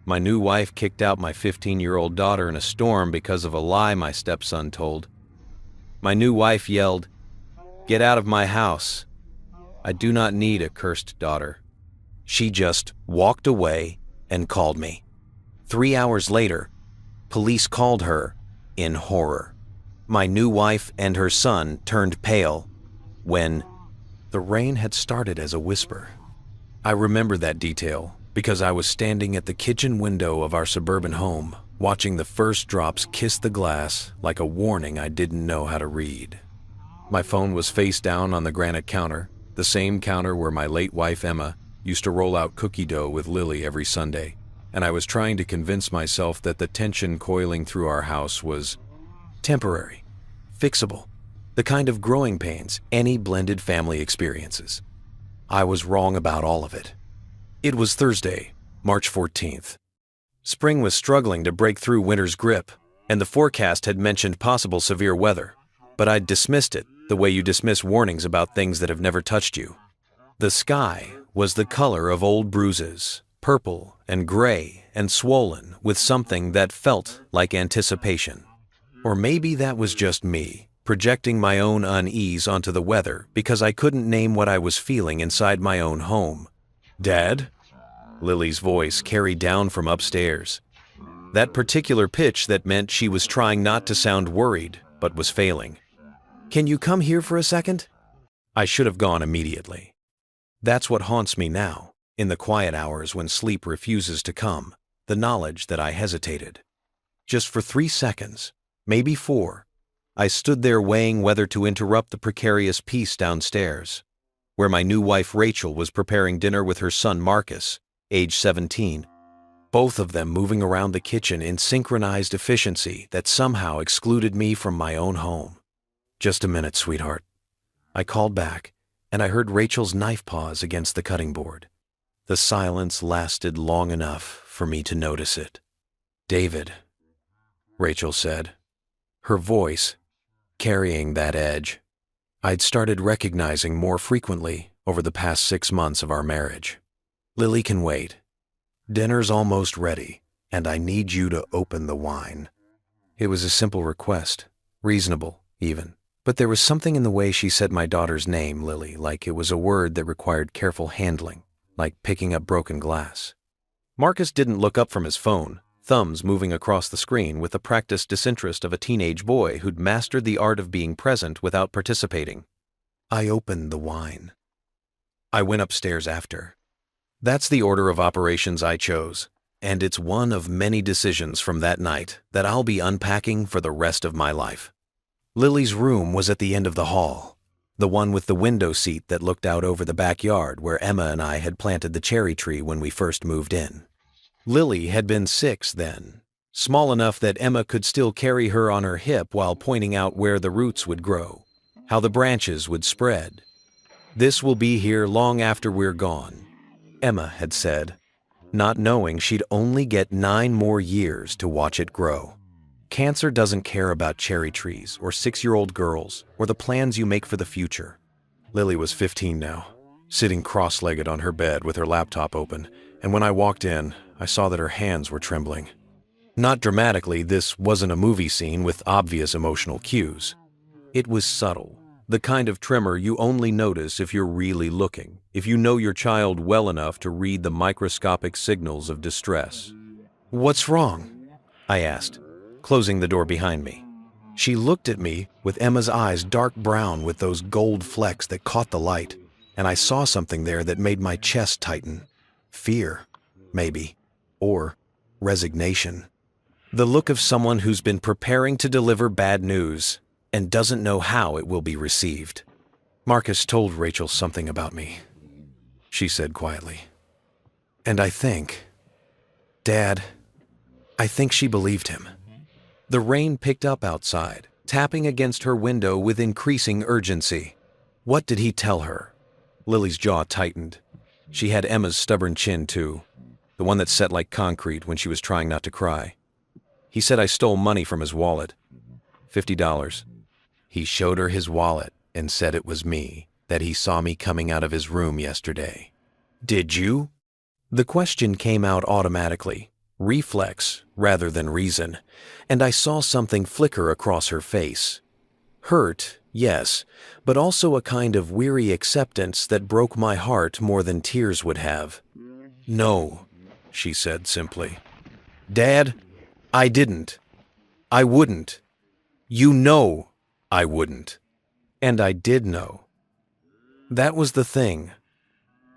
My new wife kicked out my 15-year-old daughter in a storm because of a lie my stepson told. My new wife yelled, "Get out of my house. I do not need a cursed daughter." She just walked away and called me. 3 hours later, police called her in horror. My new wife and her son turned pale when the rain had started as a whisper. I remember that detail because I was standing at the kitchen window of our suburban home, watching the first drops kiss the glass like a warning I didn't know how to read. My phone was face down on the granite counter, the same counter where my late wife Emma used to roll out cookie dough with Lily every Sunday, and I was trying to convince myself that the tension coiling through our house was temporary, fixable, the kind of growing pains any blended family experiences. I was wrong about all of it. It was Thursday, March 14th. Spring was struggling to break through winter's grip, and the forecast had mentioned possible severe weather, but I'd dismissed it the way you dismiss warnings about things that have never touched you. The sky was the color of old bruises, purple and gray and swollen with something that felt like anticipation. Or maybe that was just me, projecting my own unease onto the weather because I couldn't name what I was feeling inside my own home. "Dad?" Lily's voice carried down from upstairs. That particular pitch that meant she was trying not to sound worried, but was failing. "Can you come here for a second?" I should have gone immediately. That's what haunts me now, in the quiet hours when sleep refuses to come, the knowledge that I hesitated. Just for 3 seconds, maybe 4, I stood there weighing whether to interrupt the precarious peace downstairs, where my new wife Rachel was preparing dinner with her son Marcus, age 17, both of them moving around the kitchen in synchronized efficiency that somehow excluded me from my own home. "Just a minute, sweetheart." I called back, and I heard Rachel's knife pause against the cutting board. The silence lasted long enough for me to notice it. "David," Rachel said, her voice carrying that edge I'd started recognizing more frequently over the past 6 months of our marriage. "Lily can wait. Dinner's almost ready, and I need you to open the wine." It was a simple request, reasonable even, but there was something in the way she said my daughter's name, Lily, like it was a word that required careful handling, like picking up broken glass. Marcus didn't look up from his phone, thumbs moving across the screen with the practiced disinterest of a teenage boy who'd mastered the art of being present without participating. I opened the wine. I went upstairs after. That's the order of operations I chose, and it's one of many decisions from that night that I'll be unpacking for the rest of my life. Lily's room was at the end of the hall, the one with the window seat that looked out over the backyard where Emma and I had planted the cherry tree when we first moved in. Lily had been 6 then, small enough that Emma could still carry her on her hip while pointing out where the roots would grow, how the branches would spread. "This will be here long after we're gone," Emma had said, not knowing she'd only get 9 more years to watch it grow. Cancer doesn't care about cherry trees or 6-year-old girls or the plans you make for the future. Lily was 15 now, sitting cross-legged on her bed with her laptop open, and when I walked in, I saw that her hands were trembling. Not dramatically, this wasn't a movie scene with obvious emotional cues. It was subtle, the kind of tremor you only notice if you're really looking, if you know your child well enough to read the microscopic signals of distress. "What's wrong?" I asked, closing the door behind me. She looked at me with Emma's eyes dark brown with those gold flecks that caught the light, and I saw something there that made my chest tighten. Fear, maybe, or resignation. The look of someone who's been preparing to deliver bad news and doesn't know how it will be received. "Marcus told Rachel something about me," she said quietly. "And I think, Dad, I think she believed him." The rain picked up outside, tapping against her window with increasing urgency. What did he tell her? Lily's jaw tightened. She had Emma's stubborn chin too, the one that set like concrete when she was trying not to cry. He said I stole money from his wallet. $50. He showed her his wallet and said it was me, that he saw me coming out of his room yesterday. "Did you?" The question came out automatically, reflex rather than reason, and I saw something flicker across her face. Hurt, yes, but also a kind of weary acceptance that broke my heart more than tears would have. "No," she said simply. "Dad, I didn't. I wouldn't. You know I wouldn't." And I did know. That was the thing.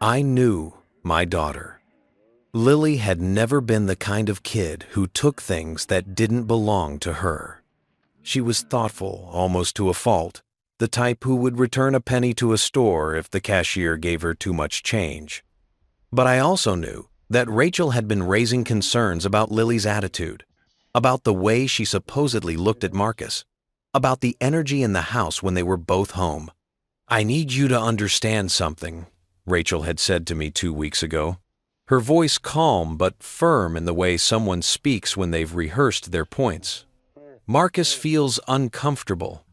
I knew my daughter. Lily had never been the kind of kid who took things that didn't belong to her. She was thoughtful, almost to a fault, the type who would return a penny to a store if the cashier gave her too much change. But I also knew that Rachel had been raising concerns about Lily's attitude, about the way she supposedly looked at Marcus, about the energy in the house when they were both home. "I need you to understand something," Rachel had said to me 2 weeks ago, her voice calm but firm in the way someone speaks when they've rehearsed their points. "Marcus feels uncomfortable.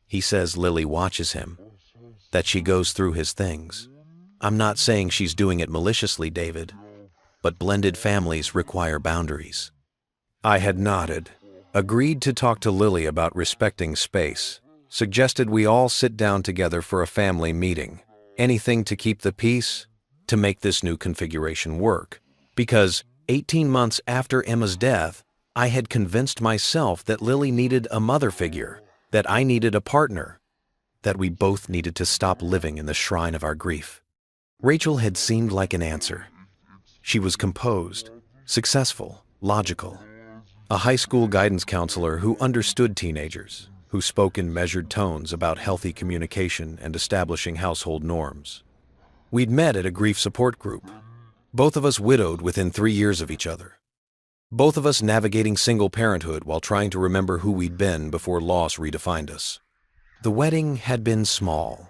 He says Lily watches him, that she goes through his things. I'm not saying she's doing it maliciously, David, but blended families require boundaries." I had nodded, agreed to talk to Lily about respecting space, suggested we all sit down together for a family meeting, anything to keep the peace, to make this new configuration work, because 18 months after Emma's death, I had convinced myself that Lily needed a mother figure, that I needed a partner, that we both needed to stop living in the shrine of our grief. Rachel had seemed like an answer. She was composed, successful, logical, a high school guidance counselor who understood teenagers, who spoke in measured tones about healthy communication and establishing household norms. We'd met at a grief support group, both of us widowed within 3 years of each other. Both of us navigating single parenthood while trying to remember who we'd been before loss redefined us. The wedding had been small.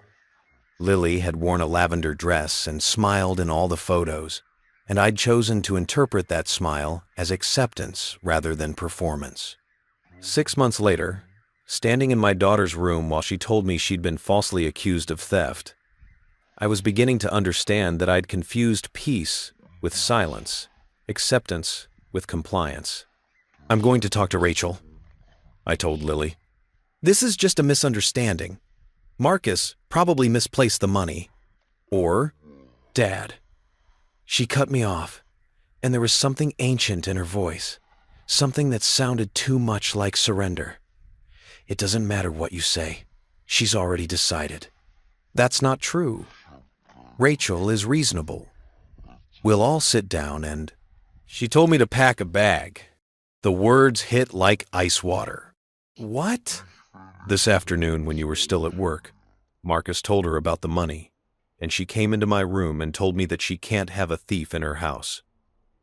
Lily had worn a lavender dress and smiled in all the photos, and I'd chosen to interpret that smile as acceptance rather than performance. 6 months later, standing in my daughter's room while she told me she'd been falsely accused of theft, I was beginning to understand that I'd confused peace with silence, acceptance with compliance. "I'm going to talk to Rachel," I told Lily. "This is just a misunderstanding. Marcus probably misplaced the money. Or Dad." She cut me off, and there was something ancient in her voice, something that sounded too much like surrender. "It doesn't matter what you say. She's already decided." That's not true. Rachel is reasonable. We'll all sit down and... She told me to pack a bag. The words hit like ice water. "What?" "This afternoon when you were still at work, Marcus told her about the money, and she came into my room and told me that she can't have a thief in her house.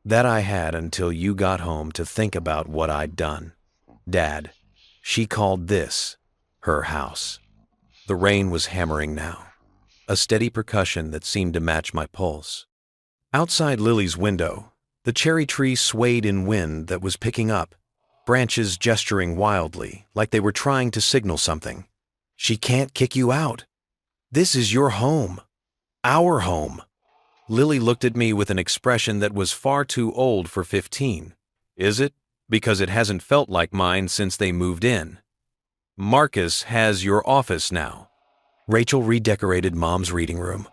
That I had until you got home to think about what I'd done. Dad, she called this her house." The rain was hammering now, a steady percussion that seemed to match my pulse. Outside Lily's window, the cherry tree swayed in wind that was picking up, branches gesturing wildly like they were trying to signal something. "She can't kick you out. This is your home. Our home." Lily looked at me with an expression that was far too old for 15. "Is it? Because it hasn't felt like mine since they moved in. Marcus has your office now." Rachel redecorated Mom's reading room.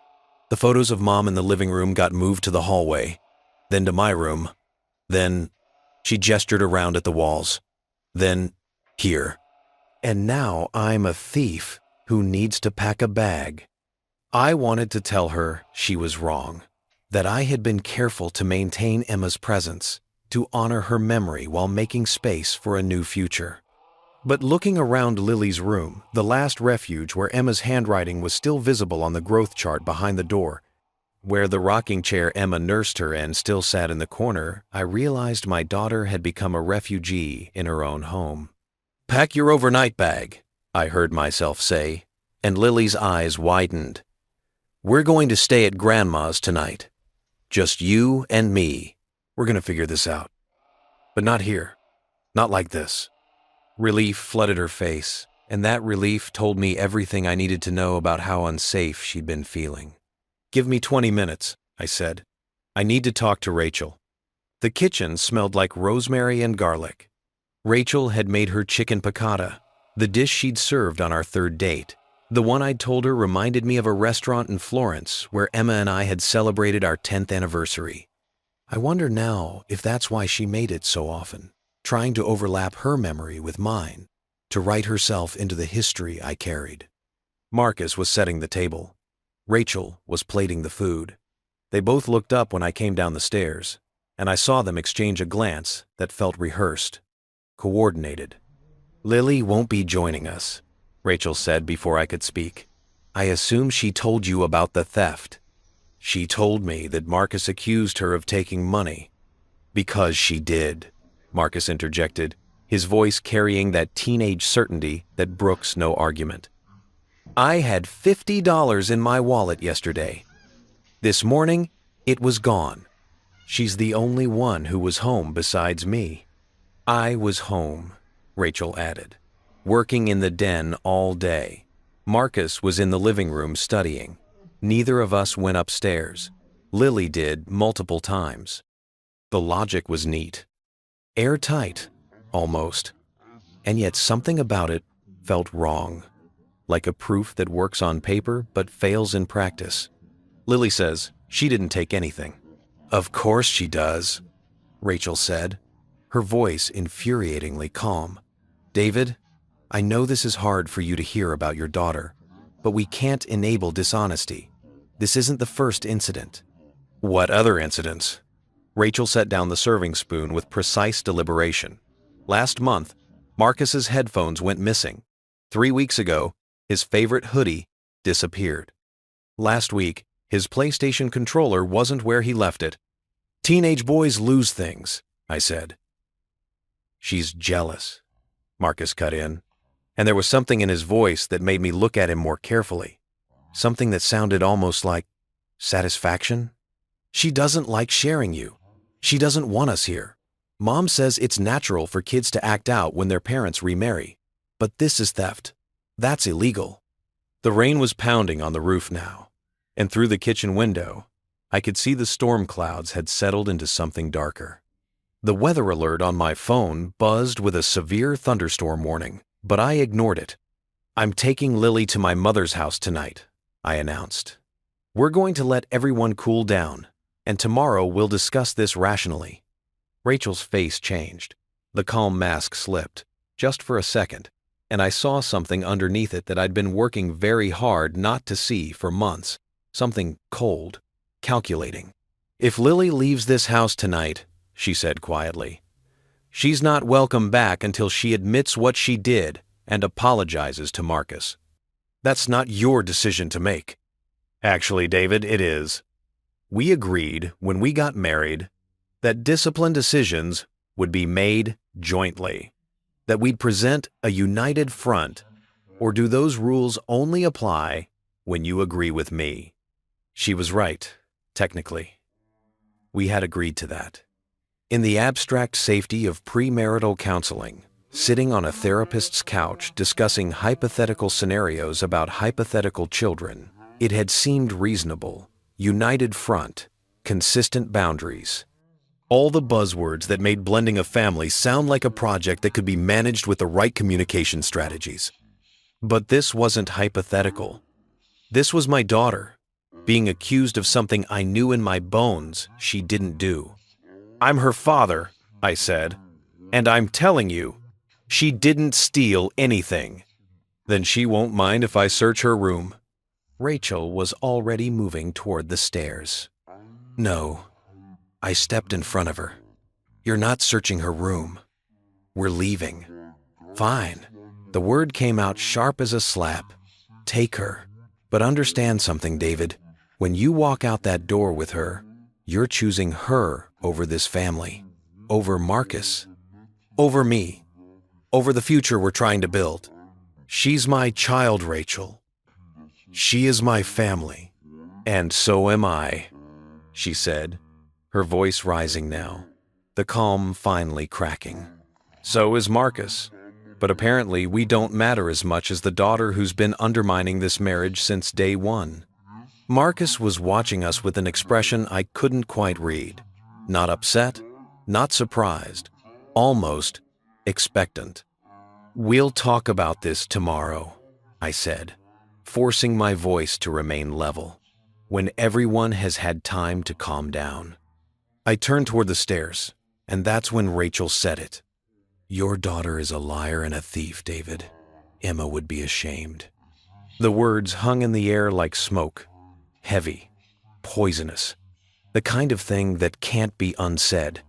The photos of Mom in the living room got moved to the hallway, then to my room, then... She gestured around at the walls. Then here. And now I'm a thief who needs to pack a bag. I wanted to tell her she was wrong, that I had been careful to maintain Emma's presence, to honor her memory while making space for a new future. But looking around Lily's room, the last refuge where Emma's handwriting was still visible on the growth chart behind the door, where the rocking chair Emma nursed her in still sat in the corner, I realized my daughter had become a refugee in her own home. "Pack your overnight bag," I heard myself say, and Lily's eyes widened. "We're going to stay at Grandma's tonight. Just you and me. We're going to figure this out. But not here. Not like this." Relief flooded her face, and that relief told me everything I needed to know about how unsafe she'd been feeling. "Give me 20 minutes, I said. "I need to talk to Rachel." The kitchen smelled like rosemary and garlic. Rachel had made her chicken piccata, the dish she'd served on our third date. The one I'd told her reminded me of a restaurant in Florence where Emma and I had celebrated our 10th anniversary. I wonder now if that's why she made it so often, trying to overlap her memory with mine, to write herself into the history I carried. Marcus was setting the table. Rachel was plating the food. They both looked up when I came down the stairs, and I saw them exchange a glance that felt rehearsed, coordinated. "Lily won't be joining us," Rachel said before I could speak. "I assume she told you about the theft." "She told me that Marcus accused her of taking money." "Because she did," Marcus interjected, his voice carrying that teenage certainty that brooks no argument. "I had $50 in my wallet yesterday. This morning, it was gone. She's the only one who was home besides me." "I was home," Rachel added, "working in the den all day. Marcus was in the living room studying. Neither of us went upstairs. Lily did multiple times." The logic was neat. Airtight, almost. And yet something about it felt wrong, like a proof that works on paper but fails in practice. "Lily says she didn't take anything." "Of course she does," Rachel said, her voice infuriatingly calm. "David, I know this is hard for you to hear about your daughter, but we can't enable dishonesty. This isn't the first incident." "What other incidents?" Rachel set down the serving spoon with precise deliberation. "Last month, Marcus's headphones went missing. 3 weeks ago, his favorite hoodie disappeared. Last week, his PlayStation controller wasn't where he left it." "Teenage boys lose things," I said. "She's jealous," Marcus cut in, and there was something in his voice that made me look at him more carefully. Something that sounded almost like satisfaction. "She doesn't like sharing you. She doesn't want us here. Mom says it's natural for kids to act out when their parents remarry. But this is theft. That's illegal." The rain was pounding on the roof now, and through the kitchen window, I could see the storm clouds had settled into something darker. The weather alert on my phone buzzed with a severe thunderstorm warning, but I ignored it. "I'm taking Lily to my mother's house tonight," I announced. "We're going to let everyone cool down, and tomorrow we'll discuss this rationally." Rachel's face changed. The calm mask slipped, just for a second, and I saw something underneath it that I'd been working very hard not to see for months. Something cold, calculating. "If Lily leaves this house tonight," she said quietly, "she's not welcome back until she admits what she did and apologizes to Marcus." "That's not your decision to make." "Actually, David, it is. We agreed when we got married that discipline decisions would be made jointly, that we'd present a united front, or do those rules only apply when you agree with me?" She was right, technically. We had agreed to that. In the abstract safety of premarital counseling, sitting on a therapist's couch discussing hypothetical scenarios about hypothetical children, it had seemed reasonable. United front, consistent boundaries. All the buzzwords that made blending a family sound like a project that could be managed with the right communication strategies. But this wasn't hypothetical. This was my daughter, being accused of something I knew in my bones she didn't do. "I'm her father," I said, "and I'm telling you, she didn't steal anything." "Then she won't mind if I search her room." Rachel was already moving toward the stairs. "No." I stepped in front of her. "You're not searching her room. We're leaving." "Fine." The word came out sharp as a slap. "Take her. But understand something, David. When you walk out that door with her, you're choosing her over this family, over Marcus, over me, over the future we're trying to build. She's my child, Rachel. She is my family, and so am I," she said, her voice rising now, the calm finally cracking. "So is Marcus, but apparently we don't matter as much as the daughter who's been undermining this marriage since day one." Marcus was watching us with an expression I couldn't quite read. Not upset, not surprised, almost expectant. "We'll talk about this tomorrow," I said, forcing my voice to remain level, "when everyone has had time to calm down." I turned toward the stairs, and that's when Rachel said it. "Your daughter is a liar and a thief, David. Emma would be ashamed." The words hung in the air like smoke, heavy, poisonous, the kind of thing that can't be unsaid.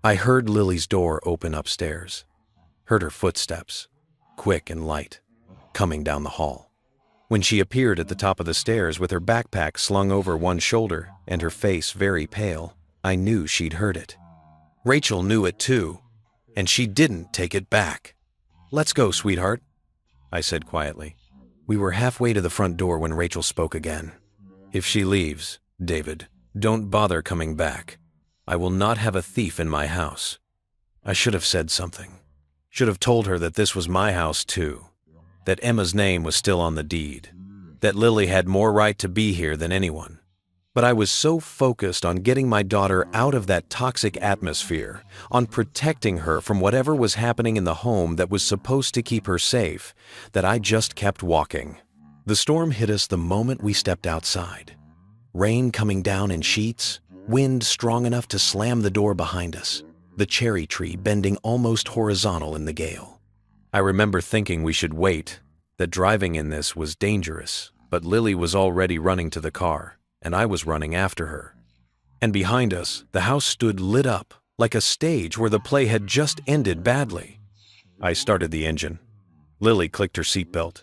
I heard Lily's door open upstairs, heard her footsteps, quick and light, coming down the hall. When she appeared at the top of the stairs with her backpack slung over one shoulder and her face very pale, I knew she'd heard it. Rachel knew it too, and she didn't take it back. "Let's go, sweetheart," I said quietly. We were halfway to the front door when Rachel spoke again. "If she leaves, David, don't bother coming back. I will not have a thief in my house." I should have said something. Should have told her that this was my house too, that Emma's name was still on the deed, that Lily had more right to be here than anyone. But I was so focused on getting my daughter out of that toxic atmosphere, on protecting her from whatever was happening in the home that was supposed to keep her safe, that I just kept walking. The storm hit us the moment we stepped outside. Rain coming down in sheets, wind strong enough to slam the door behind us, the cherry tree bending almost horizontal in the gale. I remember thinking we should wait, that driving in this was dangerous, but Lily was already running to the car, and I was running after her. And behind us, the house stood lit up, like a stage where the play had just ended badly. I started the engine. Lily clicked her seatbelt.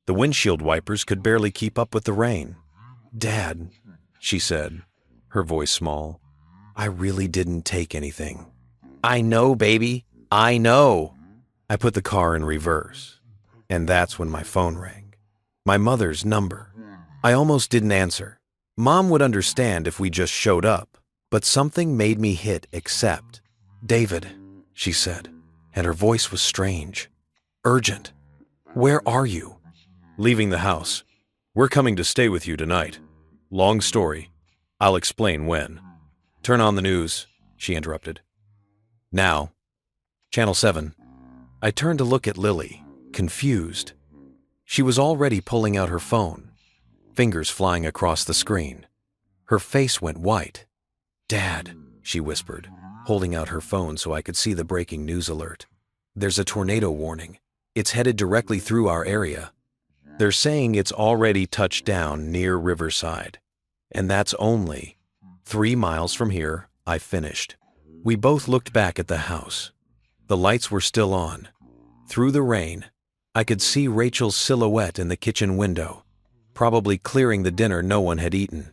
The windshield wipers could barely keep up with the rain. "Dad," she said, her voice small, "I really didn't take anything." "I know, baby, I know." I put the car in reverse, and that's when my phone rang. My mother's number. I almost didn't answer. Mom would understand if we just showed up, but something made me hit accept. "David," she said, and her voice was strange, urgent. "Where are you?" "Leaving the house. We're coming to stay with you tonight. Long story. I'll explain when." "Turn on the news," she interrupted. "Now. Channel 7. I turned to look at Lily, confused. She was already pulling out her phone, fingers flying across the screen. Her face went white. "Dad," she whispered, holding out her phone so I could see the breaking news alert. "There's a tornado warning. It's headed directly through our area. They're saying it's already touched down near Riverside. And that's only 3 miles from here," I finished. We both looked back at the house. The lights were still on. Through the rain, I could see Rachel's silhouette in the kitchen window, probably clearing the dinner no one had eaten.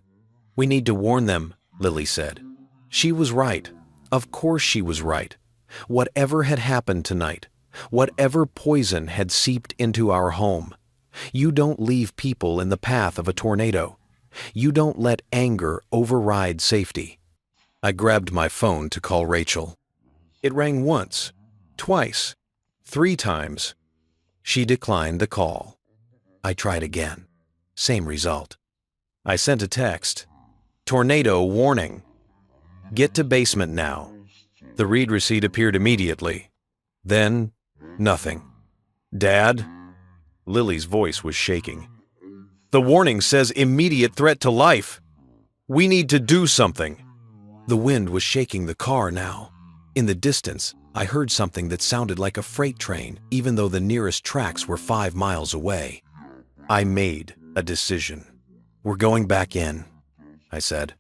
"We need to warn them," Lily said. She was right. Of course she was right. Whatever had happened tonight, whatever poison had seeped into our home, you don't leave people in the path of a tornado. You don't let anger override safety. I grabbed my phone to call Rachel. It rang once, twice, 3 times. She declined the call. I tried again. Same result. I sent a text. "Tornado warning. Get to basement now." The read receipt appeared immediately. Then, nothing. "Dad?" Lily's voice was shaking. "The warning says immediate threat to life. We need to do something." The wind was shaking the car now. In the distance, I heard something that sounded like a freight train, even though the nearest tracks were 5 miles away. I made a decision. "We're going back in," I said.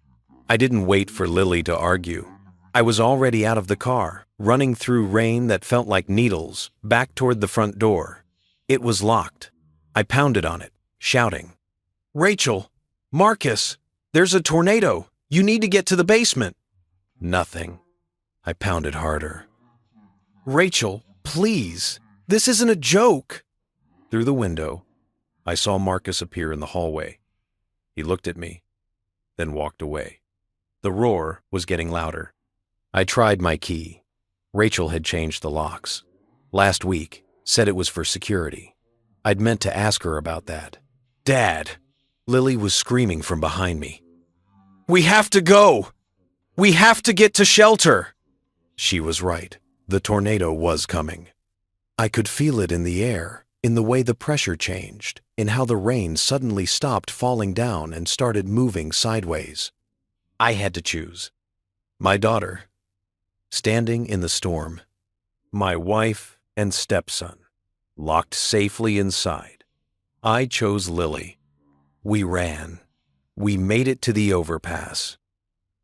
I didn't wait for Lily to argue. I was already out of the car, running through rain that felt like needles, back toward the front door. It was locked. I pounded on it, shouting, "Rachel! Marcus! There's a tornado! You need to get to the basement!" Nothing. I pounded harder. "Rachel, please! This isn't a joke!" Through the window, I saw Marcus appear in the hallway. He looked at me, then walked away. The roar was getting louder. I tried my key. Rachel had changed the locks. Last week, said it was for security. I'd meant to ask her about that. "Dad!" Lily was screaming from behind me. "We have to go! We have to get to shelter!" She was right. The tornado was coming. I could feel it in the air, in the way the pressure changed, in how the rain suddenly stopped falling down and started moving sideways. I had to choose. My daughter, standing in the storm. My wife and stepson, locked safely inside. I chose Lily. We ran. We made it to the overpass.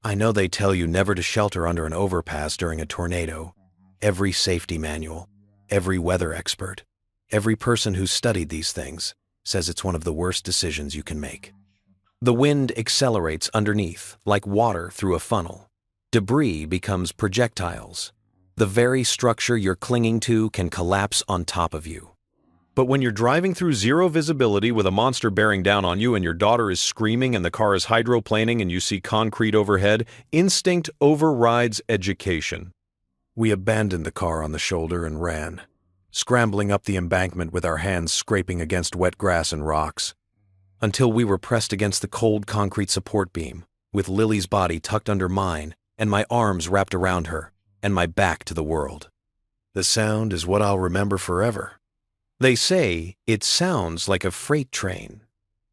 I know they tell you never to shelter under an overpass during a tornado. Every safety manual, every weather expert, every person who's studied these things says it's one of the worst decisions you can make. The wind accelerates underneath like water through a funnel. Debris becomes projectiles. The very structure you're clinging to can collapse on top of you. But when you're driving through zero visibility with a monster bearing down on you and your daughter is screaming and the car is hydroplaning and you see concrete overhead, instinct overrides education. We abandoned the car on the shoulder and ran, scrambling up the embankment with our hands scraping against wet grass and rocks, until we were pressed against the cold concrete support beam, with Lily's body tucked under mine and my arms wrapped around her and my back to the world. The sound is what I'll remember forever. They say it sounds like a freight train,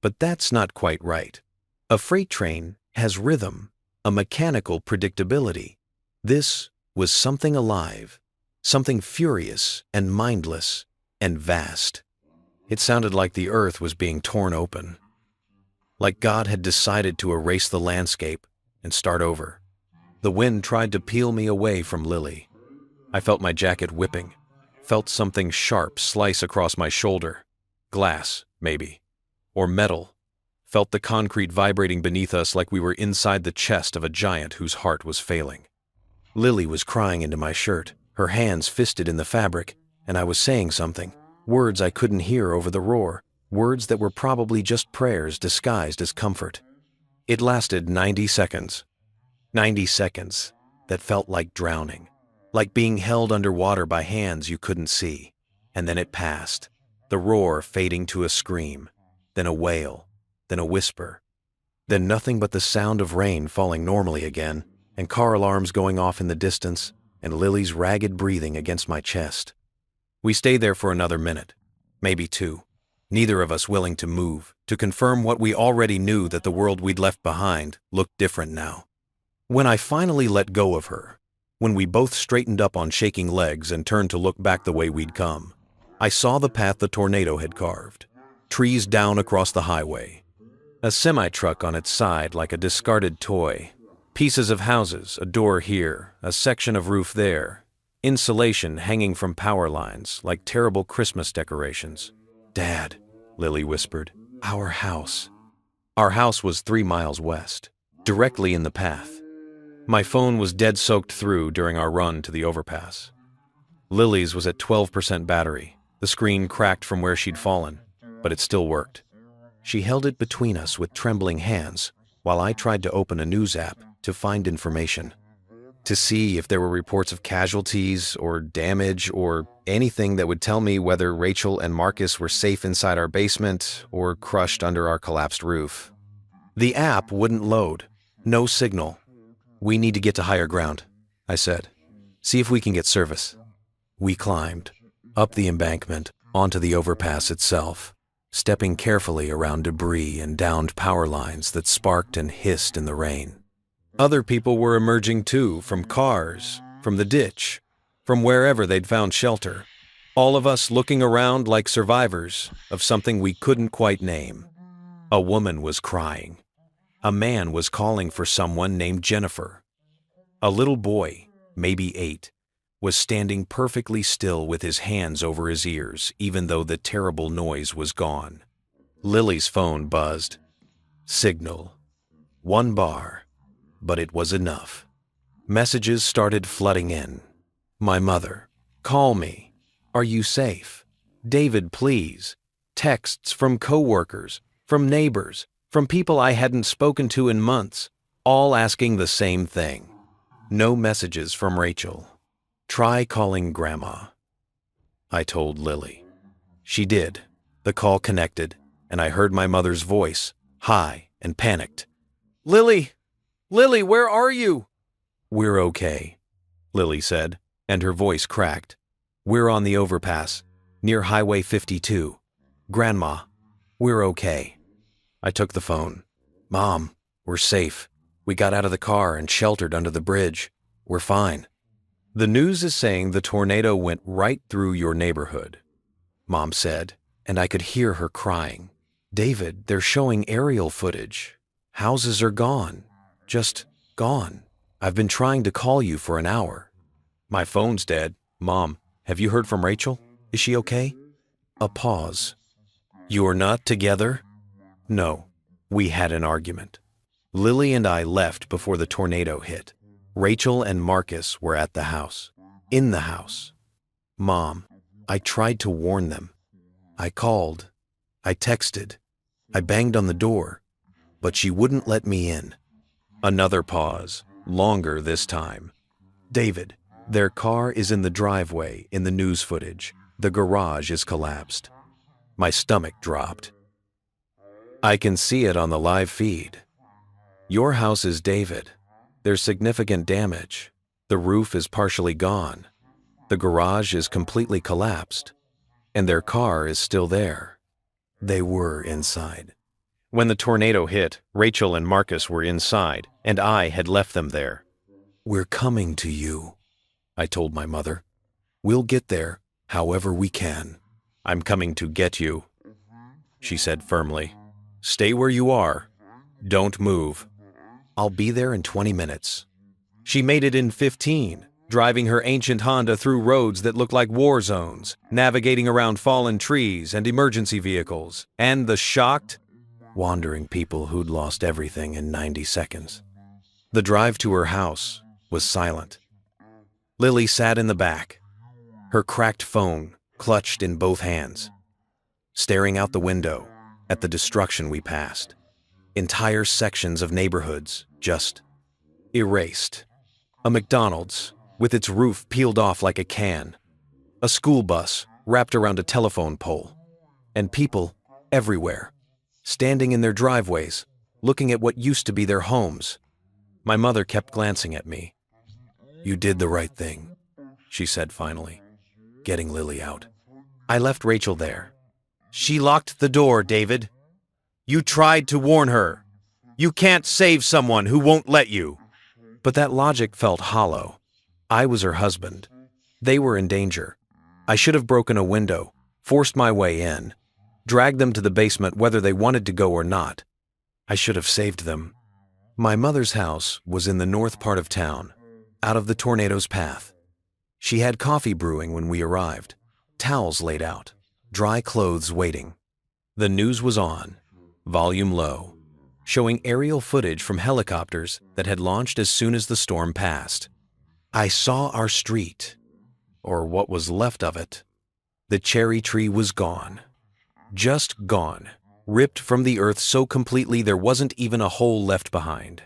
but that's not quite right. A freight train has rhythm, a mechanical predictability. This was something alive, something furious and mindless and vast. It sounded like the earth was being torn open, like God had decided to erase the landscape and start over. The wind tried to peel me away from Lily. I felt my jacket whipping. Felt something sharp slice across my shoulder. Glass, maybe. Or metal. Felt the concrete vibrating beneath us like we were inside the chest of a giant whose heart was failing. Lily was crying into my shirt, her hands fisted in the fabric, and I was saying something, words I couldn't hear over the roar, words that were probably just prayers disguised as comfort. It lasted 90 seconds. 90 seconds that felt like drowning. Like being held underwater by hands you couldn't see. And then it passed, the roar fading to a scream, then a wail, then a whisper, then nothing but the sound of rain falling normally again, and car alarms going off in the distance, and Lily's ragged breathing against my chest. We stayed there for another minute, maybe two, neither of us willing to move, to confirm what we already knew, that the world we'd left behind looked different now. When I finally let go of her, when we both straightened up on shaking legs and turned to look back the way we'd come, I saw the path the tornado had carved. Trees down across the highway. A semi-truck on its side like a discarded toy. Pieces of houses, a door here, a section of roof there. Insulation hanging from power lines like terrible Christmas decorations. "Dad," Lily whispered, "our house." Our house was 3 miles west, directly in the path. My phone was dead soaked through during our run to the overpass. Lily's was at 12% battery. The screen cracked from where she'd fallen, but it still worked. She held it between us with trembling hands while I tried to open a news app to find information, to see if there were reports of casualties or damage or anything that would tell me whether Rachel and Marcus were safe inside our basement or crushed under our collapsed roof. The app wouldn't load. No signal. "We need to get to higher ground," I said. "See if we can get service." We climbed, up the embankment, onto the overpass itself, stepping carefully around debris and downed power lines that sparked and hissed in the rain. Other people were emerging too, from cars, from the ditch, from wherever they'd found shelter. All of us looking around like survivors of something we couldn't quite name. A woman was crying. A man was calling for someone named Jennifer. A little boy, maybe 8, was standing perfectly still with his hands over his ears, even though the terrible noise was gone. Lily's phone buzzed. Signal. 1 bar, but it was enough. Messages started flooding in. My mother, "Call me. Are you safe? David, please." Texts from coworkers, from neighbors, from people I hadn't spoken to in months, all asking the same thing. No messages from Rachel. "Try calling Grandma," I told Lily. She did. The call connected, and I heard my mother's voice, high and panicked. "Lily! Lily, where are you?" "We're okay. Lily said, and her voice cracked. "We're on the overpass, near Highway 52. Grandma, we're okay." I took the phone. "Mom, we're safe. We got out of the car and sheltered under the bridge. We're fine." "The news is saying the tornado went right through your neighborhood," Mom said, and I could hear her crying. "David, they're showing aerial footage. Houses are gone. Just gone. I've been trying to call you for an hour." "My phone's dead. Mom, have you heard from Rachel? Is she okay?" A pause. "You're not together?" "No. We had an argument. Lily and I left before the tornado hit. Rachel and Marcus were at the house. In the house. Mom, I tried to warn them. I called. I texted. I banged on the door. But she wouldn't let me in." Another pause, longer this time. "David, their car is in the driveway in the news footage. The garage is collapsed." My stomach dropped. "I can see it on the live feed. Your house is David. There's significant damage. The roof is partially gone. The garage is completely collapsed. And their car is still there. They were inside." When the tornado hit, Rachel and Marcus were inside, and I had left them there. "We're coming to you," I told my mother. "We'll get there however we can." "I'm coming to get you," she said firmly. "Stay where you are. Don't move." "I'll be there in 20 minutes. She made it in 15, driving her ancient Honda through roads that looked like war zones, navigating around fallen trees and emergency vehicles, and the shocked, wandering people who'd lost everything in 90 seconds. The drive to her house was silent. Lily sat in the back, her cracked phone clutched in both hands, staring out the window at the destruction we passed. Entire sections of neighborhoods just erased. A McDonald's with its roof peeled off like a can. A school bus wrapped around a telephone pole. And people everywhere, standing in their driveways, looking at what used to be their homes. My mother kept glancing at me. "You did the right thing," she said finally, getting Lily out. "I left Rachel there." "She locked the door, David. You tried to warn her. You can't save someone who won't let you." But that logic felt hollow. I was her husband. They were in danger. I should have broken a window, forced my way in, dragged them to the basement whether they wanted to go or not. I should have saved them. My mother's house was in the north part of town, out of the tornado's path. She had coffee brewing when we arrived, towels laid out, dry clothes waiting. The news was on, volume low, showing aerial footage from helicopters that had launched as soon as the storm passed. I saw our street, or what was left of it. The cherry tree was gone. Just gone, ripped from the earth so completely there wasn't even a hole left behind.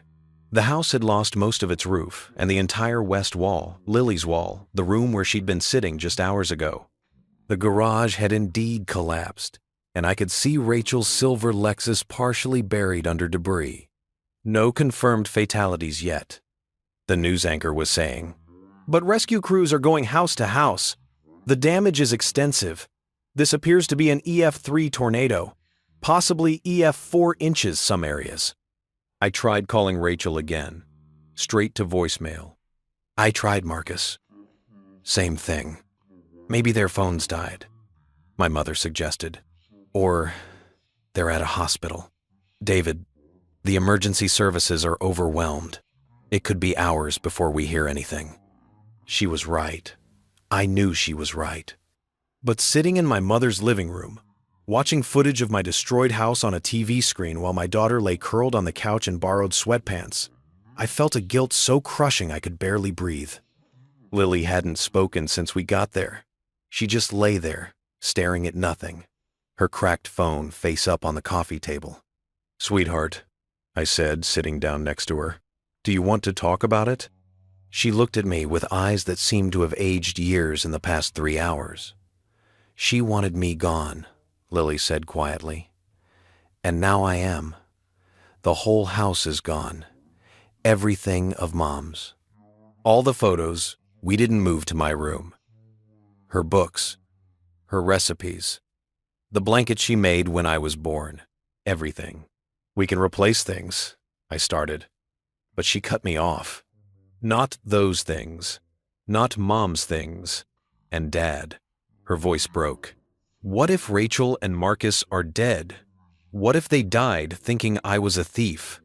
The house had lost most of its roof and the entire west wall, Lily's wall, the room where she'd been sitting just hours ago. The garage had indeed collapsed, and I could see Rachel's silver Lexus partially buried under debris. No confirmed fatalities yet, the news anchor was saying. But rescue crews are going house to house. The damage is extensive. This appears to be an EF3 tornado, possibly EF 4 inches some areas. I tried calling Rachel again, straight to voicemail. I tried Marcus. Same thing. Maybe their phones died, my mother suggested. Or they're at a hospital. David, the emergency services are overwhelmed. It could be hours before we hear anything. She was right. I knew she was right. But sitting in my mother's living room, watching footage of my destroyed house on a TV screen while my daughter lay curled on the couch in borrowed sweatpants, I felt a guilt so crushing I could barely breathe. Lily hadn't spoken since we got there. She just lay there, staring at nothing, her cracked phone face up on the coffee table. "Sweetheart," I said, sitting down next to her, "do you want to talk about it?" She looked at me with eyes that seemed to have aged years in the past 3 hours. "She wanted me gone," Lily said quietly. "And now I am. The whole house is gone. Everything of Mom's. All the photos, We didn't move to my room. Her books, her recipes, the blanket she made when I was born, everything. We can replace things, I started, but she cut me off. Not those things, not Mom's things, and Dad. Her voice broke. What if Rachel and Marcus are dead? What if they died thinking I was a thief?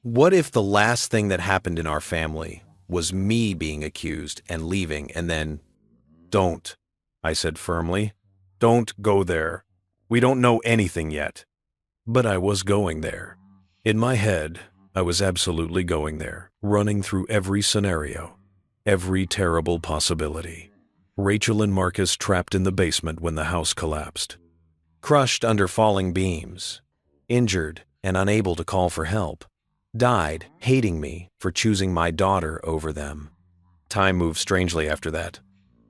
What if the last thing that happened in our family was me being accused and leaving and then... Don't, I said firmly. Don't go there. We don't know anything yet. But I was going there. In my head, I was absolutely going there, running through every scenario, every terrible possibility. Rachel and Marcus trapped in the basement when the house collapsed. Crushed under falling beams. Injured and unable to call for help. Died hating me for choosing my daughter over them. Time moved strangely after that.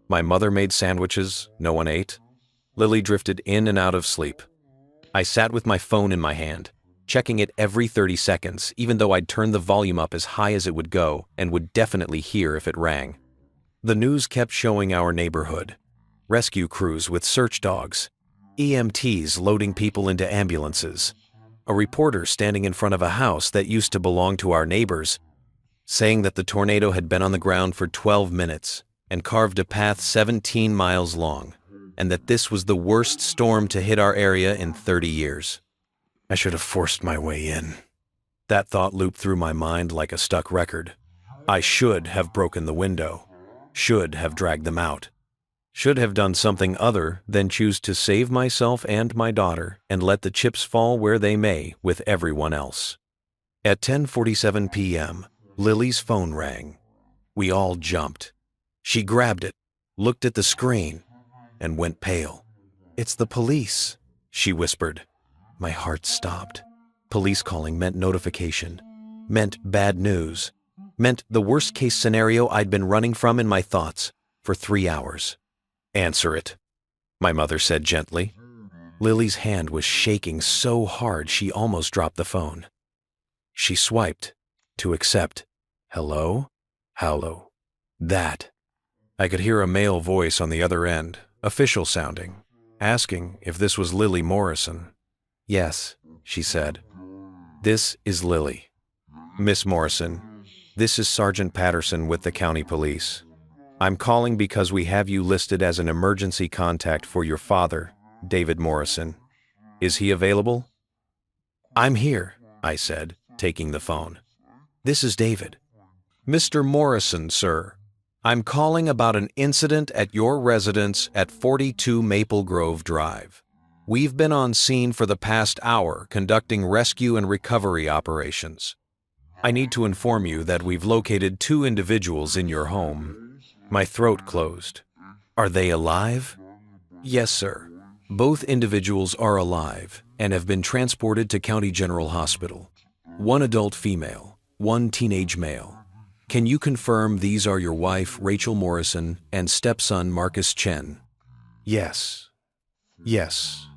My mother made sandwiches no one ate. Lily drifted in and out of sleep. I sat with my phone in my hand, checking it every 30 seconds, even though I'd turned the volume up as high as it would go and would definitely hear if it rang. The news kept showing our neighborhood. Rescue crews with search dogs. EMTs loading people into ambulances. A reporter standing in front of a house that used to belong to our neighbors, saying that the tornado had been on the ground for 12 minutes and carved a path 17 miles long, and that this was the worst storm to hit our area in 30 years. I should have forced my way in. That thought looped through my mind like a stuck record. I should have broken the window. Should have dragged them out. Should have done something other than choose to save myself and my daughter and let the chips fall where they may with everyone else. At 10:47 p.m., Lily's phone rang. We all jumped. She grabbed it, looked at the screen, and went pale. "It's the police," she whispered. My heart stopped. Police calling meant notification, meant bad news, meant the worst-case scenario I'd been running from in my thoughts for 3 hours. "Answer it," my mother said gently. Lily's hand was shaking so hard she almost dropped the phone. She swiped to accept. "Hello? Hello." That. I could hear a male voice on the other end, official sounding, asking if this was Lily Morrison. "Yes," she said. "This is Lily. Miss Morrison, this is Sergeant Patterson with the county police. I'm calling because we have you listed as an emergency contact for your father, David Morrison. Is he available?" "I'm here," I said, taking the phone. "This is David." "Mr. Morrison, sir. I'm calling about an incident at your residence at 42 Maple Grove Drive. We've been on scene for the past hour conducting rescue and recovery operations. I need to inform you that we've located 2 individuals in your home." My throat closed. "Are they alive?" "Yes, sir. Both individuals are alive and have been transported to County General Hospital. 1 adult female, 1 teenage male. Can you confirm these are your wife, Rachel Morrison, and stepson, Marcus Chen?" "Yes. Yes.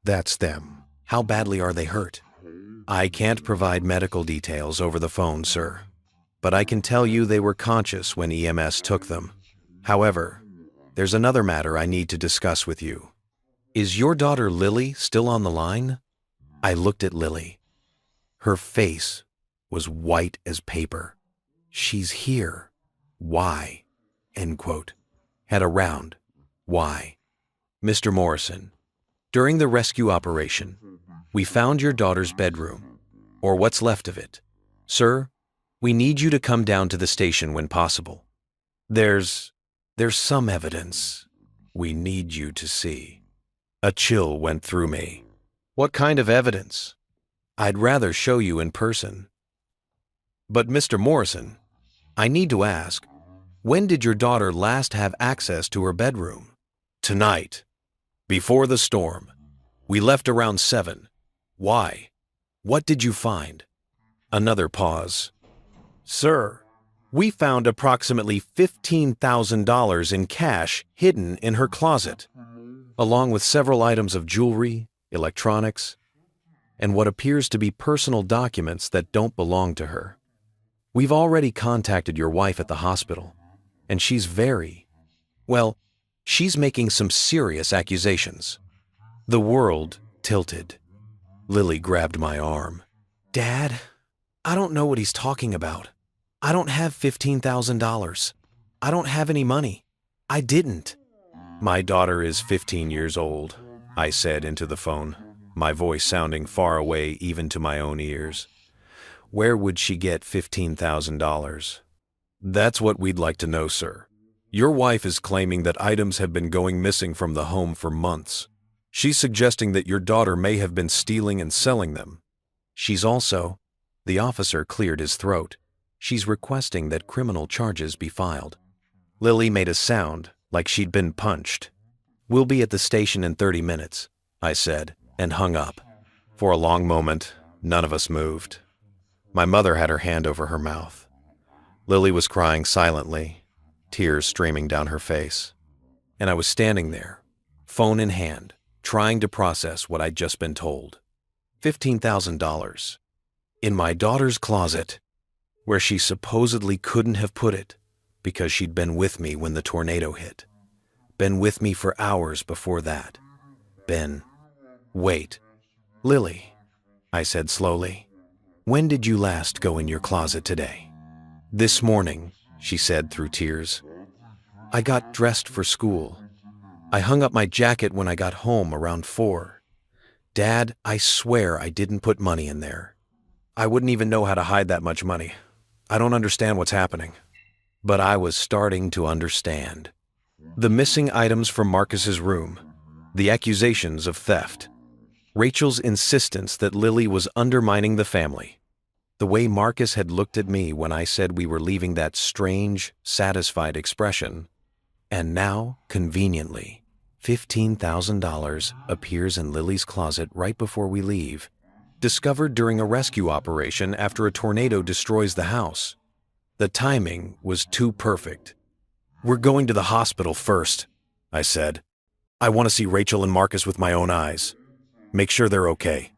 That's them. How badly are they hurt?" "I can't provide medical details over the phone, sir. But I can tell you they were conscious when EMS took them. However, there's another matter I need to discuss with you. Is your daughter Lily still on the line?" I looked at Lily. Her face was white as paper. "She's here. Why?" End quote. Head around. Why? "Mr. Morrison, during the rescue operation, we found your daughter's bedroom, or what's left of it. Sir, we need you to come down to the station when possible. There's some evidence we need you to see." A chill went through me. "What kind of evidence?" "I'd rather show you in person." "But Mr. Morrison, I need to ask, when did your daughter last have access to her bedroom?" "Tonight. Before the storm. We left around 7. Why? What did you find?" Another pause. "Sir, we found approximately $15,000 in cash hidden in her closet, along with several items of jewelry, electronics, and what appears to be personal documents that don't belong to her. We've already contacted your wife at the hospital, And well, she's making some serious accusations. The world tilted. Lily grabbed my arm. Dad, I don't know what he's talking about. I don't have $15,000. I don't have any money. I didn't. My daughter is 15 years old, I said into the phone, my voice sounding far away even to my own ears. Where would she get $15,000? That's what we'd like to know, sir. Your wife is claiming that items have been going missing from the home for months. She's suggesting that your daughter may have been stealing and selling them. She's also, the officer cleared his throat. She's requesting that criminal charges be filed. Lily made a sound like she'd been punched. We'll be at the station in 30 minutes, I said, and hung up. For a long moment, none of us moved. My mother had her hand over her mouth. Lily was crying silently, tears streaming down her face. And I was standing there, phone in hand, trying to process what I'd just been told. $15,000. In my daughter's closet, where she supposedly couldn't have put it because she'd been with me when the tornado hit. Been with me for hours before that. Wait. Lily, I said slowly, when did you last go in your closet today? This morning, she said through tears. I got dressed for school. I hung up my jacket when I got home around 4. Dad, I swear I didn't put money in there. I wouldn't even know how to hide that much money. I don't understand what's happening. But I was starting to understand. The missing items from Marcus's room, the accusations of theft, Rachel's insistence that Lily was undermining the family, the way Marcus had looked at me when I said we were leaving, that strange, satisfied expression, and now, conveniently, $15,000 appears in Lily's closet right before we leave, discovered during a rescue operation after a tornado destroys the house. The timing was too perfect. We're going to the hospital first, I said. I want to see Rachel and Marcus with my own eyes. Make sure they're okay.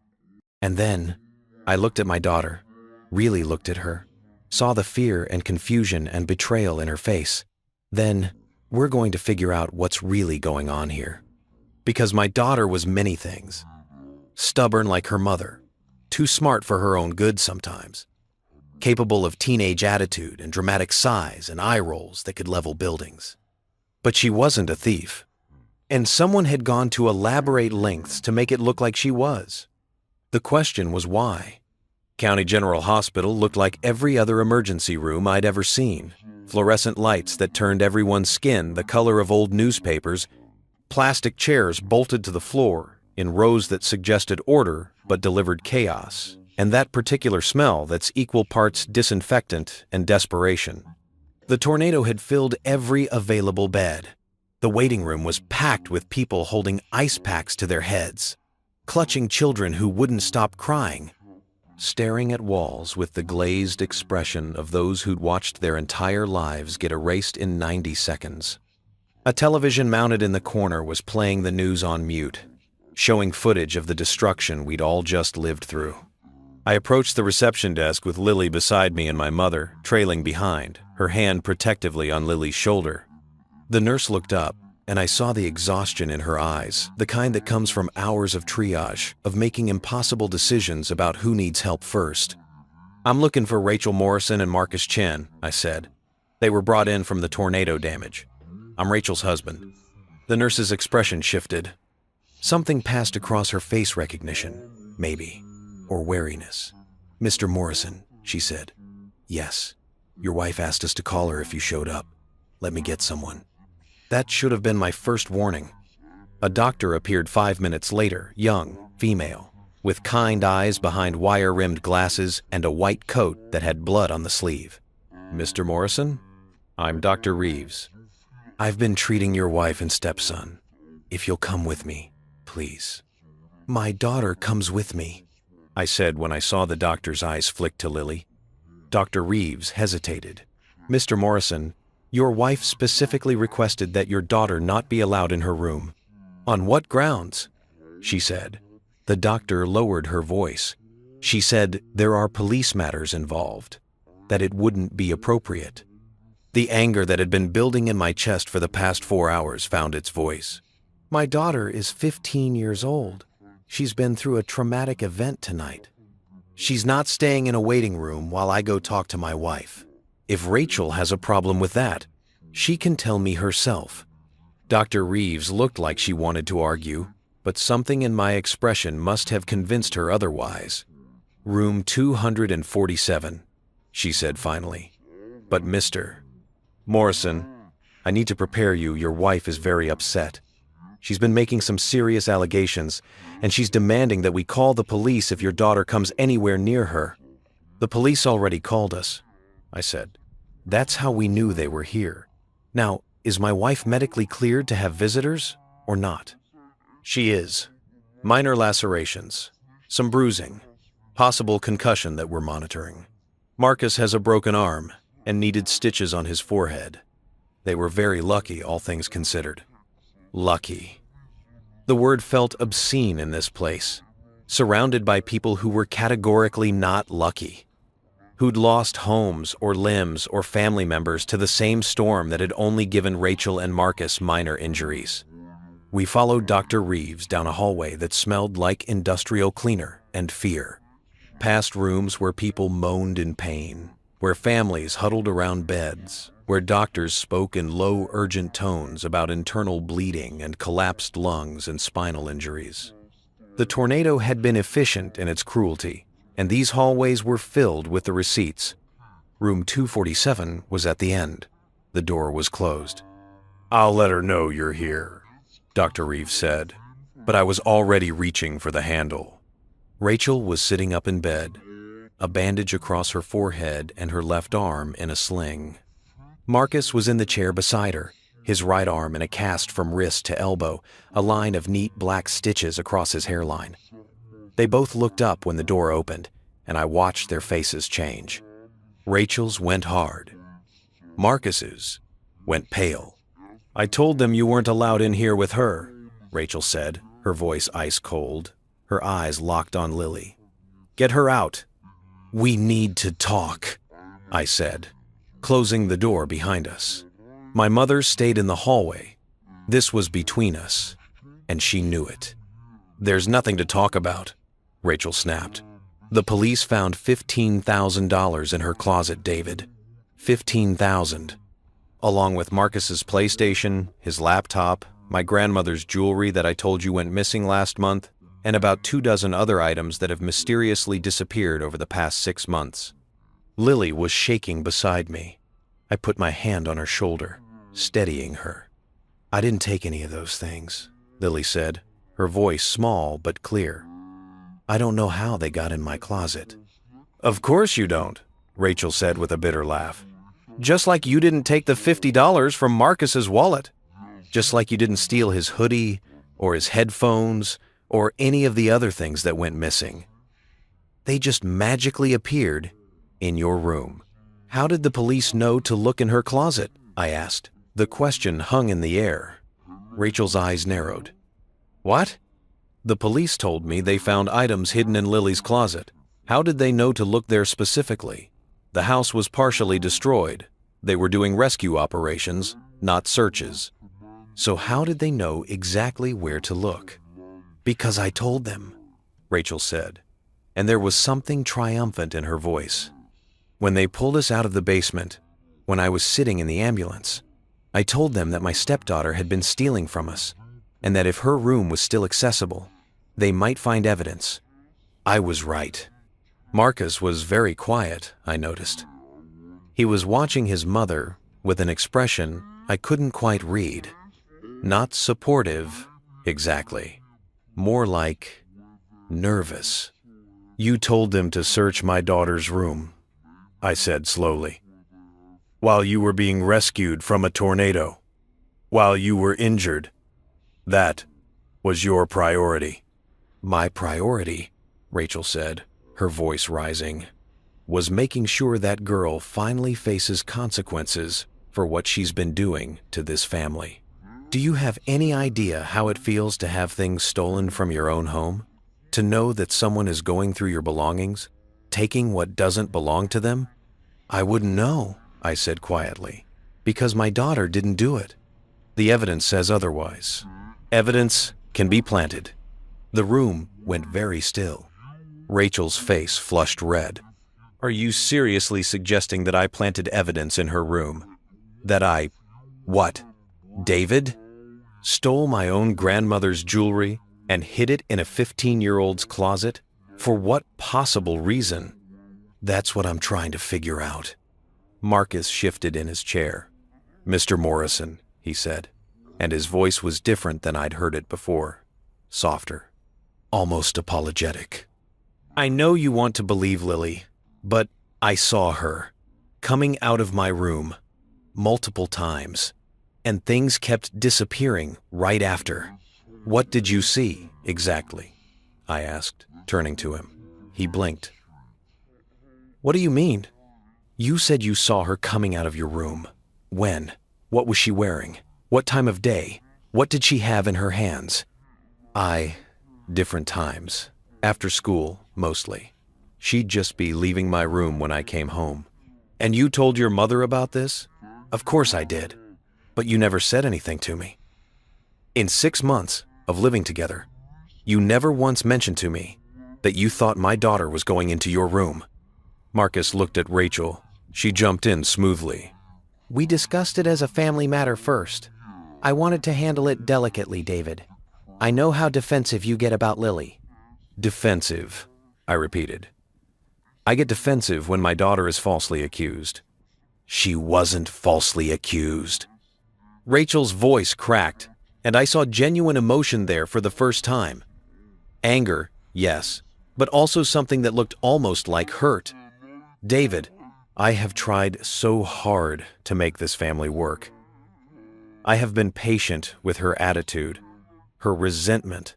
And then, I looked at my daughter, really looked at her, saw the fear and confusion and betrayal in her face. Then, we're going to figure out what's really going on here. Because my daughter was many things. Stubborn like her mother, too smart for her own good sometimes, capable of teenage attitude and dramatic sighs and eye rolls that could level buildings. But she wasn't a thief, and someone had gone to elaborate lengths to make it look like she was. The question was why. County General Hospital looked like every other emergency room I'd ever seen. Fluorescent lights that turned everyone's skin the color of old newspapers, plastic chairs bolted to the floor in rows that suggested order but delivered chaos, and that particular smell that's equal parts disinfectant and desperation. The tornado had filled every available bed. The waiting room was packed with people holding ice packs to their heads, clutching children who wouldn't stop crying, staring at walls with the glazed expression of those who'd watched their entire lives get erased in 90 seconds. A television mounted in the corner was playing the news on mute, showing footage of the destruction we'd all just lived through. I approached the reception desk with Lily beside me and my mother, trailing behind, her hand protectively on Lily's shoulder. The nurse looked up, and I saw the exhaustion in her eyes, the kind that comes from hours of triage, of making impossible decisions about who needs help first. I'm looking for Rachel Morrison and Marcus Chen, I said. They were brought in from the tornado damage. I'm Rachel's husband. The nurse's expression shifted. Something passed across her face recognition, maybe, or wariness. Mr. Morrison, she said. Yes. Your wife asked us to call her if you showed up. Let me get someone. That should have been my first warning. A doctor appeared 5 minutes later, young, female, with kind eyes behind wire-rimmed glasses and a white coat that had blood on the sleeve. Mr. Morrison? I'm Dr. Reeves. I've been treating your wife and stepson. If you'll come with me, please. My daughter comes with me, I said when I saw the doctor's eyes flick to Lily. Dr. Reeves hesitated. Mr. Morrison, your wife specifically requested that your daughter not be allowed in her room. On what grounds? She said. The doctor lowered her voice. She said there are police matters involved, that it wouldn't be appropriate. The anger that had been building in my chest for the past 4 hours found its voice. My daughter is 15 years old. She's been through a traumatic event tonight. She's not staying in a waiting room while I go talk to my wife. If Rachel has a problem with that, she can tell me herself. Dr. Reeves looked like she wanted to argue, but something in my expression must have convinced her otherwise. Room 247, she said finally. But Mr. Morrison, I need to prepare you. Your wife is very upset. She's been making some serious allegations, and she's demanding that we call the police if your daughter comes anywhere near her. The police already called us, I said. That's how we knew they were here. Now, is my wife medically cleared to have visitors or not? She is. Minor lacerations, some bruising, possible concussion that we're monitoring. Marcus has a broken arm and needed stitches on his forehead. They were very lucky, all things considered. Lucky. The word felt obscene in this place, surrounded by people who were categorically not lucky, who'd lost homes or limbs or family members to the same storm that had only given Rachel and Marcus minor injuries. We followed Dr. Reeves down a hallway that smelled like industrial cleaner and fear, past rooms where people moaned in pain, where families huddled around beds, where doctors spoke in low, urgent tones about internal bleeding and collapsed lungs and spinal injuries. The tornado had been efficient in its cruelty, and these hallways were filled with the receipts. Room 247 was at the end. The door was closed. "I'll let her know you're here," Dr. Reeves said, but I was already reaching for the handle. Rachel was sitting up in bed, a bandage across her forehead and her left arm in a sling. Marcus was in the chair beside her, his right arm in a cast from wrist to elbow, a line of neat black stitches across his hairline. They both looked up when the door opened, and I watched their faces change. Rachel's went hard. Marcus's went pale. "I told them you weren't allowed in here with her," Rachel said, her voice ice cold, her eyes locked on Lily. "Get her out." "We need to talk," I said, closing the door behind us. My mother stayed in the hallway. This was between us, and she knew it. "There's nothing to talk about," Rachel snapped. "The police found $15,000 in her closet, David. $15,000. Along with Marcus's PlayStation, his laptop, my grandmother's jewelry that I told you went missing last month, and about 24 other items that have mysteriously disappeared over the past 6 months. Lily was shaking beside me. I put my hand on her shoulder, steadying her. "I didn't take any of those things," Lily said, her voice small but clear. "I don't know how they got in my closet." "Of course you don't," Rachel said with a bitter laugh. "Just like you didn't take the $50 from Marcus's wallet. Just like you didn't steal his hoodie, or his headphones, or any of the other things that went missing. They just magically appeared in your room." "How did the police know to look in her closet?" I asked. The question hung in the air. Rachel's eyes narrowed. "What?" "The police told me they found items hidden in Lily's closet. How did they know to look there specifically? The house was partially destroyed. They were doing rescue operations, not searches. So how did they know exactly where to look?" "Because I told them," Rachel said, and there was something triumphant in her voice. "When they pulled us out of the basement, when I was sitting in the ambulance, I told them that my stepdaughter had been stealing from us, and that if her room was still accessible, they might find evidence. I was right." Marcus was very quiet, I noticed. He was watching his mother with an expression I couldn't quite read. Not supportive, exactly. More like nervous. "You told them to search my daughter's room," I said slowly, "while you were being rescued from a tornado, while you were injured. That was your priority." "My priority," Rachel said, her voice rising, "was making sure that girl finally faces consequences for what she's been doing to this family. Do you have any idea how it feels to have things stolen from your own home? To know that someone is going through your belongings, taking what doesn't belong to them?" "I wouldn't know," I said quietly. Because my daughter didn't do it. The evidence says otherwise. Evidence can be planted. The room went very still. Rachel's face flushed red. Are you seriously suggesting that I planted evidence in her room? That I... what? David? Stole my own grandmother's jewelry and hid it in a 15-year-old's closet? For what possible reason? That's what I'm trying to figure out. Marcus shifted in his chair. Mr. Morrison, he said, and his voice was different than I'd heard it before. Softer. Almost apologetic. I know you want to believe Lily, but I saw her coming out of my room multiple times, and things kept disappearing right after. What did you see, exactly? I asked, turning to him. He blinked. What do you mean? You said you saw her coming out of your room. When? What was she wearing? What time of day? What did she have in her hands? Different times. After school, mostly. She'd just be leaving my room when I came home. And you told your mother about this? Of course I did. But you never said anything to me. In 6 months of living together, you never once mentioned to me that you thought my daughter was going into your room. Marcus looked at Rachel. She jumped in smoothly. We discussed it as a family matter first. I wanted to handle it delicately, David. I know how defensive you get about Lily. Defensive, I repeated. I get defensive when my daughter is falsely accused. She wasn't falsely accused. Rachel's voice cracked, and I saw genuine emotion there for the first time. Anger, yes, but also something that looked almost like hurt. David, I have tried so hard to make this family work. I have been patient with her attitude, her resentment,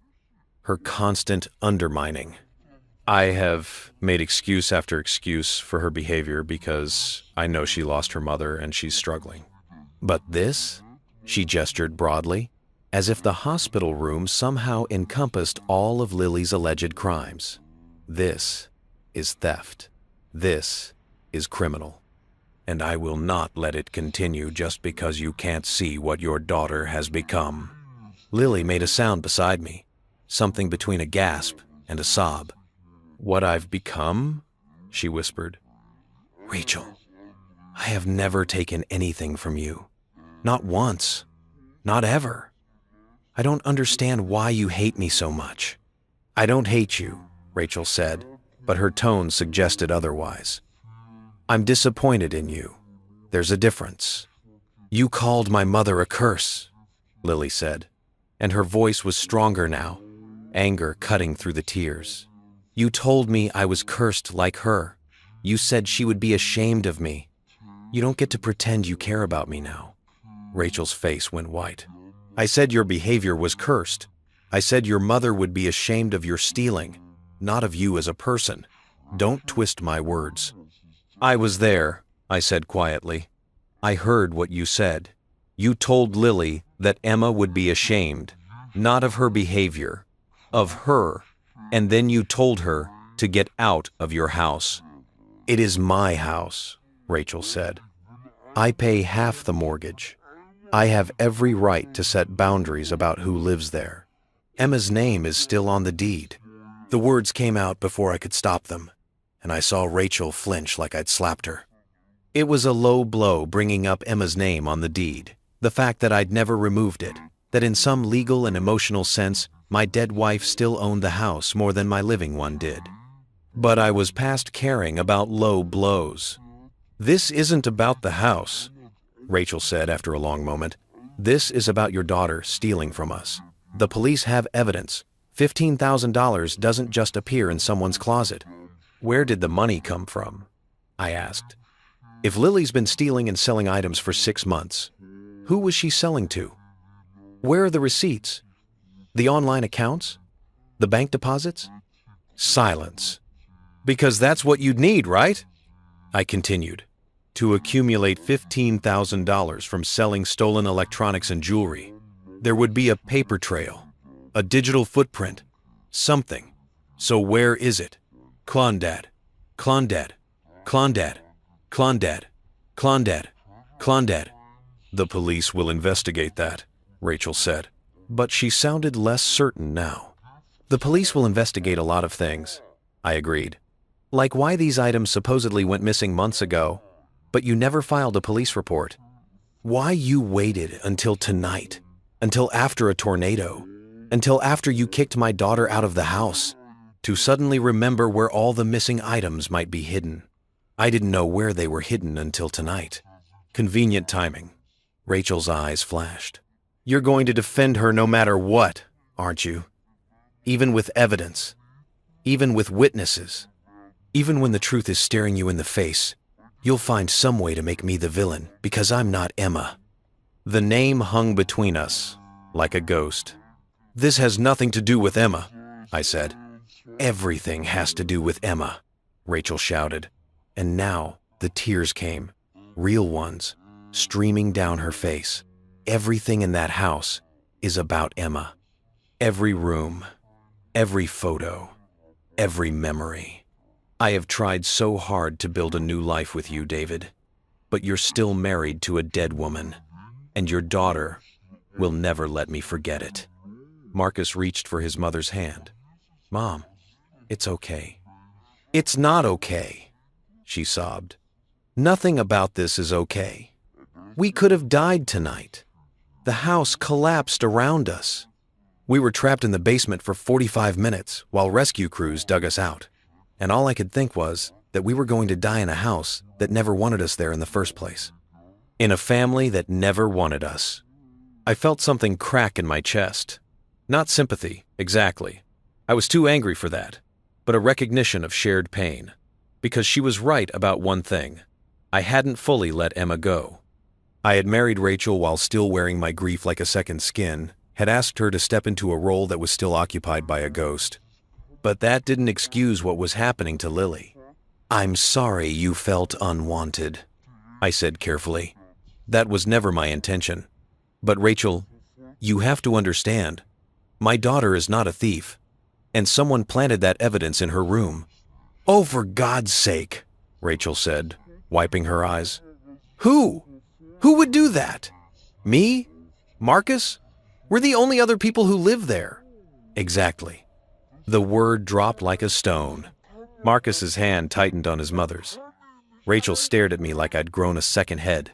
her constant undermining. I have made excuse after excuse for her behavior because I know she lost her mother and she's struggling. But this? She gestured broadly, as if the hospital room somehow encompassed all of Lily's alleged crimes. This is theft. This is criminal. And I will not let it continue just because you can't see what your daughter has become. Lily made a sound beside me, something between a gasp and a sob. What I've become? She whispered. Rachel, I have never taken anything from you. Not once. Not ever. I don't understand why you hate me so much. I don't hate you, Rachel said, but her tone suggested otherwise. I'm disappointed in you. There's a difference. You called my mother a curse, Lily said, and her voice was stronger now, anger cutting through the tears. You told me I was cursed like her. You said she would be ashamed of me. You don't get to pretend you care about me now. Rachel's face went white. I said your behavior was cursed. I said your mother would be ashamed of your stealing, not of you as a person. Don't twist my words. I was there, I said quietly. I heard what you said. You told Lily that Emma would be ashamed, not of her behavior, of her, and then you told her to get out of your house. It is my house, Rachel said. I pay half the mortgage. I have every right to set boundaries about who lives there. Emma's name is still on the deed. The words came out before I could stop them, and I saw Rachel flinch like I'd slapped her. It was a low blow bringing up Emma's name on the deed, the fact that I'd never removed it, that in some legal and emotional sense, my dead wife still owned the house more than my living one did. But I was past caring about low blows. This isn't about the house, Rachel said after a long moment. This is about your daughter stealing from us. The police have evidence. $15,000 doesn't just appear in someone's closet. Where did the money come from? I asked. If Lily's been stealing and selling items for 6 months, who was she selling to? Where are the receipts? The online accounts? The bank deposits? Silence. Because that's what you'd need, right? I continued. To accumulate $15,000 from selling stolen electronics and jewelry, there would be a paper trail, a digital footprint, something. So where is it? Clondad, Clondad, Clondad, Clondad, Clondad, Clondad, The police will investigate that, Rachel said, but she sounded less certain now. The police will investigate a lot of things, I agreed. Like why these items supposedly went missing months ago, but you never filed a police report. Why you waited until tonight, until after a tornado, until after you kicked my daughter out of the house, to suddenly remember where all the missing items might be hidden. I didn't know where they were hidden until tonight. Convenient timing. Rachel's eyes flashed. You're going to defend her no matter what, aren't you? Even with evidence. Even with witnesses. Even when the truth is staring you in the face, you'll find some way to make me the villain because I'm not Emma. The name hung between us, like a ghost. This has nothing to do with Emma, I said. Everything has to do with Emma, Rachel shouted. And now the tears came, real ones, streaming down her face. Everything in that house is about Emma. Every room, every photo, every memory. I have tried so hard to build a new life with you, David, but you're still married to a dead woman, and your daughter will never let me forget it. Marcus reached for his mother's hand. Mom, it's okay. It's not okay, she sobbed. Nothing about this is okay. We could have died tonight. The house collapsed around us. We were trapped in the basement for 45 minutes while rescue crews dug us out. And all I could think was that we were going to die in a house that never wanted us there in the first place. In a family that never wanted us. I felt something crack in my chest. Not sympathy, exactly. I was too angry for that, but a recognition of shared pain. Because she was right about one thing. I hadn't fully let Emma go. I had married Rachel while still wearing my grief like a second skin, had asked her to step into a role that was still occupied by a ghost. But that didn't excuse what was happening to Lily. I'm sorry you felt unwanted, I said carefully. That was never my intention. But Rachel, you have to understand, my daughter is not a thief, and someone planted that evidence in her room. Oh, for God's sake, Rachel said, wiping her eyes. Who? Who would do that? Me? Marcus? We're the only other people who live there. Exactly. The word dropped like a stone. Marcus's hand tightened on his mother's. Rachel stared at me like I'd grown a second head.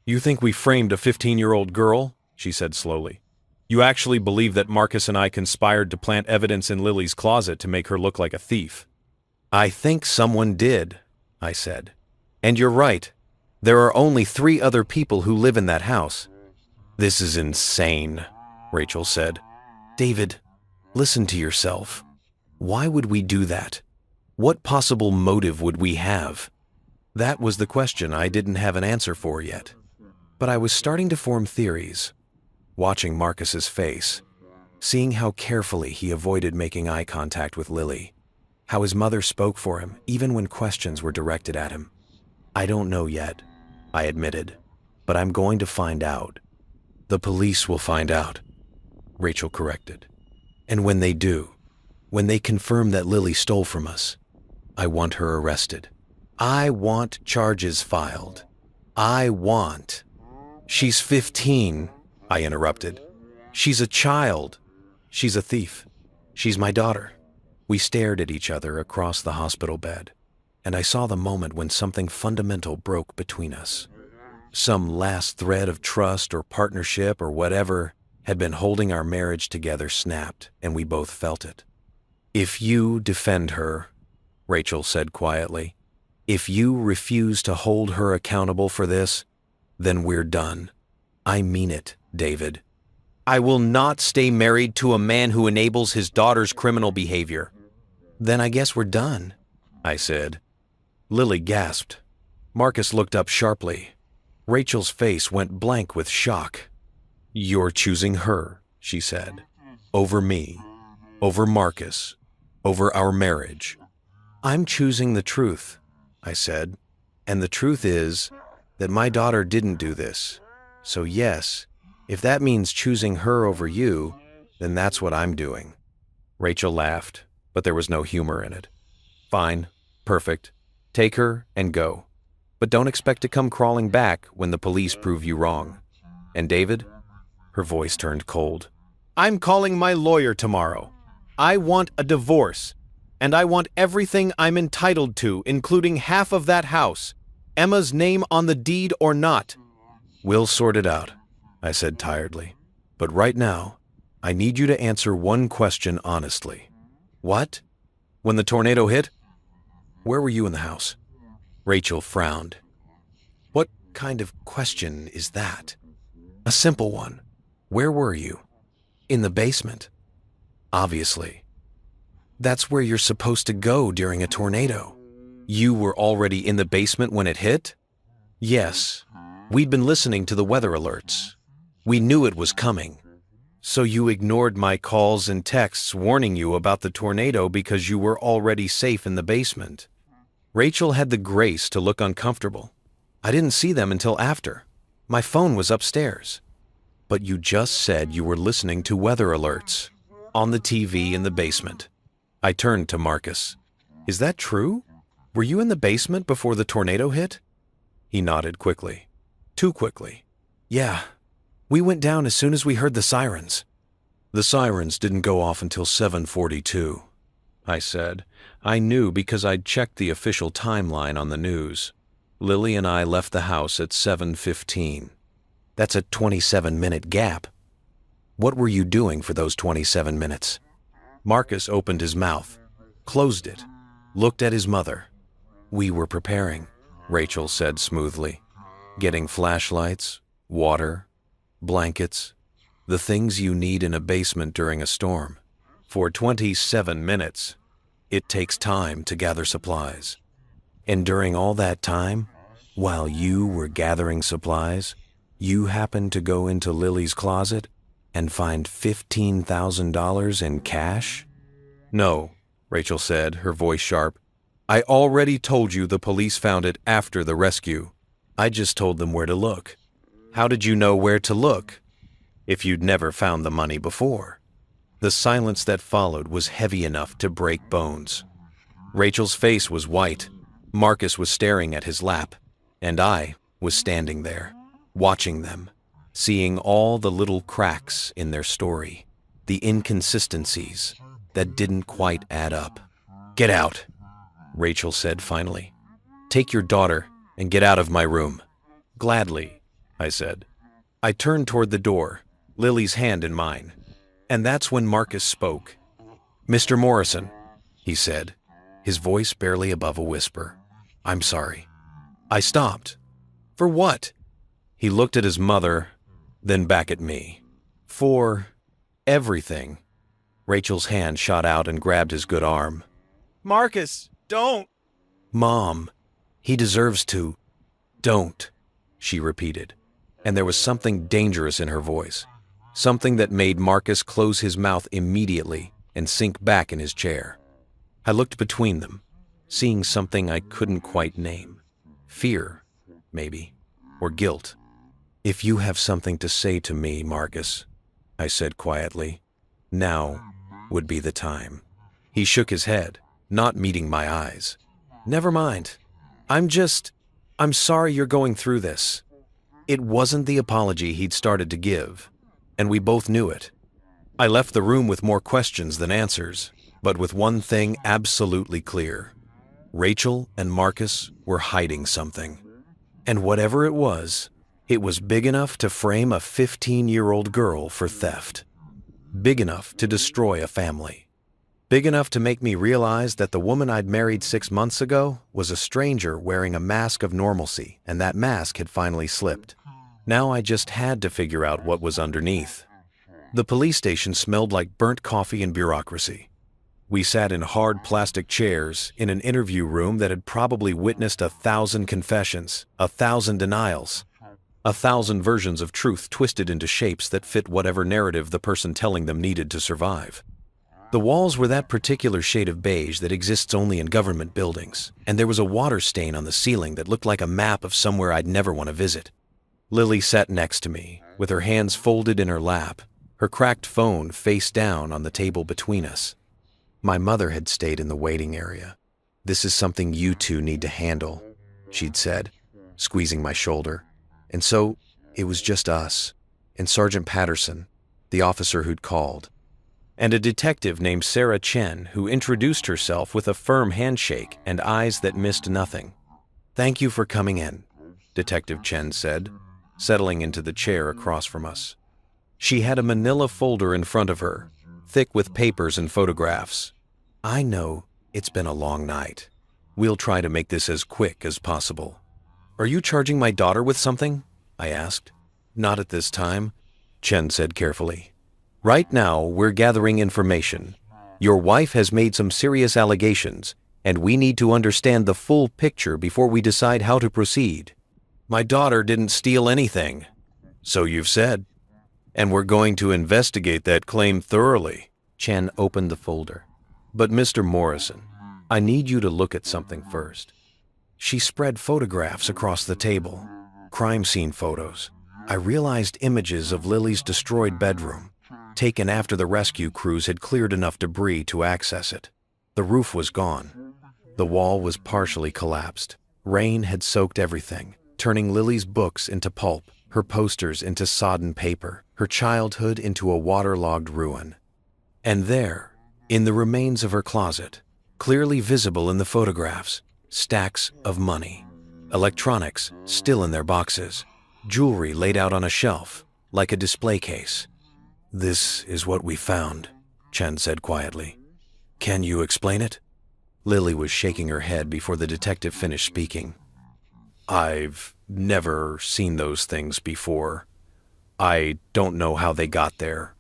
You think we framed a 15-year-old girl? She said slowly. You actually believe that Marcus and I conspired to plant evidence in Lily's closet to make her look like a thief? I think someone did, I said. And you're right. There are only 3 other people who live in that house. This is insane, Rachel said. David, listen to yourself. Why would we do that? What possible motive would we have? That was the question I didn't have an answer for yet. But I was starting to form theories. Watching Marcus's face, seeing how carefully he avoided making eye contact with Lily, how his mother spoke for him even when questions were directed at him. I don't know yet, I admitted, but I'm going to find out. The police will find out, Rachel corrected. And when they do, when they confirm that Lily stole from us, I want her arrested. I want charges filed. She's 15, I interrupted. She's a child. She's a thief. She's my daughter. We stared at each other across the hospital bed, and I saw the moment when something fundamental broke between us. Some last thread of trust or partnership or whatever had been holding our marriage together snapped, and we both felt it. If you defend her, Rachel said quietly, if you refuse to hold her accountable for this, then we're done. I mean it, David. I will not stay married to a man who enables his daughter's criminal behavior. Then I guess we're done, I said. Lily gasped. Marcus looked up sharply. Rachel's face went blank with shock. You're choosing her, she said, over me, over Marcus, over our marriage. I'm choosing the truth, I said, and the truth is that my daughter didn't do this. So yes, if that means choosing her over you, then that's what I'm doing. Rachel laughed, but there was no humor in it. Fine, perfect. Take her and go. But don't expect to come crawling back when the police prove you wrong. And David? Her voice turned cold. I'm calling my lawyer tomorrow. I want a divorce. And I want everything I'm entitled to, including half of that house. Emma's name on the deed or not. We'll sort it out, I said tiredly. But right now, I need you to answer one question honestly. What? When the tornado hit? Where were you in the house? Rachel frowned. What kind of question is that? A simple one. Where were you? In the basement. Obviously. That's where you're supposed to go during a tornado. You were already in the basement when it hit? Yes. We'd been listening to the weather alerts. We knew it was coming. So you ignored my calls and texts warning you about the tornado because you were already safe in the basement. Rachel had the grace to look uncomfortable. I didn't see them until after. My phone was upstairs. But you just said you were listening to weather alerts on the TV in the basement. I turned to Marcus. Is that true? Were you in the basement before the tornado hit? He nodded quickly. Too quickly. Yeah. We went down as soon as we heard the sirens. The sirens didn't go off until 7:42, I said. I knew because I'd checked the official timeline on the news. Lily and I left the house at 7:15. That's a 27-minute gap. What were you doing for those 27 minutes? Marcus opened his mouth, closed it, looked at his mother. We were preparing, Rachel said smoothly. Getting flashlights, water, blankets, the things you need in a basement during a storm. For 27 minutes, it takes time to gather supplies. And during all that time, while you were gathering supplies, you happened to go into Lily's closet and find $15,000 in cash? No, Rachel said, her voice sharp. I already told you the police found it after the rescue. I just told them where to look. How did you know where to look if you'd never found the money before? The silence that followed was heavy enough to break bones. Rachel's face was white. Marcus was staring at his lap, and I was standing there, watching them, seeing all the little cracks in their story, the inconsistencies that didn't quite add up. Get out, Rachel said finally. Take your daughter and get out of my room. Gladly, I said. I turned toward the door, Lily's hand in mine, and that's when Marcus spoke. Mr. Morrison, he said, his voice barely above a whisper. I'm sorry. I stopped. For what? He looked at his mother, then back at me. For everything. Rachel's hand shot out and grabbed his good arm. Marcus, don't! Mom, he deserves to. Don't, she repeated, and there was something dangerous in her voice, something that made Marcus close his mouth immediately and sink back in his chair. I looked between them, seeing something I couldn't quite name. Fear, maybe, or guilt. If you have something to say to me, Marcus, I said quietly, now would be the time. He shook his head, not meeting my eyes. Never mind. I'm sorry you're going through this. It wasn't the apology he'd started to give, and we both knew it. I left the room with more questions than answers, but with one thing absolutely clear. Rachel and Marcus were hiding something. And whatever it was big enough to frame a 15-year-old girl for theft. Big enough to destroy a family. Big enough to make me realize that the woman I'd married 6 months ago was a stranger wearing a mask of normalcy, and that mask had finally slipped. Now I just had to figure out what was underneath. The police station smelled like burnt coffee and bureaucracy. We sat in hard plastic chairs in an interview room that had probably witnessed 1,000 confessions, 1,000 denials, 1,000 versions of truth twisted into shapes that fit whatever narrative the person telling them needed to survive. The walls were that particular shade of beige that exists only in government buildings, and there was a water stain on the ceiling that looked like a map of somewhere I'd never want to visit. Lily sat next to me, with her hands folded in her lap, her cracked phone face down on the table between us. My mother had stayed in the waiting area. This is something you two need to handle, she'd said. squeezing my shoulder. And so, it was just us, and Sergeant Patterson, the officer who'd called. And a detective named Sarah Chen, who introduced herself with a firm handshake and eyes that missed nothing. "Thank you for coming in," Detective Chen said, settling into the chair across from us. She had a manila folder in front of her, thick with papers and photographs. "I know it's been a long night. We'll try to make this as quick as possible." "Are you charging my daughter with something?" I asked. "Not at this time," Chen said carefully. "Right now, we're gathering information. Your wife has made some serious allegations, and we need to understand the full picture before we decide how to proceed." "My daughter didn't steal anything." "So you've said." "And we're going to investigate that claim thoroughly." Chen opened the folder. "But Mr. Morrison, I need you to look at something first." She spread photographs across the table, crime scene photos. I realized images of Lily's destroyed bedroom, taken after the rescue crews had cleared enough debris to access it. The roof was gone. The wall was partially collapsed. Rain had soaked everything, turning Lily's books into pulp, her posters into sodden paper, her childhood into a waterlogged ruin. And there, in the remains of her closet, clearly visible in the photographs, stacks of money, electronics still in their boxes, jewelry laid out on a shelf, like a display case. "This is what we found," Chen said quietly. "Can you explain it?" Lily was shaking her head before the detective finished speaking. "I've never seen those things before. I don't know how they got there."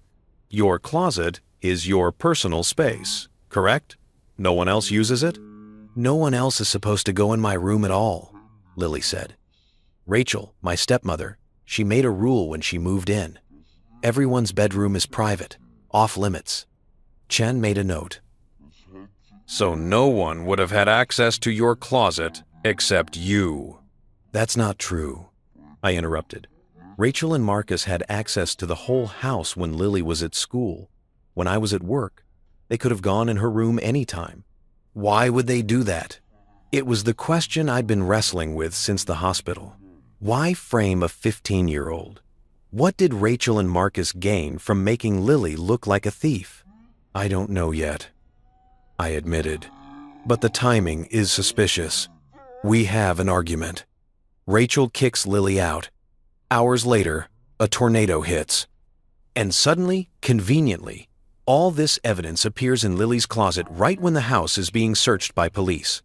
Your closet is your personal space, correct? No one else uses it? "No one else is supposed to go in my room at all," Lily said. "Rachel, my stepmother, she made a rule when she moved in. Everyone's bedroom is private, off limits." Chen made a note. "So no one would have had access to your closet except you." "That's not true," I interrupted. "Rachel and Marcus had access to the whole house when Lily was at school. When I was at work, they could have gone in her room anytime. Why would they do that?" It was the question I'd been wrestling with since the hospital. Why frame a 15-year-old? What did Rachel and Marcus gain from making Lily look like a thief? "I don't know yet," I admitted. "But the timing is suspicious. We have an argument. Rachel kicks Lily out. Hours later, a tornado hits. And suddenly, conveniently, all this evidence appears in Lily's closet right when the house is being searched by police.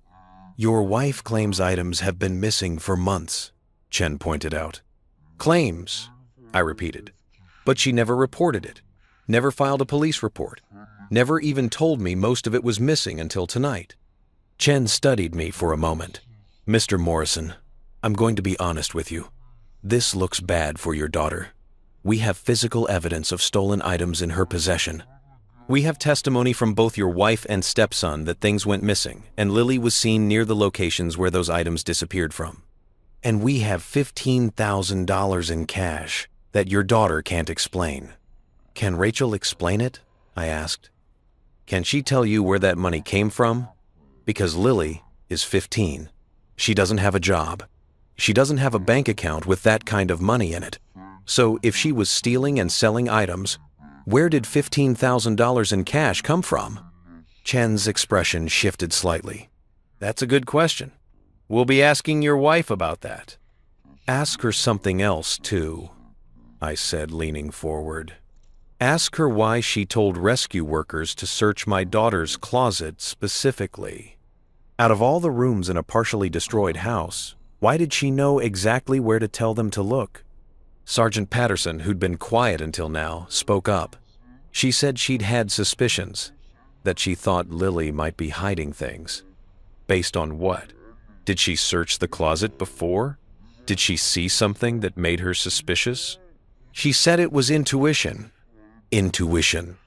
Your wife claims items have been missing for months," Chen pointed out. "Claims," I repeated. "But she never reported it, never filed a police report, never even told me most of it was missing until tonight." Chen studied me for a moment. "Mr. Morrison, I'm going to be honest with you. This looks bad for your daughter. We have physical evidence of stolen items in her possession. We have testimony from both your wife and stepson that things went missing, and Lily was seen near the locations where those items disappeared from. And we have $15,000 in cash that your daughter can't explain." "Can Rachel explain it?" I asked. "Can she tell you where that money came from?" "Because Lily is 15. She doesn't have a job. She doesn't have a bank account with that kind of money in it. So if she was stealing and selling items, where did $15,000 in cash come from?" Chen's expression shifted slightly. "That's a good question. We'll be asking your wife about that." "Ask her something else, too," I said, leaning forward. "Ask her why she told rescue workers to search my daughter's closet specifically. Out of all the rooms in a partially destroyed house, why did she know exactly where to tell them to look?" Sergeant Patterson, who'd been quiet until now, spoke up. She said she'd had suspicions, that she thought Lily might be hiding things. Based on what? Did she search the closet before? Did she see something that made her suspicious? She said it was intuition. "Intuition,"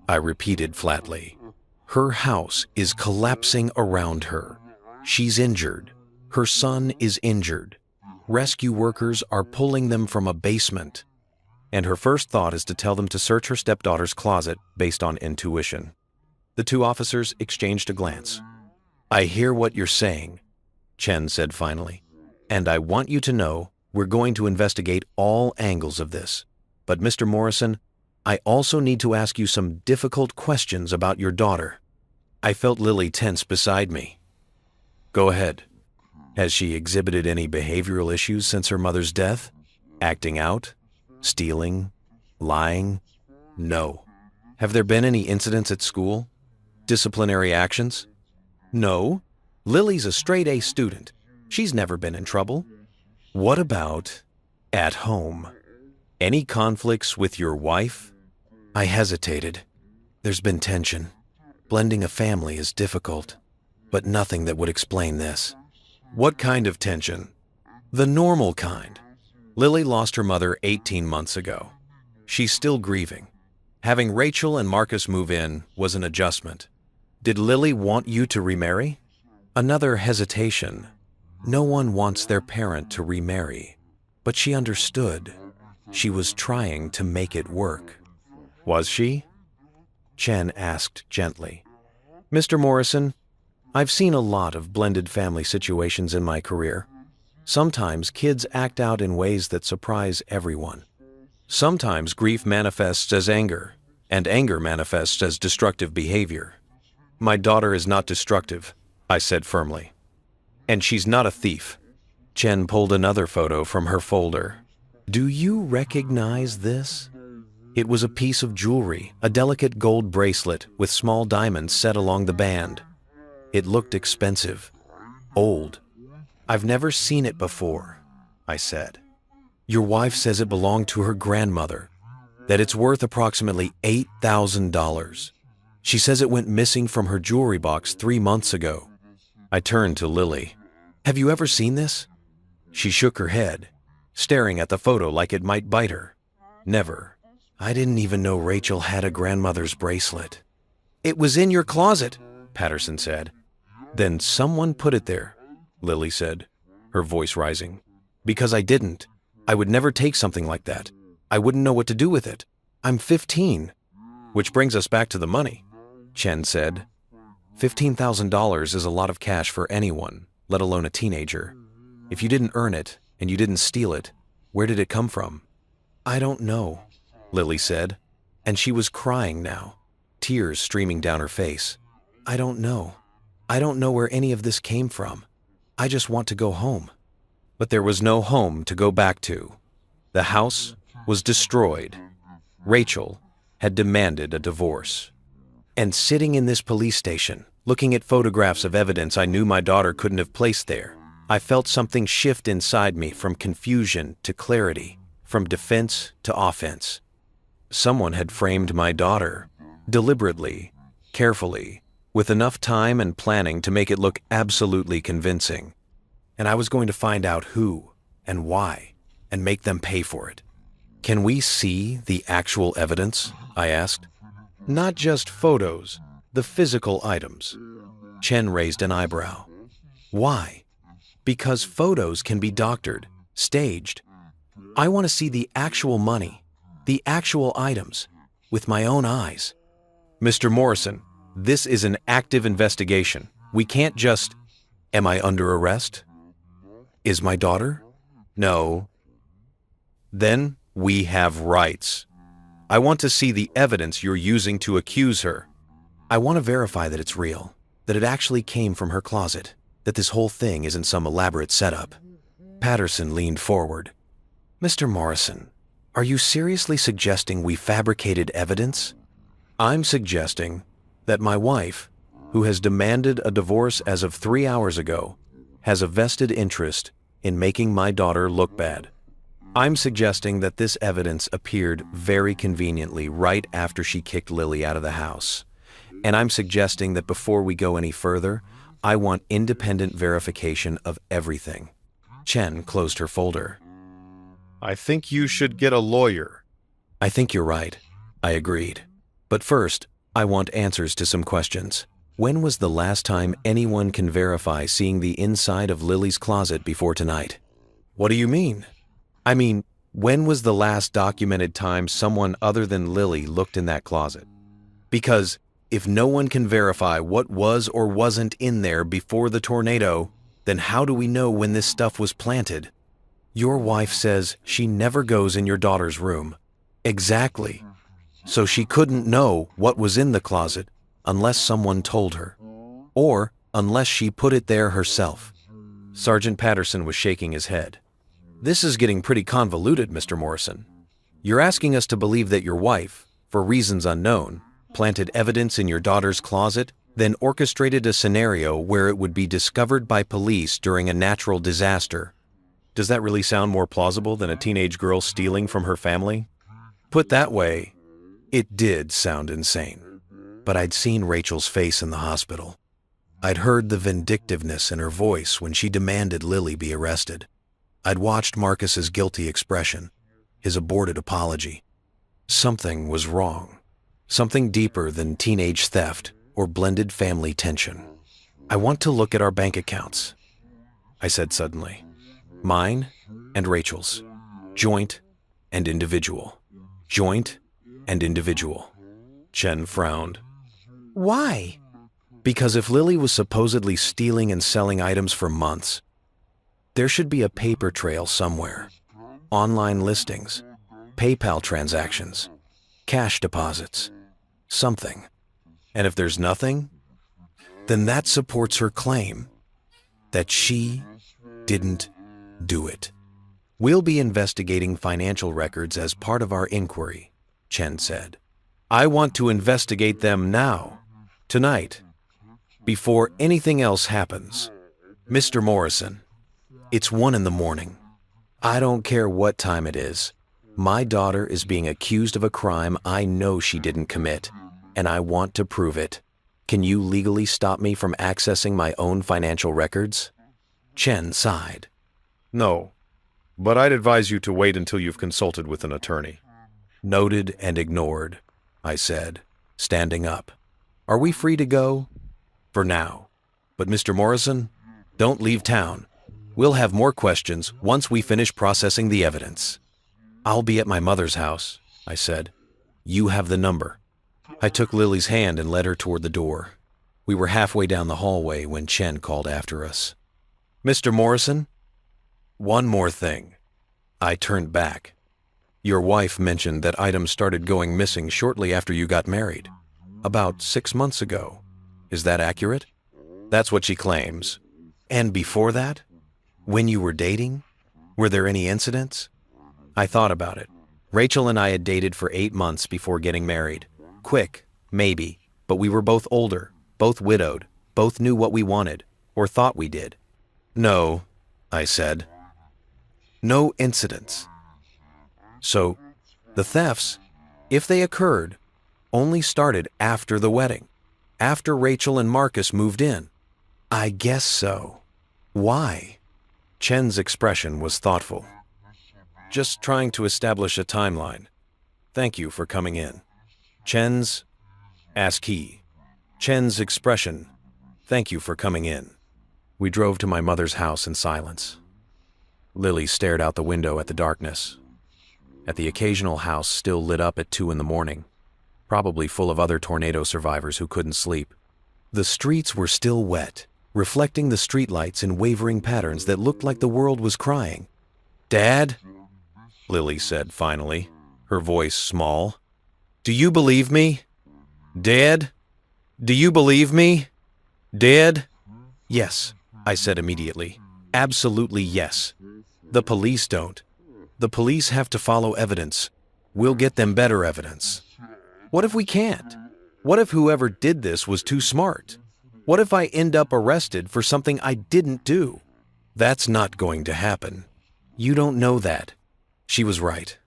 I repeated flatly. "Her house is collapsing around her. She's injured. Her son is injured. Rescue workers are pulling them from a basement. And her first thought is to tell them to search her stepdaughter's closet based on intuition." The two officers exchanged a glance. "I hear what you're saying," Chen said finally. And I want you to know we're going to investigate all angles of this. But Mr. Morrison, I also need to ask you some difficult questions about your daughter. I felt Lily tense beside me. Go ahead. Has she exhibited any behavioral issues since her mother's death? Acting out? Stealing? Lying? No. Have there been any incidents at school? Disciplinary actions? No. Lily's a straight-A student. She's never been in trouble. What about at home? Any conflicts with your wife? I hesitated. There's been tension. Blending a family is difficult, but nothing that would explain this. What kind of tension? The normal kind. Lily lost her mother 18 months ago. She's still grieving. Having Rachel and Marcus move in was an adjustment. Did Lily want you to remarry? Another hesitation. No one wants their parent to remarry, but she understood. She was trying to make it work. Was she? Chen asked gently. Mr. Morrison, I've seen a lot of blended family situations in my career. Sometimes kids act out in ways that surprise everyone. Sometimes grief manifests as anger, and anger manifests as destructive behavior. My daughter is not destructive, I said firmly. And she's not a thief. Chen pulled another photo from her folder. Do you recognize this? It was a piece of jewelry, a delicate gold bracelet with small diamonds set along the band. It looked expensive, old. I've never seen it before, I said. Your wife says it belonged to her grandmother, that it's worth approximately $8,000. She says it went missing from her jewelry box 3 months ago. I turned to Lily. Have you ever seen this? She shook her head, staring at the photo like it might bite her. Never. I didn't even know Rachel had a grandmother's bracelet. It was in your closet, Patterson said. Then someone put it there, Lily said, her voice rising. Because I didn't. I would never take something like that. I wouldn't know what to do with it. I'm 15. Which brings us back to the money, Chen said. $15,000 is a lot of cash for anyone, let alone a teenager. If you didn't earn it and you didn't steal it, where did it come from? I don't know, Lily said, and she was crying now, tears streaming down her face. I don't know. I don't know where any of this came from. I just want to go home. But there was no home to go back to. The house was destroyed. Rachel had demanded a divorce. And sitting in this police station, looking at photographs of evidence I knew my daughter couldn't have placed there, I felt something shift inside me from confusion to clarity, from defense to offense. Someone had framed my daughter, deliberately, carefully, with enough time and planning to make it look absolutely convincing. And I was going to find out who and why and make them pay for it. Can we see the actual evidence? I asked. Not just photos, the physical items. Chen raised an eyebrow. Why? Because photos can be doctored, staged. I want to see the actual money, the actual items, with my own eyes. Mr. Morrison, this is an active investigation. We can't just... Am I under arrest? Is my daughter? No. Then we have rights. I want to see the evidence you're using to accuse her. I want to verify that it's real, that it actually came from her closet, that this whole thing isn't some elaborate setup. Patterson leaned forward. Mr. Morrison, are you seriously suggesting we fabricated evidence? I'm suggesting that my wife, who has demanded a divorce as of 3 hours ago, has a vested interest in making my daughter look bad. I'm suggesting that this evidence appeared very conveniently right after she kicked Lily out of the house. And I'm suggesting that before we go any further, I want independent verification of everything. Chen closed her folder. I think you should get a lawyer. I think you're right. I agreed. But first, I want answers to some questions. When was the last time anyone can verify seeing the inside of Lily's closet before tonight? What do you mean? I mean, when was the last documented time someone other than Lily looked in that closet? Because if no one can verify what was or wasn't in there before the tornado, Then how do we know when this stuff was planted? Your wife says she never goes in your daughter's room. Exactly. So she couldn't know what was in the closet unless someone told her, or unless she put it there herself. Sergeant Patterson was shaking his head. This is getting pretty convoluted, Mr. Morrison. You're asking us to believe that your wife, for reasons unknown, planted evidence in your daughter's closet, then orchestrated a scenario where it would be discovered by police during a natural disaster. Does that really sound more plausible than a teenage girl stealing from her family? Put that way, it did sound insane. But I'd seen Rachel's face in the hospital. I'd heard the vindictiveness in her voice when she demanded Lily be arrested. I'd watched Marcus's guilty expression, his aborted apology. Something was wrong. Something deeper than teenage theft or blended family tension. I want to look at our bank accounts, I said suddenly. Mine and Rachel's. Joint and individual. Joint and individual. Chen frowned. Why? Because if Lily was supposedly stealing and selling items for months, there should be a paper trail somewhere. Online listings, PayPal transactions, cash deposits, something. And if there's nothing, then that supports her claim that she didn't do it. We'll be investigating financial records as part of our inquiry, Chen said. I want to investigate them now, tonight, before anything else happens. Mr. Morrison, it's 1 a.m. I don't care what time it is. My daughter is being accused of a crime I know she didn't commit, and I want to prove it. Can you legally stop me from accessing my own financial records? Chen sighed. No, but I'd advise you to wait until you've consulted with an attorney. Noted and ignored, I said, standing up. Are we free to go? For now. But Mr. Morrison, don't leave town. We'll have more questions once we finish processing the evidence. I'll be at my mother's house, I said. You have the number. I took Lily's hand and led her toward the door. We were halfway down the hallway when Chen called after us. Mr. Morrison? One more thing. I turned back. Your wife mentioned that items started going missing shortly after you got married. About 6 months ago. Is that accurate? That's what she claims. And before that? When you were dating? Were there any incidents? I thought about it. Rachel and I had dated for 8 months before getting married. Quick, maybe, but we were both older, both widowed, both knew what we wanted, or thought we did. No, I said. No incidents. So, the thefts, if they occurred, only started after the wedding, after Rachel and Marcus moved in. I guess so. Why? Chen's expression was thoughtful. Just trying to establish a timeline. Thank you for coming in. Chen's, asked he. Chen's expression. Thank you for coming in. We drove to my mother's house in silence. Lily stared out the window at the darkness, at the occasional house still lit up at 2 a.m, probably full of other tornado survivors who couldn't sleep. The streets were still wet, reflecting the streetlights in wavering patterns that looked like the world was crying. Dad? Lily said finally, her voice small. Do you believe me? Dad? Do you believe me? Dad? Yes, I said immediately. Absolutely yes. The police don't. The police have to follow evidence. We'll get them better evidence. What if we can't? What if whoever did this was too smart? What if I end up arrested for something I didn't do? That's not going to happen. You don't know that. She was right.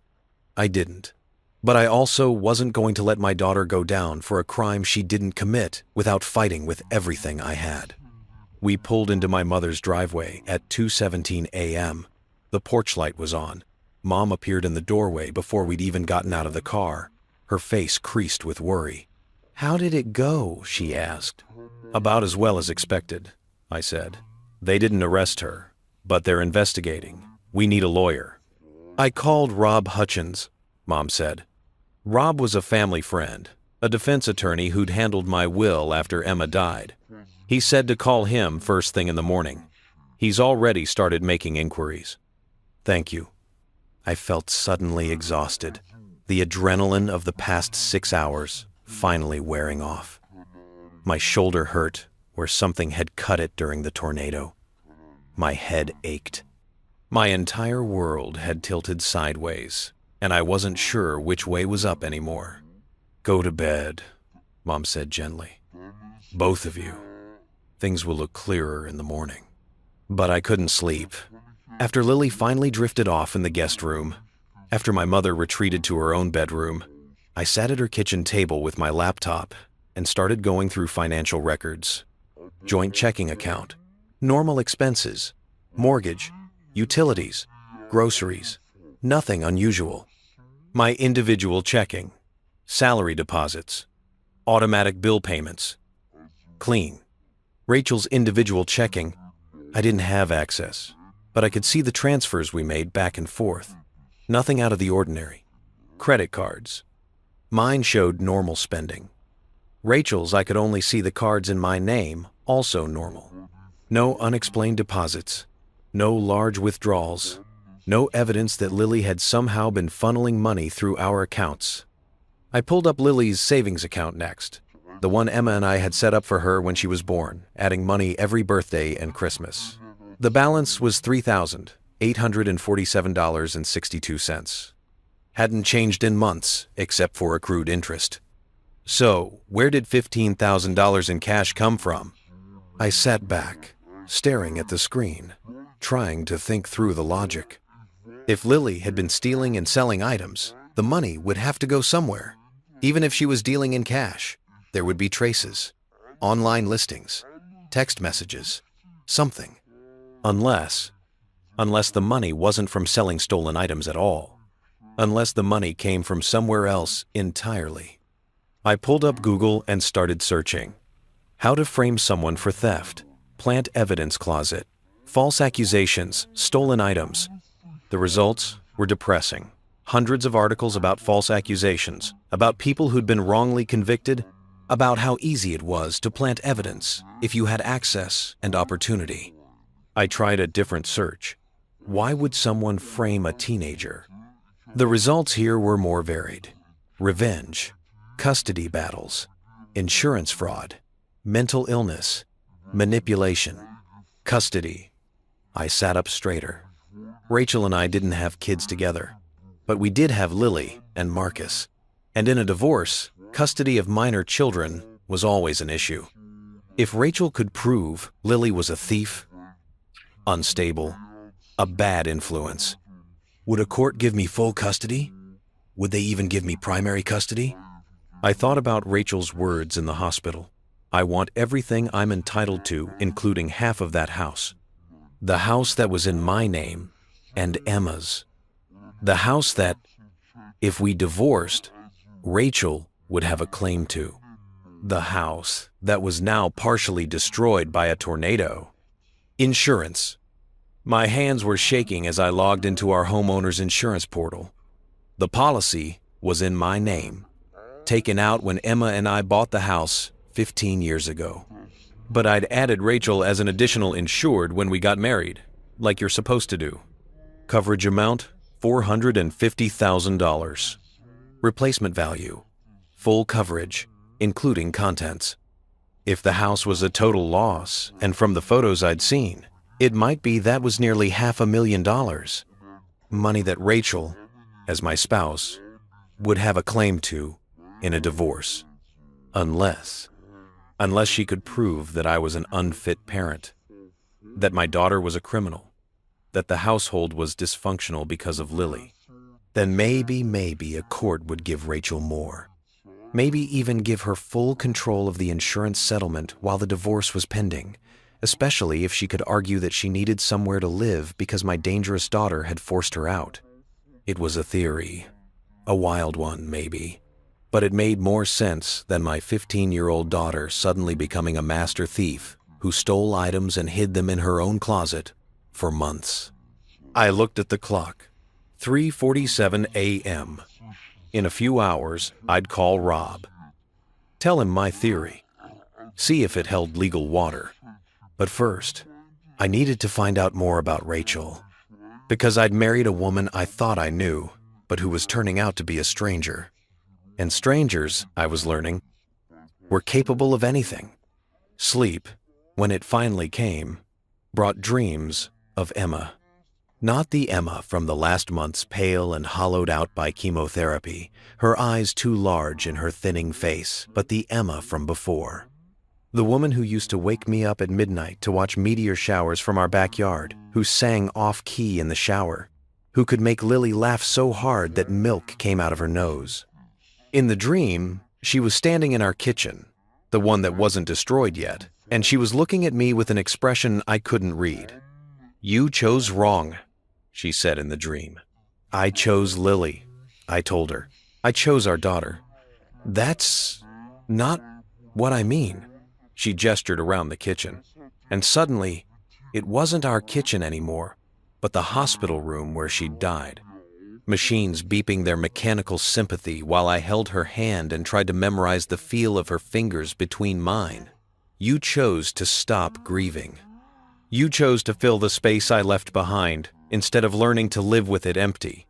I didn't. But I also wasn't going to let my daughter go down for a crime she didn't commit without fighting with everything I had. We pulled into my mother's driveway at 2:17 a.m. The porch light was on. Mom appeared in the doorway before we'd even gotten out of the car, her face creased with worry. How did it go? She asked. About as well as expected, I said. They didn't arrest her, but they're investigating. We need a lawyer. I called Rob Hutchins, Mom said. Rob was a family friend, a defense attorney who'd handled my will after Emma died. He said to call him first thing in the morning. He's already started making inquiries. Thank you. I felt suddenly exhausted, the adrenaline of the past 6 hours finally wearing off. My shoulder hurt where something had cut it during the tornado. My head ached. My entire world had tilted sideways, and I wasn't sure which way was up anymore. Go to bed, Mom said gently. Both of you. Things will look clearer in the morning. But I couldn't sleep. After Lily finally drifted off in the guest room, after my mother retreated to her own bedroom, I sat at her kitchen table with my laptop and started going through financial records. Joint checking account, normal expenses, mortgage, utilities, groceries, nothing unusual. My individual checking, salary deposits, automatic bill payments, clean. Rachel's individual checking, I didn't have access, but I could see the transfers we made back and forth. Nothing out of the ordinary. Credit cards. Mine showed normal spending. Rachel's, I could only see the cards in my name, also normal. No unexplained deposits. No large withdrawals. No evidence that Lily had somehow been funneling money through our accounts. I pulled up Lily's savings account next, the one Emma and I had set up for her when she was born, adding money every birthday and Christmas. The balance was $3,847.62. Hadn't changed in months, except for accrued interest. So, where did $15,000 in cash come from? I sat back, staring at the screen, trying to think through the logic. If Lily had been stealing and selling items, the money would have to go somewhere. Even if she was dealing in cash, there would be traces, online listings, text messages, something. Unless the money wasn't from selling stolen items at all. Unless the money came from somewhere else entirely. I pulled up Google and started searching. How to frame someone for theft, plant evidence closet, false accusations, stolen items. The results were depressing. Hundreds of articles about false accusations, about people who'd been wrongly convicted, about how easy it was to plant evidence if you had access and opportunity. I tried a different search. Why would someone frame a teenager? The results here were more varied. Revenge, custody battles, insurance fraud, mental illness, manipulation, custody. I sat up straighter. Rachel and I didn't have kids together, but we did have Lily and Marcus. And in a divorce, custody of minor children was always an issue. If Rachel could prove Lily was a thief, unstable, a bad influence, would a court give me full custody? Would they even give me primary custody? I thought about Rachel's words in the hospital. I want everything I'm entitled to, including half of that house. The house that was in my name and Emma's. The house that, if we divorced, Rachel would have a claim to. The house that was now partially destroyed by a tornado. Insurance. My hands were shaking as I logged into our homeowner's insurance portal. The policy was in my name, taken out when Emma and I bought the house 15 years ago. But I'd added Rachel as an additional insured when we got married, like you're supposed to do. Coverage amount, $450,000. Replacement value, full coverage, including contents. If the house was a total loss, and from the photos I'd seen, it might be that was nearly $500,000. Money that Rachel, as my spouse, would have a claim to in a divorce. Unless she could prove that I was an unfit parent, that my daughter was a criminal, that the household was dysfunctional because of Lily. Then maybe a court would give Rachel more. Maybe even give her full control of the insurance settlement while the divorce was pending, especially if she could argue that she needed somewhere to live because my dangerous daughter had forced her out. It was a theory, a wild one maybe, but it made more sense than my 15-year-old daughter suddenly becoming a master thief who stole items and hid them in her own closet for months. I looked at the clock. 3:47 a.m. In a few hours, I'd call Rob. Tell him my theory. See if it held legal water. But first, I needed to find out more about Rachel, because I'd married a woman I thought I knew, but who was turning out to be a stranger. And strangers, I was learning, were capable of anything. Sleep, when it finally came, brought dreams of Emma. Not the Emma from the last months, pale and hollowed out by chemotherapy, her eyes too large in her thinning face, but the Emma from before. The woman who used to wake me up at midnight to watch meteor showers from our backyard, who sang off-key in the shower, who could make Lily laugh so hard that milk came out of her nose. In the dream, she was standing in our kitchen, the one that wasn't destroyed yet, and she was looking at me with an expression I couldn't read. "You chose wrong," she said in the dream. "I chose Lily," I told her. "I chose our daughter." "That's not what I mean." She gestured around the kitchen, and suddenly, it wasn't our kitchen anymore, but the hospital room where she'd died. Machines beeping their mechanical sympathy while I held her hand and tried to memorize the feel of her fingers between mine. "You chose to stop grieving. You chose to fill the space I left behind, instead of learning to live with it empty."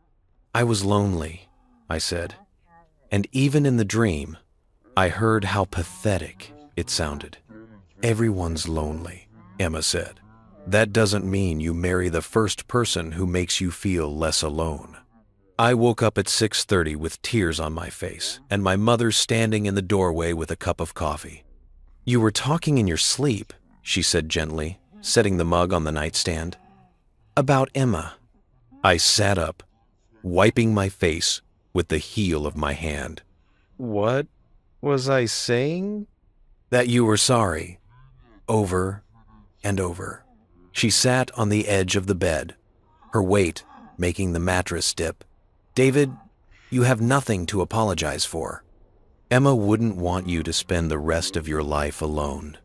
"I was lonely," I said. And even in the dream, I heard how pathetic it sounded. "Everyone's lonely," Emma said. "That doesn't mean you marry the first person who makes you feel less alone." I woke up at 6:30 with tears on my face, and my mother standing in the doorway with a cup of coffee. "You were talking in your sleep," she said gently, setting the mug on the nightstand. "About Emma." I sat up, wiping my face with the heel of my hand. What was I saying? "That you were sorry." Over and over. She sat on the edge of the bed, her weight making the mattress dip. "David, you have nothing to apologize for. Emma wouldn't want you to spend the rest of your life alone.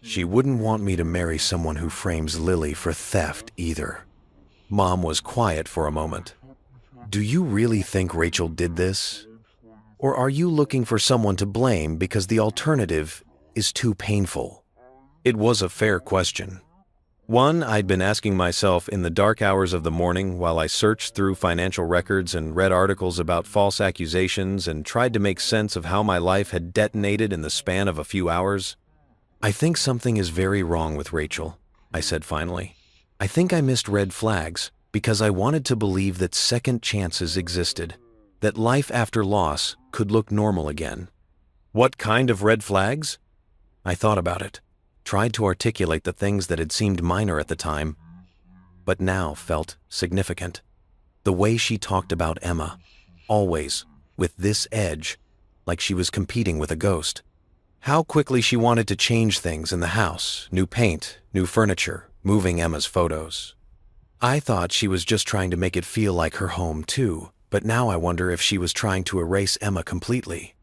She wouldn't want me to marry someone who frames Lily for theft either." Mom was quiet for a moment. "Do you really think Rachel did this? Or are you looking for someone to blame because the alternative is too painful?" It was a fair question. One I'd been asking myself in the dark hours of the morning while I searched through financial records and read articles about false accusations and tried to make sense of how my life had detonated in the span of a few hours. "I think something is very wrong with Rachel," I said finally. "I think I missed red flags because I wanted to believe that second chances existed, that life after loss could look normal again." "What kind of red flags?" I thought about it, tried to articulate the things that had seemed minor at the time, but now felt significant. The way she talked about Emma, always with this edge, like she was competing with a ghost. How quickly she wanted to change things in the house, new paint, new furniture, moving Emma's photos. I thought she was just trying to make it feel like her home too, but now I wonder if she was trying to erase Emma completely.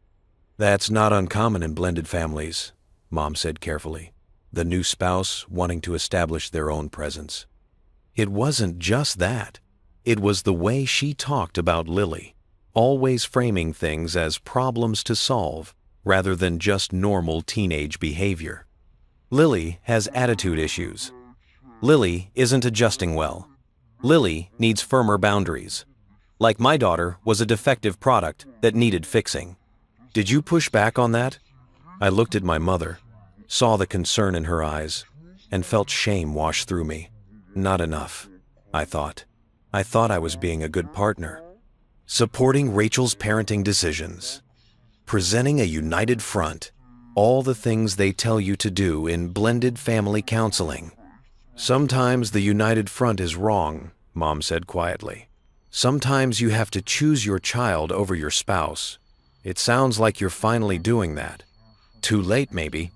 "That's not uncommon in blended families," Mom said carefully. "The new spouse wanting to establish their own presence." It wasn't just that. It was the way she talked about Lily, always framing things as problems to solve rather than just normal teenage behavior. "Lily has attitude issues. Lily isn't adjusting well. Lily needs firmer boundaries. Like my daughter was a defective product that needed fixing." "Did you push back on that?" I looked at my mother, saw the concern in her eyes, and felt shame wash through me. Not enough, I thought. I thought I was being a good partner. Supporting Rachel's parenting decisions. Presenting a united front. All the things they tell you to do in blended family counseling. "Sometimes the united front is wrong," Mom said quietly. "Sometimes you have to choose your child over your spouse. It sounds like you're finally doing that. Too late, maybe.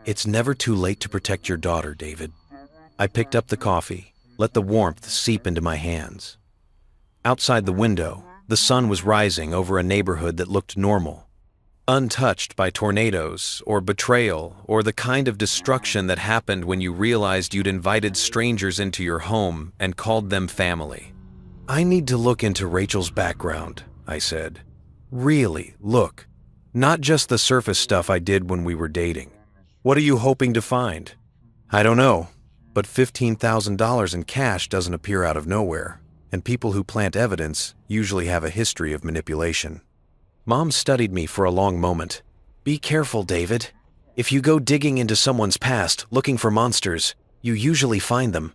It's never too late to protect your daughter, David." I picked up the coffee, let the warmth seep into my hands. Outside the window, the sun was rising over a neighborhood that looked normal, untouched by tornadoes or betrayal or the kind of destruction that happened when you realized you'd invited strangers into your home and called them family. "I need to look into Rachel's background," I said. "Really look. Not just the surface stuff I did when we were dating." "What are you hoping to find?" "I don't know. But $15,000 in cash doesn't appear out of nowhere, and people who plant evidence usually have a history of manipulation. Mom studied me for a long moment. Be careful, David. If you go digging into someone's past looking for monsters, you usually find them.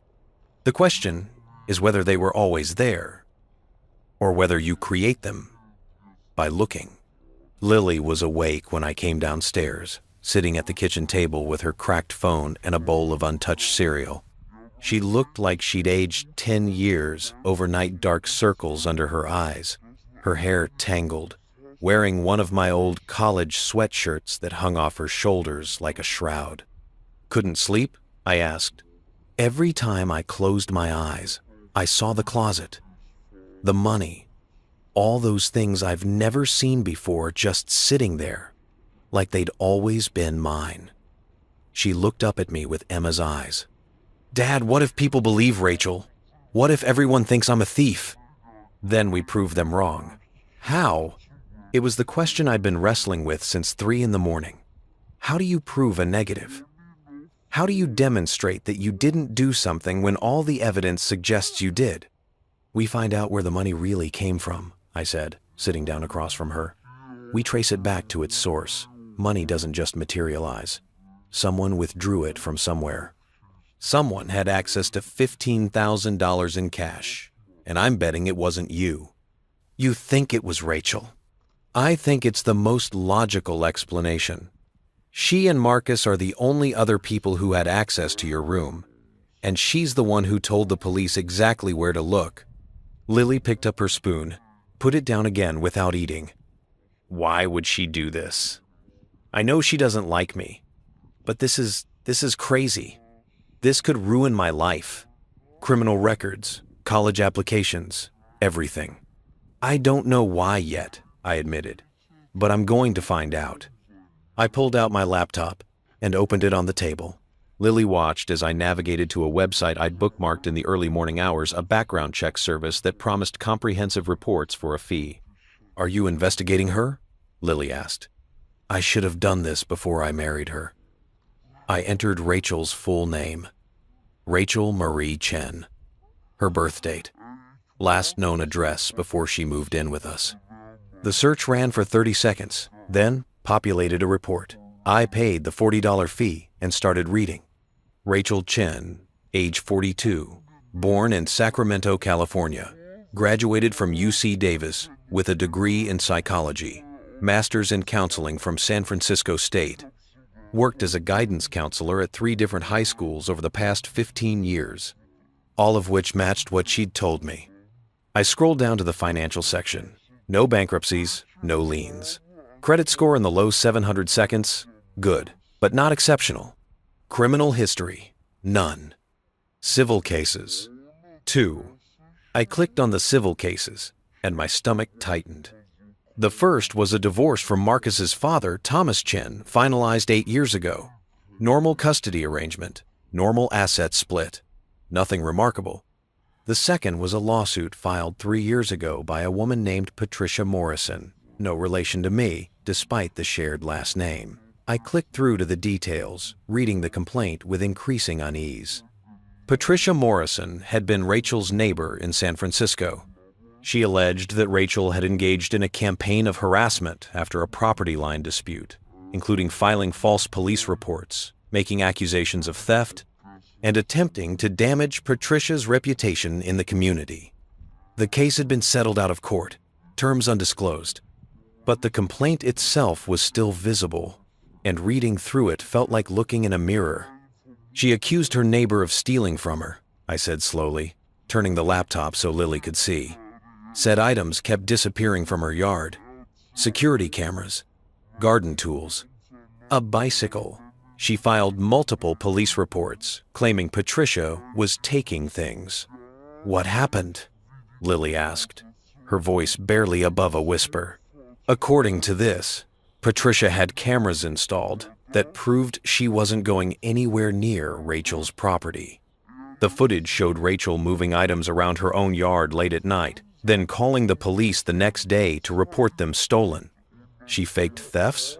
The question is whether they were always there, or whether you create them by looking. Lily was awake when I came downstairs, sitting at the kitchen table with her cracked phone and a bowl of untouched cereal. She looked like she'd aged 10 years, overnight dark circles under her eyes, her hair tangled, wearing one of my old college sweatshirts that hung off her shoulders like a shroud. Couldn't sleep? I asked. Every time I closed my eyes, I saw the closet, the money, all those things I've never seen before just sitting there, like they'd always been mine. She looked up at me with Emma's eyes. Dad, what if people believe Rachel? What if everyone thinks I'm a thief? Then we prove them wrong. How? It was the question I'd been wrestling with since 3 a.m. How do you prove a negative? How do you demonstrate that you didn't do something when all the evidence suggests you did? We find out where the money really came from, I said, sitting down across from her. We trace it back to its source. Money doesn't just materialize. Someone withdrew it from somewhere. Someone had access to $15,000 in cash, and I'm betting it wasn't you. You think it was Rachel. I think it's the most logical explanation. She and Marcus are the only other people who had access to your room, and she's the one who told the police exactly where to look. Lily picked up her spoon, put it down again without eating. Why would she do this? I know she doesn't like me, but this is crazy. This could ruin my life. Criminal records, college applications, everything. I don't know why yet, I admitted, but I'm going to find out. I pulled out my laptop and opened it on the table. Lily watched as I navigated to a website I'd bookmarked in the early morning hours, a background check service that promised comprehensive reports for a fee. Are you investigating her? Lily asked. I should have done this before I married her. I entered Rachel's full name. Rachel Marie Chen. Her birth date. Last known address before she moved in with us. The search ran for 30 seconds, then populated a report. I paid the $40 fee and started reading. Rachel Chen, age 42, born in Sacramento, California, graduated from UC Davis with a degree in psychology, master's in counseling from San Francisco State, worked as a guidance counselor at 3 different high schools over the past 15 years, all of which matched what she'd told me. I scrolled down to the financial section. No bankruptcies, no liens. Credit score in the low 700 seconds, good, but not exceptional. Criminal history, none. Civil cases, 2. I clicked on the civil cases, and my stomach tightened. The first was a divorce from Marcus's father, Thomas Chen, finalized 8 years ago. Normal custody arrangement, normal asset split. Nothing remarkable. The second was a lawsuit filed 3 years ago by a woman named Patricia Morrison. No relation to me, despite the shared last name. I clicked through to the details, reading the complaint with increasing unease. Patricia Morrison had been Rachel's neighbor in San Francisco. She alleged that Rachel had engaged in a campaign of harassment after a property line dispute, including filing false police reports, making accusations of theft, and attempting to damage Patricia's reputation in the community. The case had been settled out of court, terms undisclosed. But the complaint itself was still visible, and reading through it felt like looking in a mirror. She accused her neighbor of stealing from her, I said slowly, turning the laptop so Lily could see. Said items kept disappearing from her yard. Security cameras, garden tools, a bicycle. She filed multiple police reports, claiming Patricia was taking things. What happened? Lily asked, her voice barely above a whisper. According to this, Patricia had cameras installed that proved she wasn't going anywhere near Rachel's property. The footage showed Rachel moving items around her own yard late at night, then calling the police the next day to report them stolen. She faked thefts?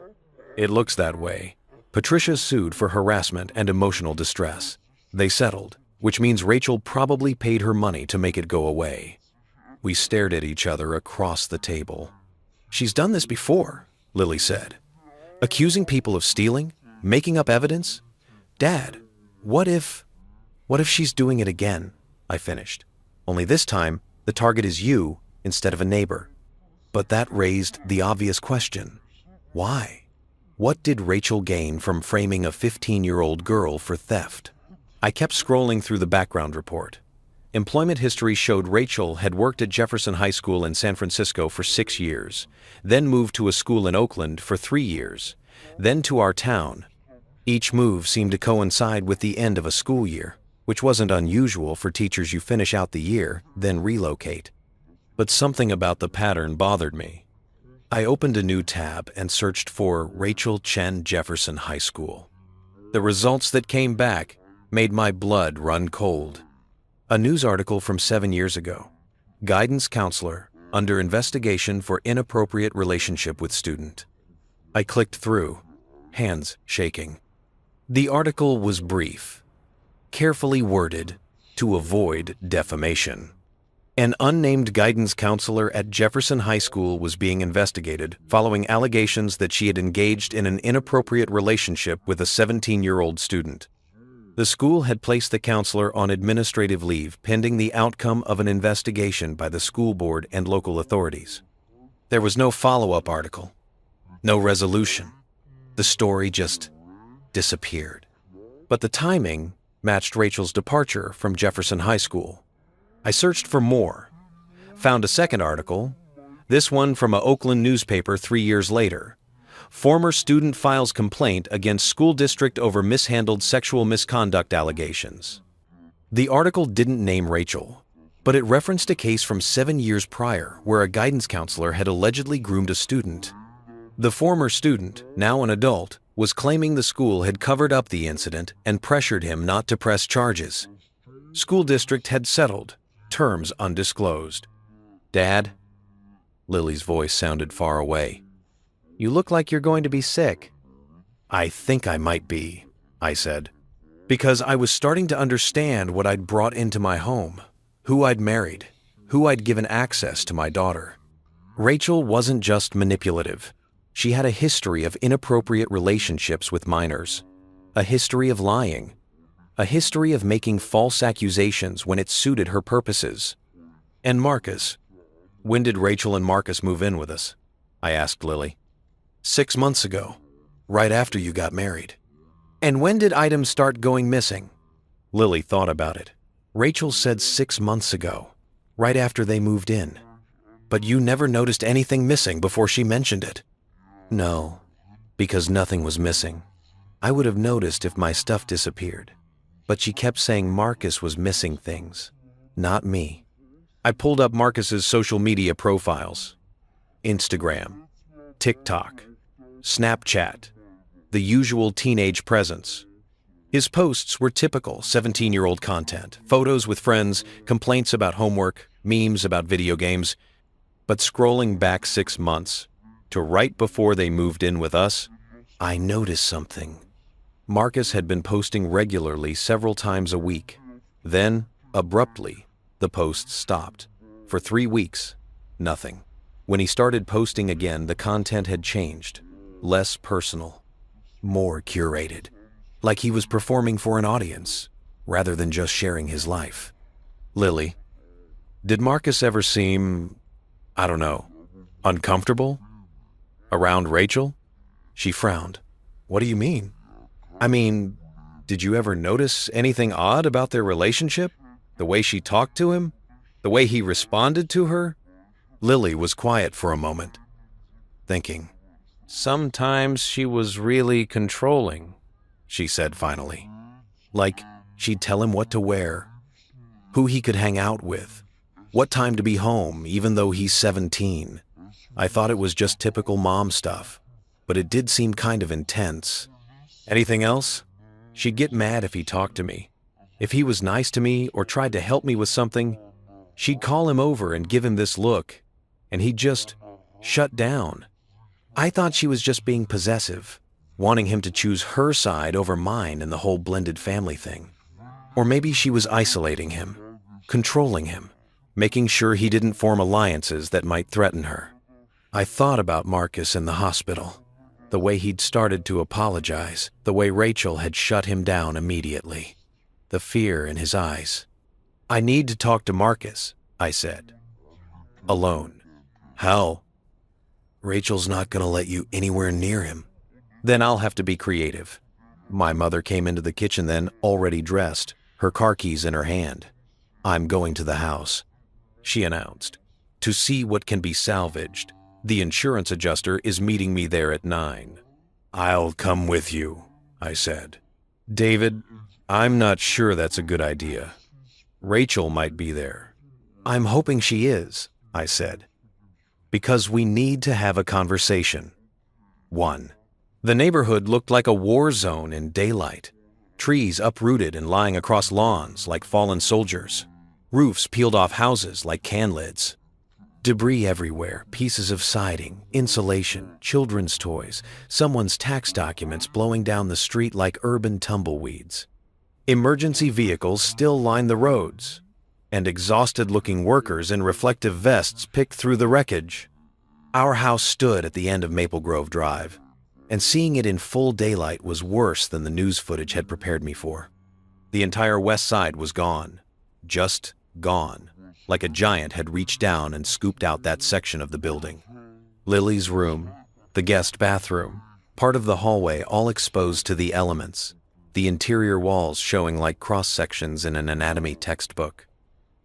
It looks that way. Patricia sued for harassment and emotional distress. They settled, which means Rachel probably paid her money to make it go away. We stared at each other across the table. "She's done this before," Lily said. "Accusing people of stealing, making up evidence. Dad, what if she's doing it again?" I finished. "Only this time, the target is you instead of a neighbor." But that raised the obvious question. Why? What did Rachel gain from framing a 15-year-old girl for theft? I kept scrolling through the background report. Employment history showed Rachel had worked at Jefferson High School in San Francisco for 6 years, then moved to a school in Oakland for 3 years, then to our town. Each move seemed to coincide with the end of a school year, which wasn't unusual for teachers. You finish out the year, then relocate. But something about the pattern bothered me. I opened a new tab and searched for Rachel Chen Jefferson High School. The results that came back made my blood run cold. A news article from 7 years ago. Guidance counselor under investigation for inappropriate relationship with student. I clicked through, hands shaking. The article was brief, carefully worded to avoid defamation. An unnamed guidance counselor at Jefferson High School was being investigated following allegations that she had engaged in an inappropriate relationship with a 17-year-old student. The school had placed the counselor on administrative leave pending the outcome of an investigation by the school board and local authorities. There was no follow-up article, no resolution. The story just disappeared. But the timing matched Rachel's departure from Jefferson High School. I searched for more, found a second article, this one from an Oakland newspaper 3 years later. Former student files complaint against school district over mishandled sexual misconduct allegations. The article didn't name Rachel, but it referenced a case from 7 years prior where a guidance counselor had allegedly groomed a student. The former student, now an adult, was claiming the school had covered up the incident and pressured him not to press charges. School district had settled, terms undisclosed. "Dad?" Lily's voice sounded far away. "You look like you're going to be sick." "I think I might be," I said, because I was starting to understand what I'd brought into my home, who I'd married, who I'd given access to my daughter. Rachel wasn't just manipulative. She had a history of inappropriate relationships with minors, a history of lying, a history of making false accusations when it suited her purposes. And Marcus. When did Rachel and Marcus move in with us? I asked Lily. 6 months ago, right after you got married. And when did items start going missing? Lily thought about it. Rachel said 6 months ago, right after they moved in. But you never noticed anything missing before she mentioned it. No, because nothing was missing. I would have noticed if my stuff disappeared. But she kept saying Marcus was missing things, not me. I pulled up Marcus's social media profiles. Instagram, TikTok, Snapchat, the usual teenage presence. His posts were typical 17-year-old content, photos with friends, complaints about homework, memes about video games. But scrolling back 6 months, to right before they moved in with us, I noticed something. Marcus had been posting regularly several times a week. Then, abruptly, the posts stopped. For 3 weeks, nothing. When he started posting again, the content had changed. Less personal, more curated. Like he was performing for an audience, rather than just sharing his life. Lily, did Marcus ever seem, I don't know, uncomfortable? Around Rachel? She frowned. What do you mean? I mean, did you ever notice anything odd about their relationship? The way she talked to him? The way he responded to her? Lily was quiet for a moment, thinking. Sometimes she was really controlling, she said finally. Like, she'd tell him what to wear, who he could hang out with, what time to be home, even though he's 17. I thought it was just typical mom stuff, but it did seem kind of intense. Anything else? She'd get mad if he talked to me. If he was nice to me or tried to help me with something, she'd call him over and give him this look, and he'd just shut down. I thought she was just being possessive, wanting him to choose her side over mine in the whole blended family thing. Or maybe she was isolating him, controlling him, making sure he didn't form alliances that might threaten her. I thought about Marcus in the hospital, the way he'd started to apologize, the way Rachel had shut him down immediately, the fear in his eyes. "I need to talk to Marcus," I said. "Alone." "How?" "Rachel's not going to let you anywhere near him." "Then I'll have to be creative." My mother came into the kitchen then, already dressed, her car keys in her hand. "I'm going to the house," she announced, "to see what can be salvaged. The insurance adjuster is meeting me there at 9. "I'll come with you," I said. "David, I'm not sure that's a good idea. Rachel might be there." "I'm hoping she is," I said, "because we need to have a conversation." 1. The neighborhood looked like a war zone in daylight. Trees uprooted and lying across lawns like fallen soldiers. Roofs peeled off houses like can lids. Debris everywhere, pieces of siding, insulation, children's toys, someone's tax documents blowing down the street like urban tumbleweeds. Emergency vehicles still lined the roads, and exhausted-looking workers in reflective vests picked through the wreckage. Our house stood at the end of Maple Grove Drive, and seeing it in full daylight was worse than the news footage had prepared me for. The entire west side was gone, just gone, like a giant had reached down and scooped out that section of the building. Lily's room, the guest bathroom, part of the hallway all exposed to the elements, the interior walls showing like cross-sections in an anatomy textbook.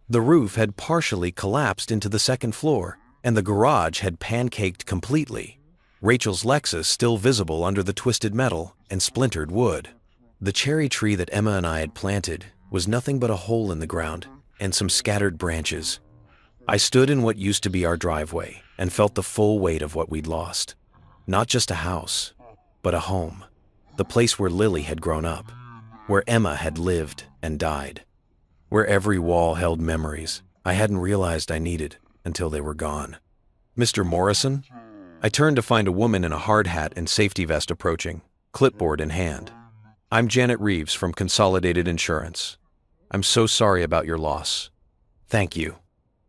The roof had partially collapsed into the second floor, and the garage had pancaked completely. Rachel's Lexus still visible under the twisted metal and splintered wood. The cherry tree that Emma and I had planted was nothing but a hole in the ground and some scattered branches. I stood in what used to be our driveway and felt the full weight of what we'd lost. Not just a house, but a home. The place where Lily had grown up, where Emma had lived and died, where every wall held memories I hadn't realized I needed until they were gone. "Mr. Morrison?" I turned to find a woman in a hard hat and safety vest approaching, clipboard in hand. "I'm Janet Reeves from Consolidated Insurance. I'm so sorry about your loss." "Thank you.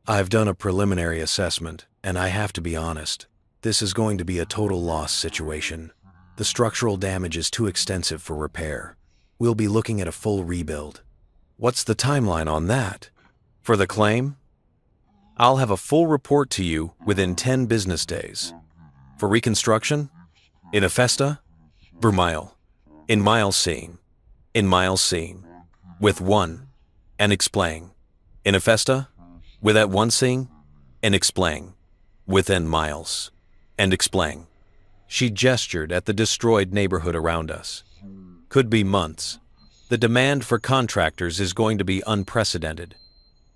I've done a preliminary assessment, and I have to be honest. This is going to be a total loss situation. The structural damage is too extensive for repair. We'll be looking at a full rebuild." "What's the timeline on that?" "For the claim? I'll have a full report to you within 10 business days. For reconstruction? In Efesta? Vermile. In Miles Scene. In Miles Scene. With 1. And explain. In Efesta? With that 1 scene? And explain. Within Miles. And explain." She gestured at the destroyed neighborhood around us. "Could be months. The demand for contractors is going to be unprecedented.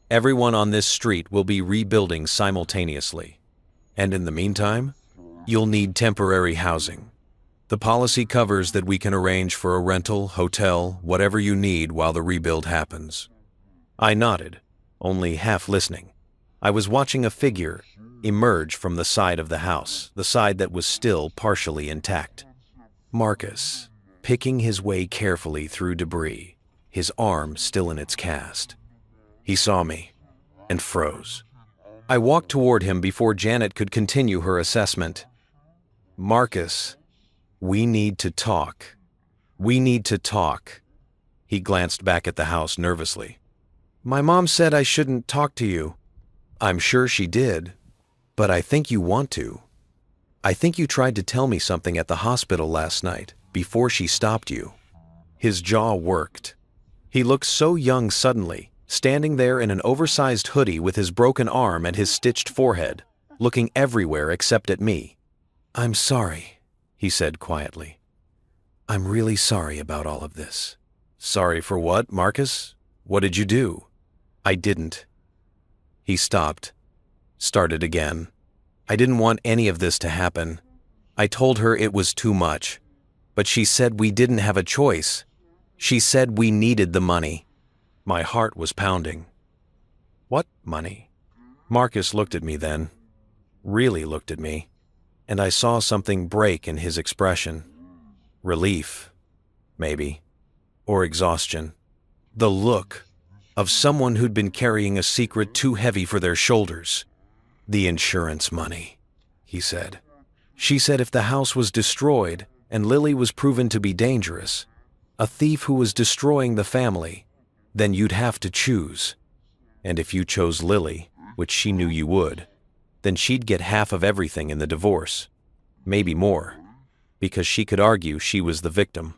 Everyone on this street will be rebuilding simultaneously. And in the meantime, you'll need temporary housing. The policy covers that we can arrange for a rental, hotel, whatever you need while the rebuild happens." I nodded, only half listening. I was watching a figure emerge from the side of the house, the side that was still partially intact. Marcus, picking his way carefully through debris, his arm still in its cast. He saw me and froze. I walked toward him before Janet could continue her assessment. "Marcus, we need to talk. We need to talk." He glanced back at the house nervously. "My mom said I shouldn't talk to you." "I'm sure she did, but I think you want to. I think you tried to tell me something at the hospital last night before she stopped you." His jaw worked. He looked so young suddenly, standing there in an oversized hoodie with his broken arm and his stitched forehead, looking everywhere except at me. "I'm sorry," he said quietly. "I'm really sorry about all of this." "Sorry for what, Marcus? What did you do?" "I didn't." He stopped, started again. "I didn't want any of this to happen. I told her it was too much, but she said we didn't have a choice. She said we needed the money." My heart was pounding. "What money?" Marcus looked at me then, really looked at me, and I saw something break in his expression. Relief, maybe, or exhaustion. The look of someone who'd been carrying a secret too heavy for their shoulders. The insurance money, he said. She said if the house was destroyed and Lily was proven to be dangerous, a thief who was destroying the family, then you'd have to choose. And if you chose Lily, which she knew you would, then she'd get half of everything in the divorce. Maybe more, because she could argue she was the victim.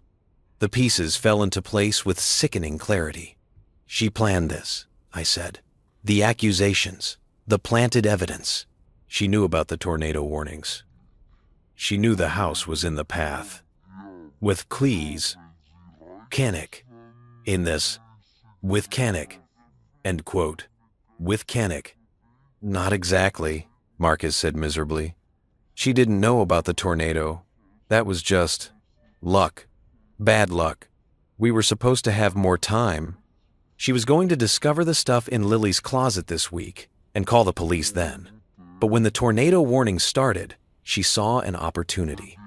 The pieces fell into place with sickening clarity. She planned this, I said. The accusations, the planted evidence. She knew about the tornado warnings. She knew the house was in the path. With Cleese, Canik, in this, with Canik, end quote. With Canik. Not exactly, Marcus said miserably. She didn't know about the tornado. That was just luck. Bad luck. We were supposed to have more time. She was going to discover the stuff in Lily's closet this week and call the police then. But when the tornado warning started, she saw an opportunity.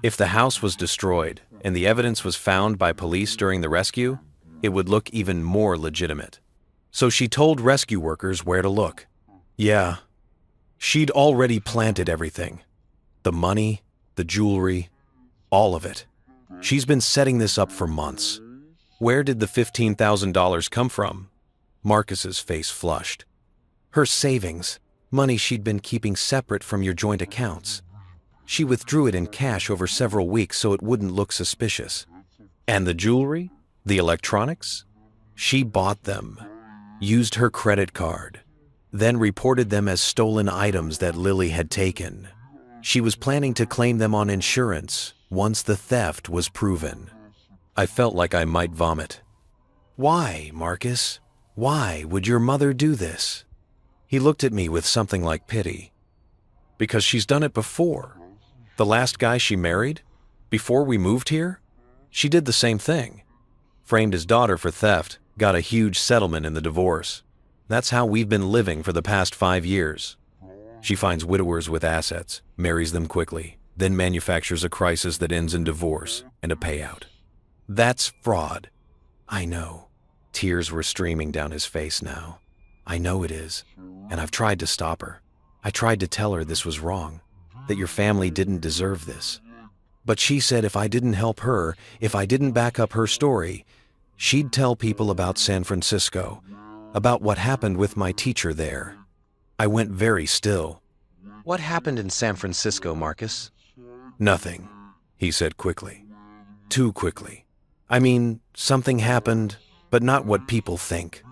If the house was destroyed and the evidence was found by police during the rescue, it would look even more legitimate. So she told rescue workers where to look. Yeah, she'd already planted everything. The money, the jewelry, all of it. She's been setting this up for months. Where did the $15,000 come from? Marcus's face flushed. Her savings, money she'd been keeping separate from your joint accounts. She withdrew it in cash over several weeks so it wouldn't look suspicious. And the jewelry? The electronics? She bought them, used her credit card, then reported them as stolen items that Lily had taken. She was planning to claim them on insurance once the theft was proven. I felt like I might vomit. Why, Marcus? Why would your mother do this? He looked at me with something like pity. Because she's done it before. The last guy she married, before we moved here, she did the same thing. Framed his daughter for theft, got a huge settlement in the divorce. That's how we've been living for the past 5 years. She finds widowers with assets, marries them quickly, then manufactures a crisis that ends in divorce and a payout. That's fraud. I know. Tears were streaming down his face now. I know it is, and I've tried to stop her. I tried to tell her this was wrong, that your family didn't deserve this. But she said if I didn't help her, if I didn't back up her story, she'd tell people about San Francisco, about what happened with my teacher there. I went very still. What happened in San Francisco, Marcus? Nothing, he said quickly. Too quickly. I mean, something happened, but not what people think.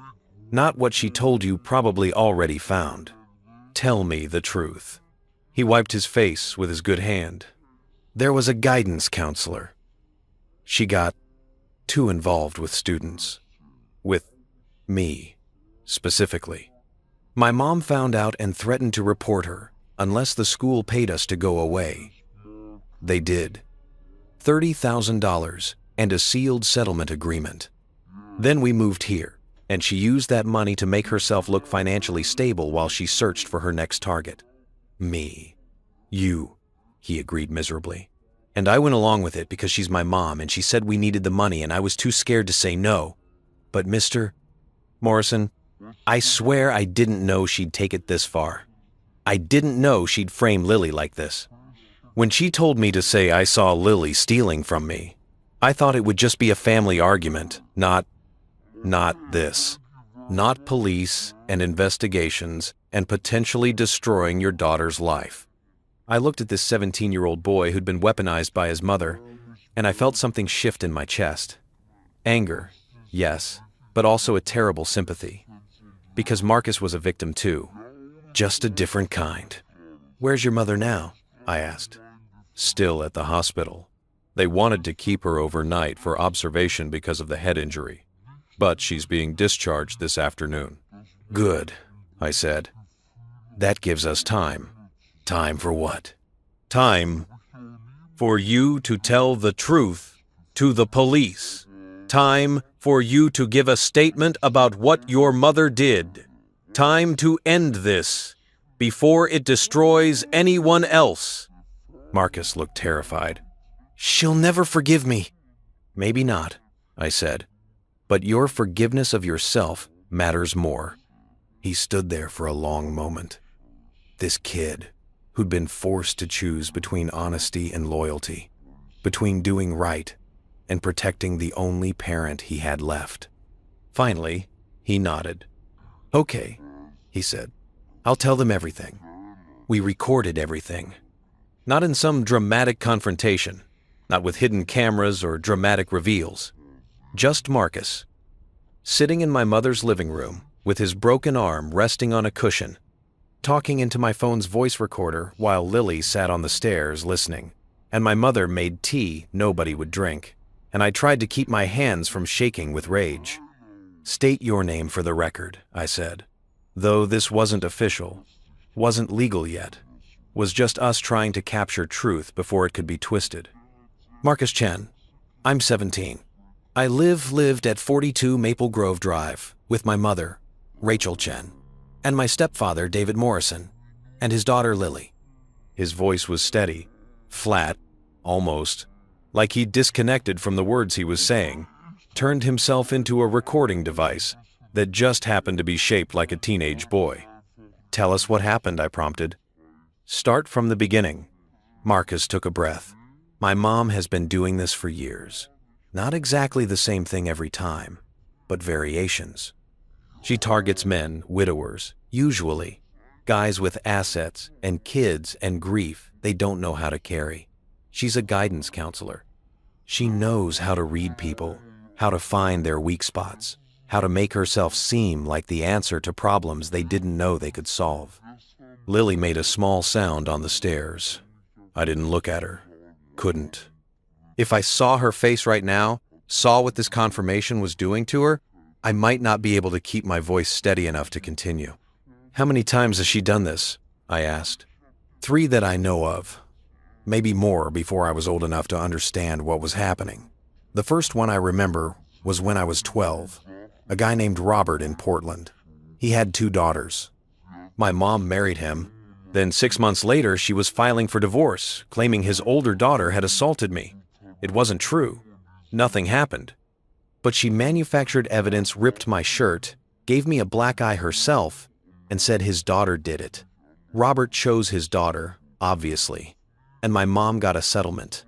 Not what she told you probably already found. Tell me the truth. He wiped his face with his good hand. There was a guidance counselor. She got too involved with students. With me, specifically. My mom found out and threatened to report her unless the school paid us to go away. They did. $30,000 and a sealed settlement agreement. Then we moved here, and she used that money to make herself look financially stable while she searched for her next target. Me. You, he agreed miserably. And I went along with it because she's my mom and she said we needed the money and I was too scared to say no. But Mr. Morrison, I swear I didn't know she'd take it this far. I didn't know she'd frame Lily like this. When she told me to say I saw Lily stealing from me, I thought it would just be a family argument, not this. Not police and investigations and potentially destroying your daughter's life. I looked at this 17-year-old boy who'd been weaponized by his mother, and I felt something shift in my chest. Anger, yes, but also a terrible sympathy. Because Marcus was a victim too. Just a different kind. Where's your mother now? I asked. Still at the hospital. They wanted to keep her overnight for observation because of the head injury. But she's being discharged this afternoon. Good, I said. That gives us time. Time for what? Time for you to tell the truth to the police. Time for you to give a statement about what your mother did. Time to end this before it destroys anyone else. Marcus looked terrified. She'll never forgive me. Maybe not, I said. But your forgiveness of yourself matters more." He stood there for a long moment. This kid, who'd been forced to choose between honesty and loyalty, between doing right and protecting the only parent he had left. Finally, he nodded. "Okay," he said. "I'll tell them everything." We recorded everything. Not in some dramatic confrontation, not with hidden cameras or dramatic reveals. Just Marcus, sitting in my mother's living room with his broken arm resting on a cushion, talking into my phone's voice recorder while Lily sat on the stairs listening, and my mother made tea nobody would drink, and I tried to keep my hands from shaking with rage. "State your name for the record," I said. Though this wasn't official, wasn't legal yet, was just us trying to capture truth before it could be twisted. "Marcus Chen. I'm 17. I lived at 42 Maple Grove Drive with my mother, Rachel Chen, and my stepfather, David Morrison, and his daughter, Lily." His voice was steady, flat, almost, like he'd disconnected from the words he was saying, turned himself into a recording device that just happened to be shaped like a teenage boy. "Tell us what happened," I prompted. "Start from the beginning." Marcus took a breath. "My mom has been doing this for years. Not exactly the same thing every time, but variations. She targets men, widowers, usually, guys with assets and kids and grief they don't know how to carry. She's a guidance counselor. She knows how to read people, how to find their weak spots, how to make herself seem like the answer to problems they didn't know they could solve." Lily made a small sound on the stairs. I didn't look at her. Couldn't. If I saw her face right now, saw what this confirmation was doing to her, I might not be able to keep my voice steady enough to continue. "How many times has she done this?" I asked. "3 that I know of. Maybe more before I was old enough to understand what was happening. The first one I remember was when I was 12. A guy named Robert in Portland. He had 2 daughters. My mom married him. Then 6 months later, she was filing for divorce, claiming his older daughter had assaulted me. It wasn't true. Nothing happened. But she manufactured evidence, ripped my shirt, gave me a black eye herself, and said his daughter did it. Robert chose his daughter, obviously, and my mom got a settlement.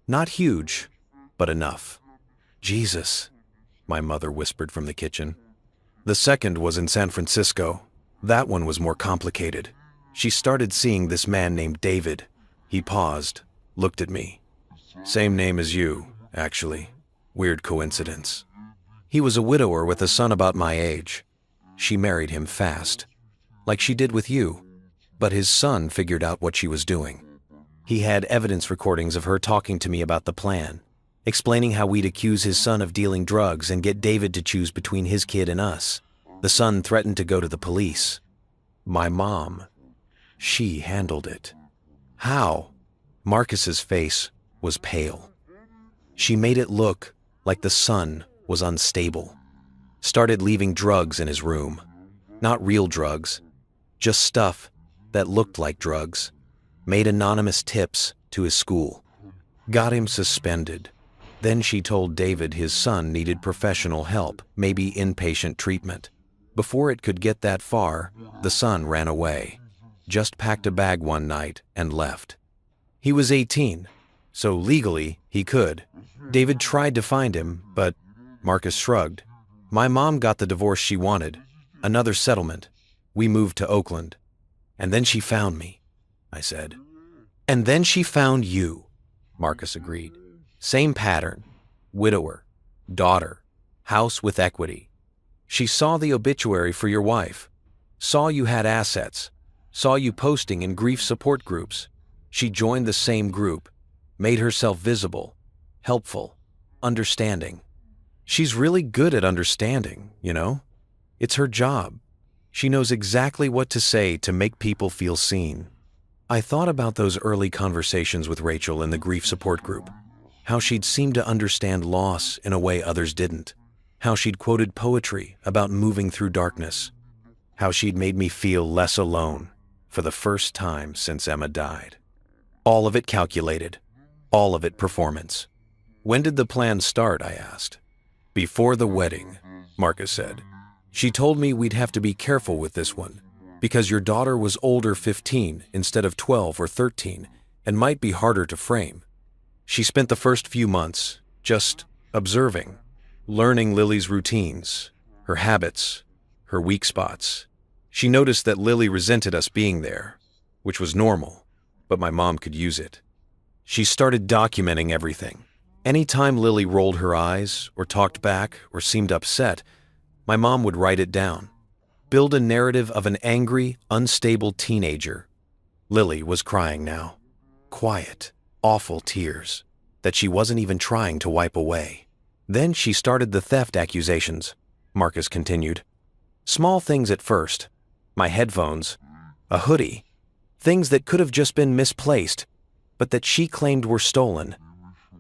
Not huge, but enough." "Jesus," my mother whispered from the kitchen. "The second was in San Francisco. That one was more complicated. She started seeing this man named David." He paused, looked at me. "Same name as you, actually. Weird coincidence. He was a widower with a son about my age. She married him fast, like she did with you, but his son figured out what she was doing. He had evidence recordings of her talking to me about the plan, explaining how we'd accuse his son of dealing drugs and get David to choose between his kid and us. The son threatened to go to the police. My mom, she handled it." "How?" Marcus's face was pale. "She made it look like the son was unstable. Started leaving drugs in his room. Not real drugs, just stuff that looked like drugs. Made anonymous tips to his school. Got him suspended. Then she told David his son needed professional help, maybe inpatient treatment. Before it could get that far, the son ran away. Just packed a bag one night and left. He was 18, so legally he could. David tried to find him, but..." Marcus shrugged. "My mom got the divorce she wanted. Another settlement. We moved to Oakland. And then she found me," I said. "And then she found you," Marcus agreed. "Same pattern. Widower. Daughter. House with equity. She saw the obituary for your wife. Saw you had assets. Saw you posting in grief support groups. She joined the same group. Made herself visible. Helpful. Understanding. She's really good at understanding, you know? It's her job. She knows exactly what to say to make people feel seen." I thought about those early conversations with Rachel in the grief support group. How she'd seemed to understand loss in a way others didn't. How she'd quoted poetry about moving through darkness. How she'd made me feel less alone for the first time since Emma died. All of it calculated. All of it performance. "When did the plan start?" I asked. Before the wedding, Marcus said, she told me we'd have to be careful with this one because your daughter was older 15 instead of 12 or 13 and might be harder to frame. She spent the first few months just observing, learning Lily's routines, her habits, her weak spots. She noticed that Lily resented us being there, which was normal, but my mom could use it. She started documenting everything. Anytime Lily rolled her eyes or talked back or seemed upset, my mom would write it down. Build a narrative of an angry, unstable teenager. Lily was crying now. Quiet, awful tears that she wasn't even trying to wipe away. Then she started the theft accusations, Marcus continued. Small things at first. My headphones, a hoodie, things that could have just been misplaced, but that she claimed were stolen.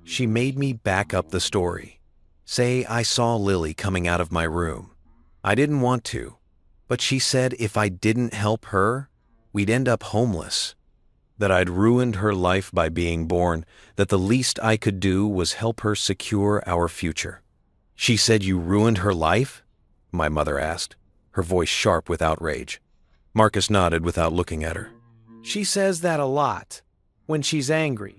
She made me back up the story. Say I saw Lily coming out of my room. I didn't want to, but she said if I didn't help her, we'd end up homeless. That I'd ruined her life by being born, that the least I could do was help her secure our future. She said you ruined her life? My mother asked, her voice sharp with outrage. Marcus nodded without looking at her. She says that a lot, when she's angry,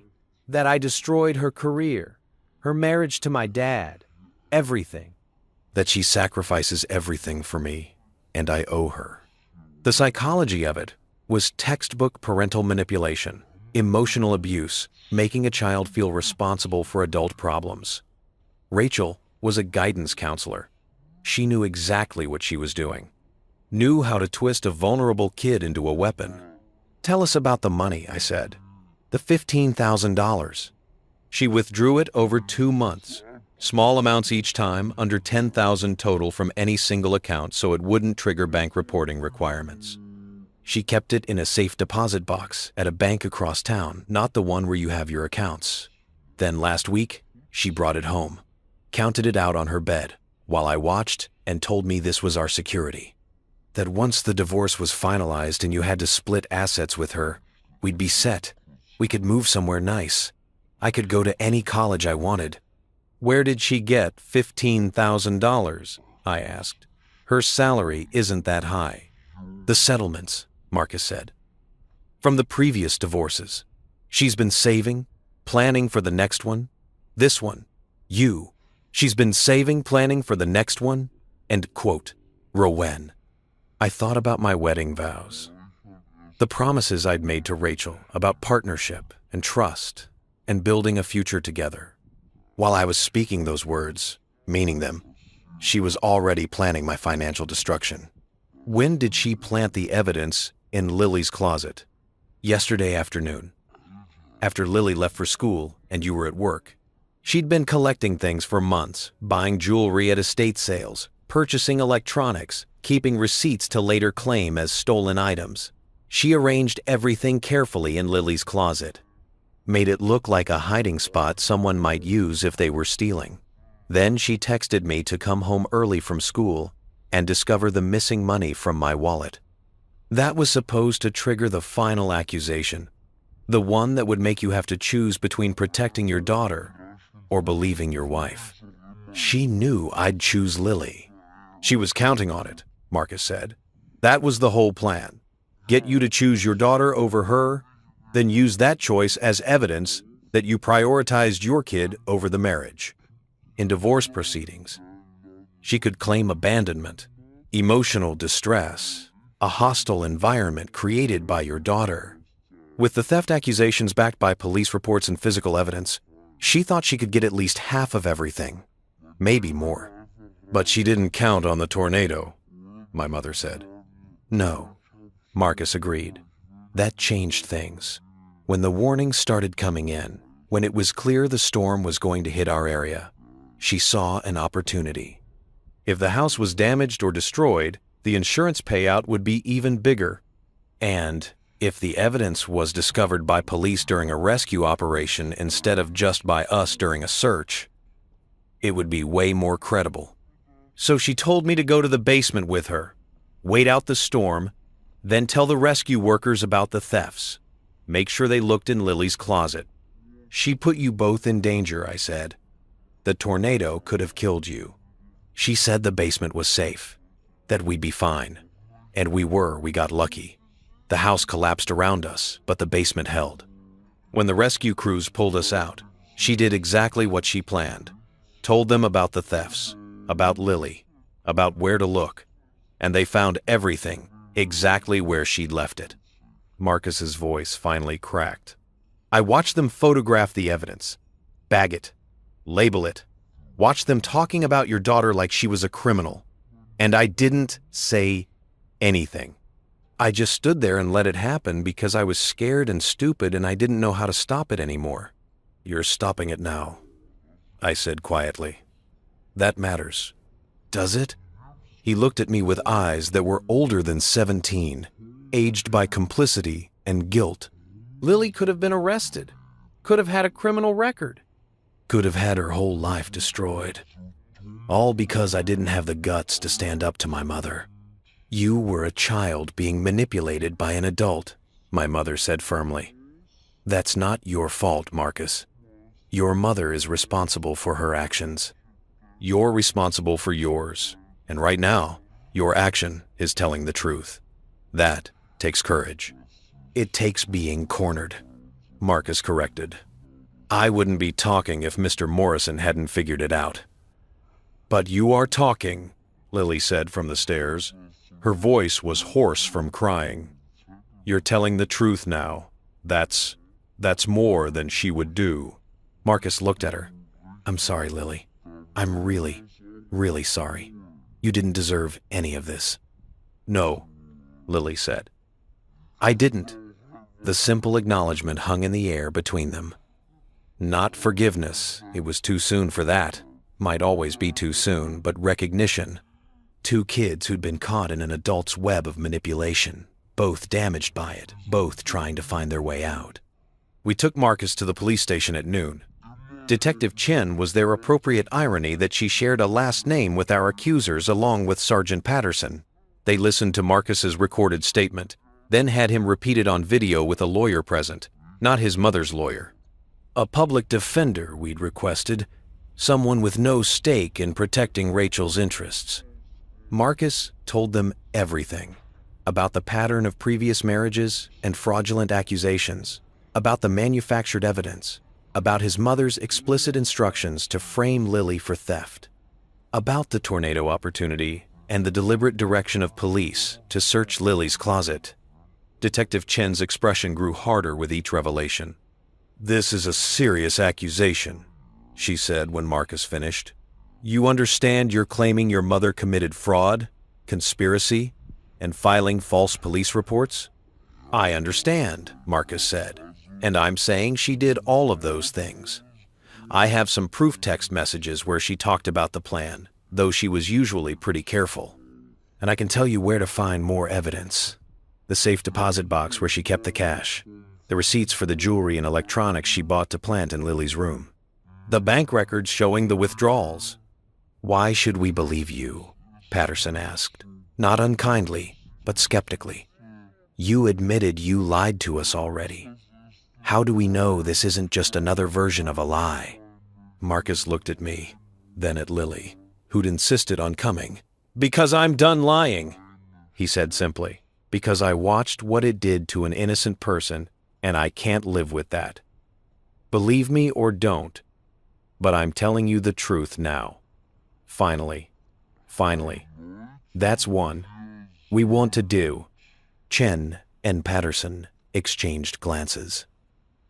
that I destroyed her career, her marriage to my dad, everything. That she sacrifices everything for me, and I owe her. The psychology of it was textbook parental manipulation, emotional abuse, making a child feel responsible for adult problems. Rachel was a guidance counselor. She knew exactly what she was doing, knew how to twist a vulnerable kid into a weapon. Tell us about the money, I said. The $15,000. She withdrew it over 2 months. Small amounts each time, under $10,000 total from any single account so it wouldn't trigger bank reporting requirements. She kept it in a safe deposit box at a bank across town, not the one where you have your accounts. Then last week, she brought it home, counted it out on her bed, while I watched and told me this was our security. That once the divorce was finalized and you had to split assets with her, we'd be set. We could move somewhere nice. I could go to any college I wanted. Where did she get $15,000? I asked. Her salary isn't that high. The settlements, Marcus said. From the previous divorces. She's been saving, planning for the next one. This one, you. She's been saving, planning for the next one, and, quote, Rowan. I thought about my wedding vows. The promises I'd made to Rachel about partnership and trust and building a future together. While I was speaking those words, meaning them, she was already planning my financial destruction. When did she plant the evidence in Lily's closet? Yesterday afternoon. After Lily left for school and you were at work. She'd been collecting things for months, buying jewelry at estate sales, purchasing electronics, keeping receipts to later claim as stolen items. She arranged everything carefully in Lily's closet. Made it look like a hiding spot someone might use if they were stealing. Then she texted me to come home early from school and discover the missing money from my wallet. That was supposed to trigger the final accusation, the one that would make you have to choose between protecting your daughter or believing your wife. She knew I'd choose Lily. She was counting on it, Marcus said. That was the whole plan. Get you to choose your daughter over her, then use that choice as evidence that you prioritized your kid over the marriage. In divorce proceedings, she could claim abandonment, emotional distress, a hostile environment created by your daughter. With the theft accusations backed by police reports and physical evidence, she thought she could get at least half of everything, maybe more. But she didn't count on the tornado, my mother said. No, Marcus agreed. That changed things. When the warnings started coming in, when it was clear the storm was going to hit our area, she saw an opportunity. If the house was damaged or destroyed, the insurance payout would be even bigger. And if the evidence was discovered by police during a rescue operation instead of just by us during a search, it would be way more credible. So she told me to go to the basement with her, wait out the storm, then tell the rescue workers about the thefts. Make sure they looked in Lily's closet. She put you both in danger, I said. The tornado could have killed you. She said the basement was safe, that we'd be fine. And we got lucky. The house collapsed around us, but the basement held. When the rescue crews pulled us out, she did exactly what she planned. Told them about the thefts, about Lily, about where to look, and they found everything exactly where she'd left it. Marcus's voice finally cracked. I watched them photograph the evidence, bag it, label it, watch them talking about your daughter like she was a criminal, and I didn't say anything. I just stood there and let it happen because I was scared and stupid and I didn't know how to stop it anymore. You're stopping it now, I said quietly. That matters. Does it? He looked at me with eyes that were older than 17, aged by complicity and guilt. Lily could have been arrested, could have had a criminal record. Could have had her whole life destroyed. All because I didn't have the guts to stand up to my mother. You were a child being manipulated by an adult, my mother said firmly. That's not your fault, Marcus. Your mother is responsible for her actions. You're responsible for yours, and right now, your action is telling the truth. That takes courage. It takes being cornered, Marcus corrected. I wouldn't be talking if Mr. Morrison hadn't figured it out. But you are talking, Lily said from the stairs. Her voice was hoarse from crying. You're telling the truth now. That's more than she would do. Marcus looked at her. I'm sorry, Lily. I'm really, really sorry. You didn't deserve any of this. No, Lily said. I didn't. The simple acknowledgement hung in the air between them. Not forgiveness, it was too soon for that. Might always be too soon, but recognition. Two kids who'd been caught in an adult's web of manipulation, both damaged by it, both trying to find their way out. We took Marcus to the police station at noon. Detective Chen was their appropriate irony that she shared a last name with our accusers along with Sergeant Patterson. They listened to Marcus's recorded statement, then had him repeated on video with a lawyer present, not his mother's lawyer. A public defender we'd requested, someone with no stake in protecting Rachel's interests. Marcus told them everything about the pattern of previous marriages and fraudulent accusations, about the manufactured evidence, about his mother's explicit instructions to frame Lily for theft, about the tornado opportunity and the deliberate direction of police to search Lily's closet. Detective Chen's expression grew harder with each revelation. This is a serious accusation, she said when Marcus finished. You understand you're claiming your mother committed fraud, conspiracy, and filing false police reports? I understand, Marcus said, and I'm saying she did all of those things. I have some proof text messages where she talked about the plan, though she was usually pretty careful. And I can tell you where to find more evidence. The safe deposit box where she kept the cash, the receipts for the jewelry and electronics she bought to plant in Lily's room, the bank records showing the withdrawals. Why should we believe you? Patterson asked, not unkindly, but skeptically. You admitted you lied to us already. How do we know this isn't just another version of a lie? Marcus looked at me, then at Lily, who'd insisted on coming. Because I'm done lying, he said simply. Because I watched what it did to an innocent person, and I can't live with that. Believe me or don't, but I'm telling you the truth now. Finally. That's one we want to do. Chen and Patterson exchanged glances.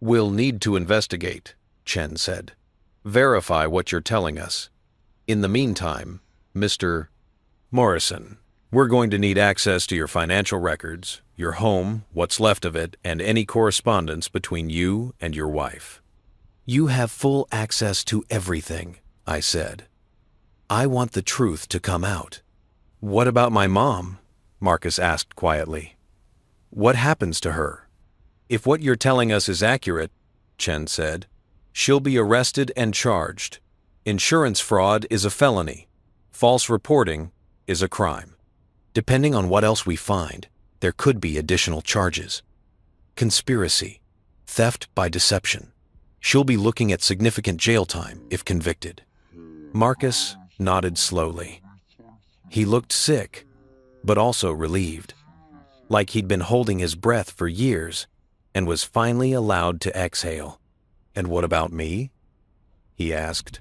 We'll need to investigate, Chen said. Verify what you're telling us. In the meantime, Mr. Morrison, we're going to need access to your financial records, your home, what's left of it, and any correspondence between you and your wife. You have full access to everything, I said. I want the truth to come out. What about my mom? Marcus asked quietly. What happens to her? If what you're telling us is accurate, Chen said, she'll be arrested and charged. Insurance fraud is a felony. False reporting is a crime. Depending on what else we find, there could be additional charges. Conspiracy, theft by deception. She'll be looking at significant jail time if convicted. Marcus, nodded slowly. He looked sick, but also relieved, like he'd been holding his breath for years and was finally allowed to exhale. "And what about me?" he asked.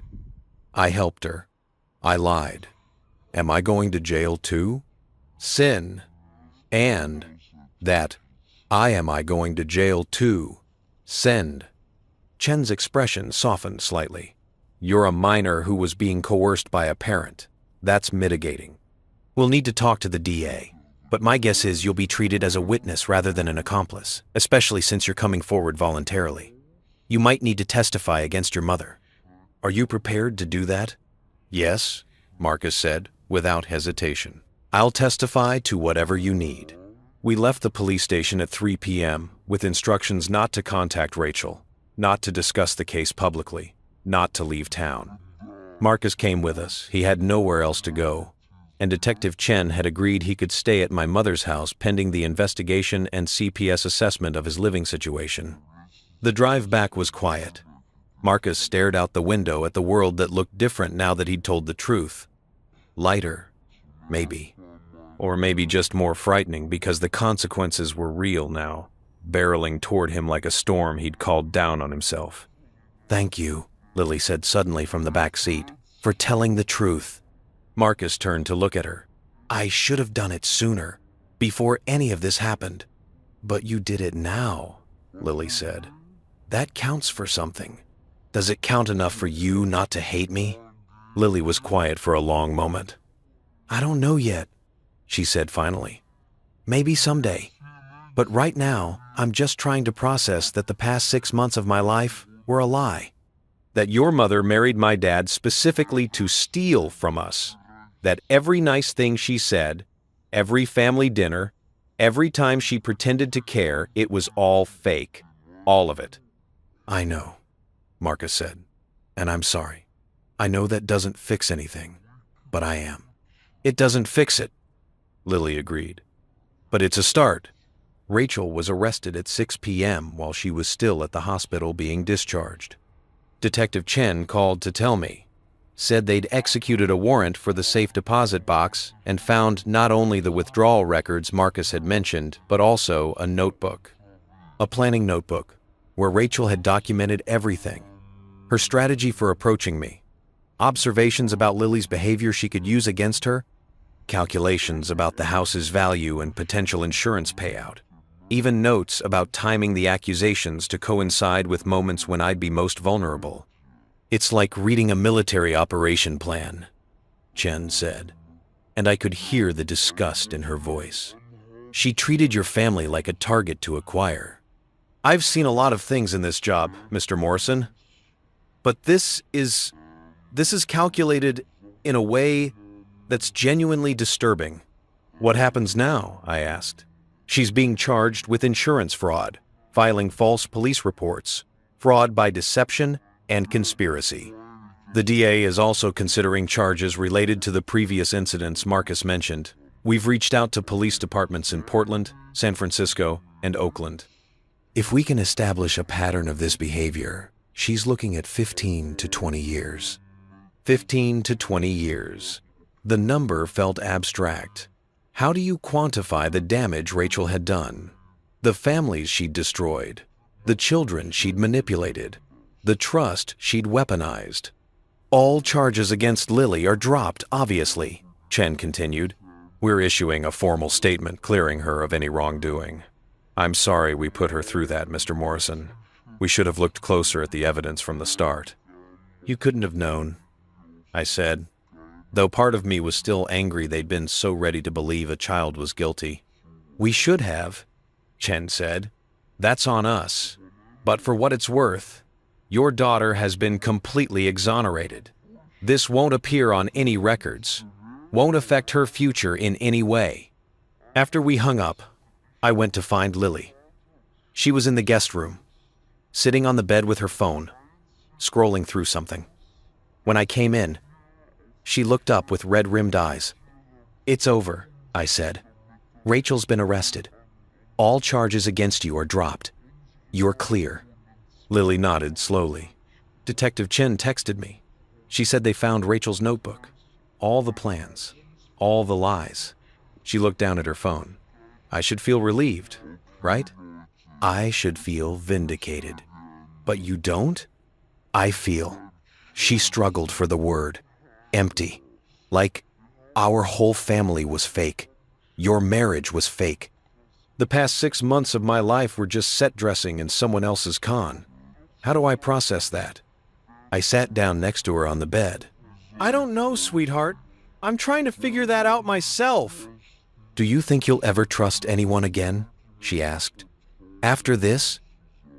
I helped her. I lied. Am I going to jail too? Sin. And that am I going to jail too? Send. Chen's expression softened slightly. You're a minor who was being coerced by a parent. That's mitigating. We'll need to talk to the DA, but my guess is you'll be treated as a witness rather than an accomplice, especially since you're coming forward voluntarily. You might need to testify against your mother. Are you prepared to do that? Yes, Marcus said, without hesitation. I'll testify to whatever you need. We left the police station at 3 p.m. with instructions not to contact Rachel, not to discuss the case publicly, not to leave town. Marcus came with us. He had nowhere else to go, and Detective Chen had agreed he could stay at my mother's house pending the investigation and CPS assessment of his living situation. The drive back was quiet. Marcus stared out the window at the world that looked different now that he'd told the truth. Lighter, maybe. Or maybe just more frightening because the consequences were real now, barreling toward him like a storm he'd called down on himself. Thank you, Lily said suddenly from the back seat, for telling the truth. Marcus turned to look at her. I should have done it sooner, before any of this happened. But you did it now, Lily said. That counts for something. Does it count enough for you not to hate me? Lily was quiet for a long moment. I don't know yet, she said finally. Maybe someday. But right now, I'm just trying to process that the past 6 months of my life were a lie. That your mother married my dad specifically to steal from us. That every nice thing she said, every family dinner, every time she pretended to care, it was all fake. All of it. I know, Marcus said, and I'm sorry. I know that doesn't fix anything, but I am. It doesn't fix it, Lily agreed. But it's a start. Rachel was arrested at 6 p.m. while she was still at the hospital being discharged. Detective Chen called to tell me, said they'd executed a warrant for the safe deposit box and found not only the withdrawal records Marcus had mentioned, but also a notebook. A planning notebook, where Rachel had documented everything. Her strategy for approaching me, observations about Lily's behavior she could use against her, calculations about the house's value and potential insurance payout, even notes about timing the accusations to coincide with moments when I'd be most vulnerable. It's like reading a military operation plan, Chen said, and I could hear the disgust in her voice. She treated your family like a target to acquire. I've seen a lot of things in this job, Mr. Morrison, but this is calculated in a way that's genuinely disturbing. What happens now? I asked. She's being charged with insurance fraud, filing false police reports, fraud by deception, and conspiracy. The DA is also considering charges related to the previous incidents Marcus mentioned. We've reached out to police departments in Portland, San Francisco, and Oakland. If we can establish a pattern of this behavior, she's looking at 15 to 20 years. 15 to 20 years. The number felt abstract. How do you quantify the damage Rachel had done? The families she'd destroyed, the children she'd manipulated, the trust she'd weaponized. All charges against Lily are dropped, obviously, Chen continued. We're issuing a formal statement clearing her of any wrongdoing. I'm sorry we put her through that, Mr. Morrison. We should have looked closer at the evidence from the start. You couldn't have known, I said, though part of me was still angry they'd been so ready to believe a child was guilty. We should have, Chen said. That's on us. But for what it's worth, your daughter has been completely exonerated. This won't appear on any records, won't affect her future in any way. After we hung up, I went to find Lily. She was in the guest room, sitting on the bed with her phone, scrolling through something. When I came in, she looked up with red-rimmed eyes. It's over, I said. Rachel's been arrested. All charges against you are dropped. You're clear. Lily nodded slowly. Detective Chen texted me. She said they found Rachel's notebook. All the plans. All the lies. She looked down at her phone. I should feel relieved, right? I should feel vindicated. But you don't? I feel. She struggled for the word. Empty. Like our whole family was fake. Your marriage was fake. The past 6 months of my life were just set dressing in someone else's con. How do I process that? I sat down next to her on the bed. I don't know, sweetheart. I'm trying to figure that out myself. Do you think you'll ever trust anyone again? She asked. After this?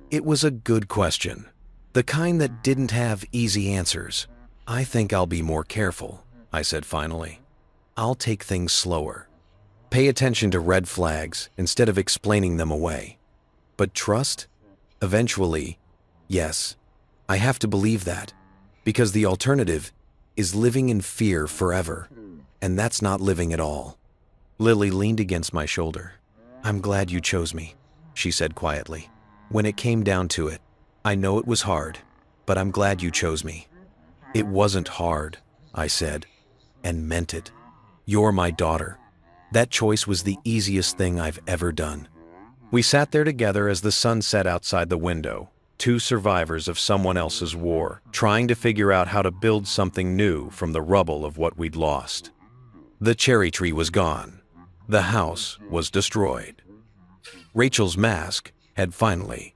It was a good question. The kind that didn't have easy answers. I think I'll be more careful, I said finally. I'll take things slower. Pay attention to red flags instead of explaining them away. But trust? Eventually, yes. I have to believe that. Because the alternative is living in fear forever. And that's not living at all. Lily leaned against my shoulder. I'm glad you chose me, she said quietly. When it came down to it, I know it was hard, but I'm glad you chose me. It wasn't hard, I said, and meant it. You're my daughter. That choice was the easiest thing I've ever done. We sat there together as the sun set outside the window, two survivors of someone else's war, trying to figure out how to build something new from the rubble of what we'd lost. The cherry tree was gone. The house was destroyed. Rachel's mask had finally,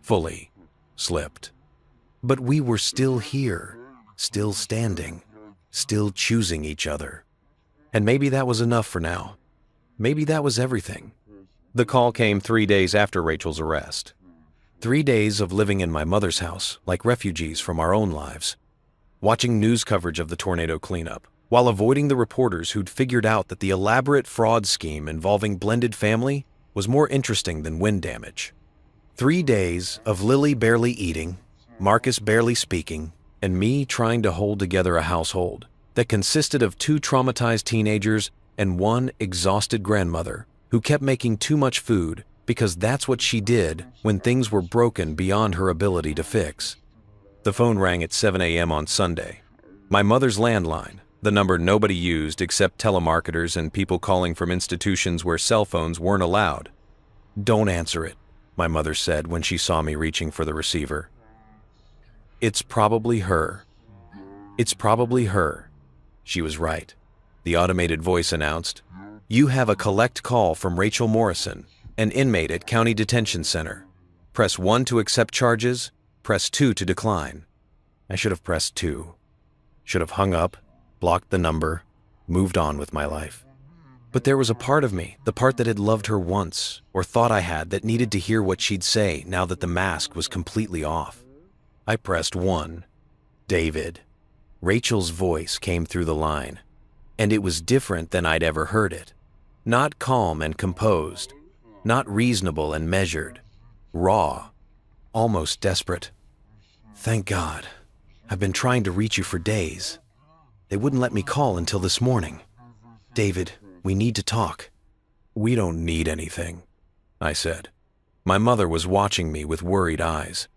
fully slipped. But we were still here, still standing, still choosing each other. And maybe that was enough for now. Maybe that was everything. The call came 3 days after Rachel's arrest. 3 days of living in my mother's house like refugees from our own lives, watching news coverage of the tornado cleanup, while avoiding the reporters who'd figured out that the elaborate fraud scheme involving blended family was more interesting than wind damage. 3 days of Lily barely eating, Marcus barely speaking, and me trying to hold together a household that consisted of 2 traumatized teenagers and 1 exhausted grandmother who kept making too much food because that's what she did when things were broken beyond her ability to fix. The phone rang at 7 a.m. on Sunday. My mother's landline, the number nobody used except telemarketers and people calling from institutions where cell phones weren't allowed. Don't answer it, my mother said when she saw me reaching for the receiver. It's probably her. It's probably her. She was right. The automated voice announced, "You have a collect call from Rachel Morrison, an inmate at County Detention Center. Press 1 to accept charges, press 2 to decline." I should have pressed 2. Should have hung up, blocked the number, moved on with my life. But there was a part of me, the part that had loved her once, or thought I had, that needed to hear what she'd say now that the mask was completely off. I pressed 1. David. Rachel's voice came through the line, and it was different than I'd ever heard it. Not calm and composed, not reasonable and measured, raw, almost desperate. "Thank God. I've been trying to reach you for days. They wouldn't let me call until this morning. David, we need to talk." "We don't need anything," I said. My mother was watching me with worried eyes.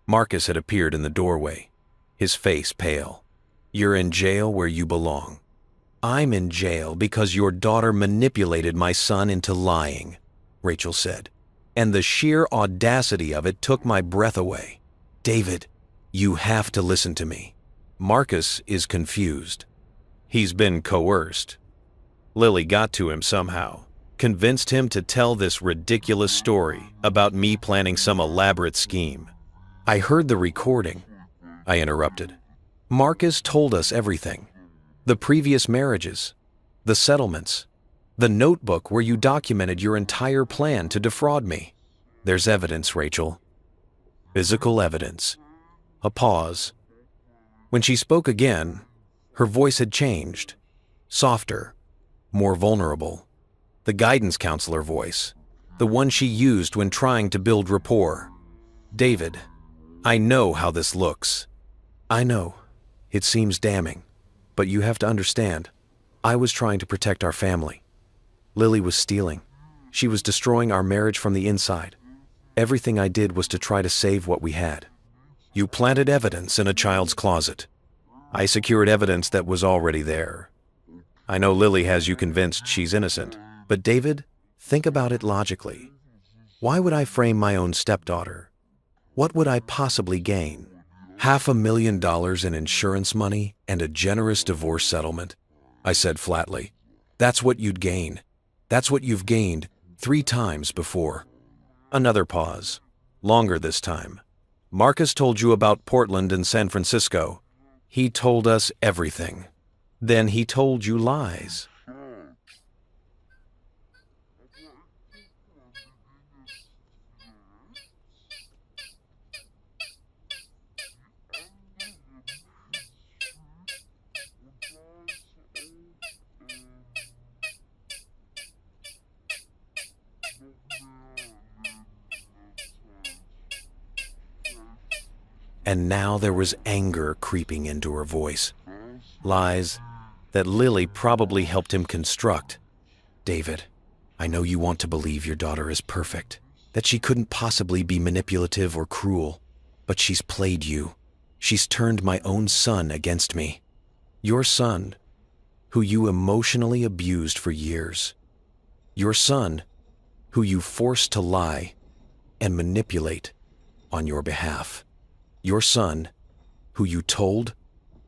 Marcus had appeared in the doorway, his face pale. "You're in jail where you belong." "I'm in jail because your daughter manipulated my son into lying," Rachel said. "And the sheer audacity of it took my breath away. David, you have to listen to me." Marcus is confused. He's been coerced. Lily got to him somehow, convinced him to tell this ridiculous story about me planning some elaborate scheme. "I heard the recording," I interrupted. "Marcus told us everything. The previous marriages, the settlements, the notebook where you documented your entire plan to defraud me. There's evidence, Rachel. Physical evidence." A pause. When she spoke again, her voice had changed. Softer, more vulnerable. The guidance counselor voice, the one she used when trying to build rapport. "David, I know how this looks. I know. It seems damning. But you have to understand, I was trying to protect our family. Lily was stealing. She was destroying our marriage from the inside. Everything I did was to try to save what we had. You planted evidence in a child's closet. I secured evidence that was already there, I know Lily has you convinced she's innocent, but David, think about it logically. Why would I frame my own stepdaughter? What would I possibly gain? $500,000 in insurance money and a generous divorce settlement? I said flatly. That's what you'd gain. That's what you've gained 3 times before. Another pause. Longer this time. Marcus told you about Portland and San Francisco. He told us everything. Then he told you lies. And now there was anger creeping into her voice. Lies that Lily probably helped him construct. David, I know you want to believe your daughter is perfect, that she couldn't possibly be manipulative or cruel, but she's played you. She's turned my own son against me. Your son, who you emotionally abused for years. Your son, who you forced to lie and manipulate on your behalf. Your son, who you told,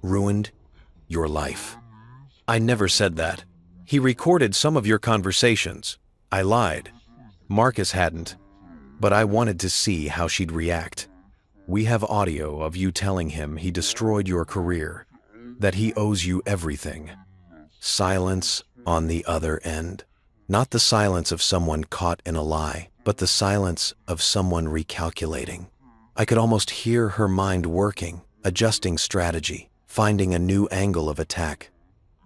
ruined your life. I never said that. He recorded some of your conversations. I lied. Marcus hadn't, but I wanted to see how she'd react. We have audio of you telling him he destroyed your career, that he owes you everything. Silence on the other end. Not the silence of someone caught in a lie, but the silence of someone recalculating. I could almost hear her mind working, adjusting strategy, finding a new angle of attack.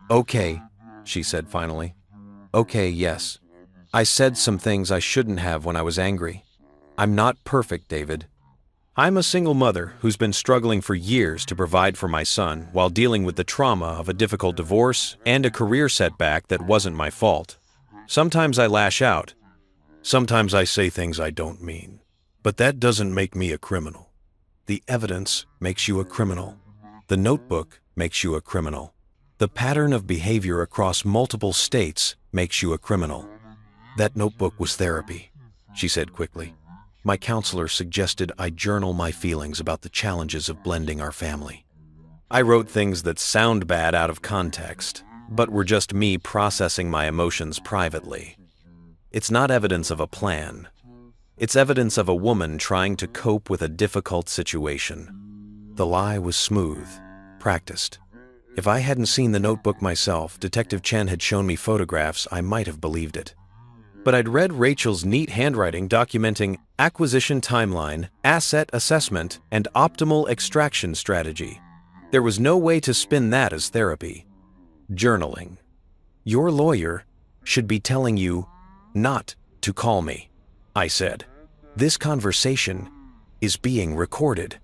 Okay, she said finally. Okay, yes. I said some things I shouldn't have when I was angry. I'm not perfect, David. I'm a single mother who's been struggling for years to provide for my son while dealing with the trauma of a difficult divorce and a career setback that wasn't my fault. Sometimes I lash out. Sometimes I say things I don't mean. But that doesn't make me a criminal. The evidence makes you a criminal. The notebook makes you a criminal. The pattern of behavior across multiple states makes you a criminal. That notebook was therapy, she said quickly. My counselor suggested I journal my feelings about the challenges of blending our family. I wrote things that sound bad out of context, but were just me processing my emotions privately. It's not evidence of a plan. It's evidence of a woman trying to cope with a difficult situation. The lie was smooth, practiced. If I hadn't seen the notebook myself, Detective Chen had shown me photographs, I might have believed it. But I'd read Rachel's neat handwriting documenting acquisition timeline, asset assessment, and optimal extraction strategy. There was no way to spin that as therapy. Journaling. Your lawyer should be telling you not to call me, I said. This conversation is being recorded.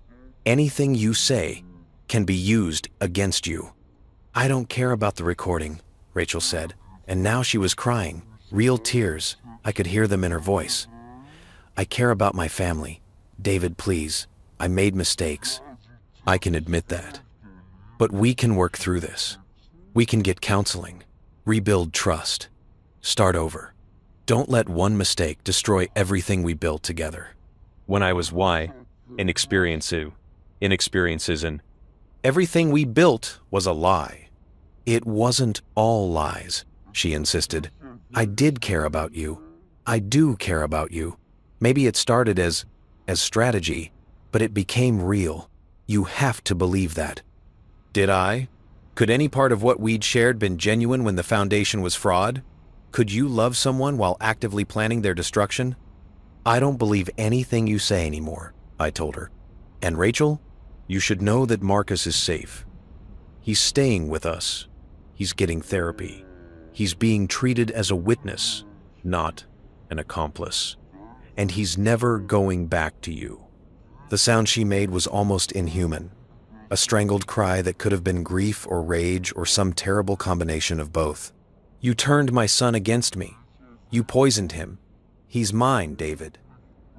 Anything you say can be used against you. I don't care about the recording, Rachel said, and now she was crying. Real tears. I could hear them in her voice. I care about my family. David, please. I made mistakes. I can admit that. But we can work through this. We can get counseling, rebuild trust, start over. Don't let one mistake destroy everything we built together. When I was inexperienced in Everything we built was a lie. It wasn't all lies, she insisted. I did care about you. I do care about you. Maybe it started as strategy, but it became real. You have to believe that. Did I? Could any part of what we'd shared been genuine when the foundation was fraud? Could you love someone while actively planning their destruction? I don't believe anything you say anymore, I told her. And Rachel, you should know that Marcus is safe. He's staying with us. He's getting therapy. He's being treated as a witness, not an accomplice. And he's never going back to you. The sound she made was almost inhuman. A strangled cry that could have been grief or rage or some terrible combination of both. You turned my son against me. You poisoned him. He's mine, David.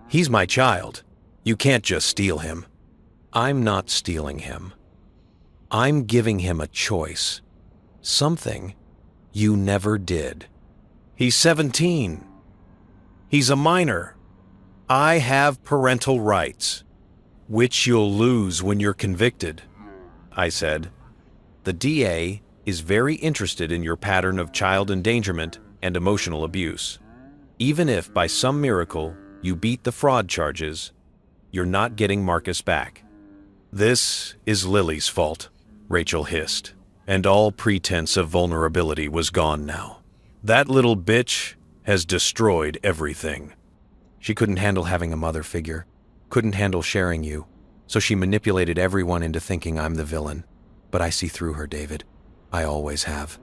He's my child. You can't just steal him. I'm not stealing him. I'm giving him a choice. Something You never did. He's 17. He's a minor. I have parental rights, which you'll lose when you're convicted, I said. The DA is very interested in your pattern of child endangerment and emotional abuse. Even if, by some miracle, you beat the fraud charges, you're not getting Marcus back. This is Lily's fault, Rachel hissed, and all pretense of vulnerability was gone now. That little bitch has destroyed everything. She couldn't handle having a mother figure, couldn't handle sharing you, so she manipulated everyone into thinking I'm the villain. But I see through her, David. I always have.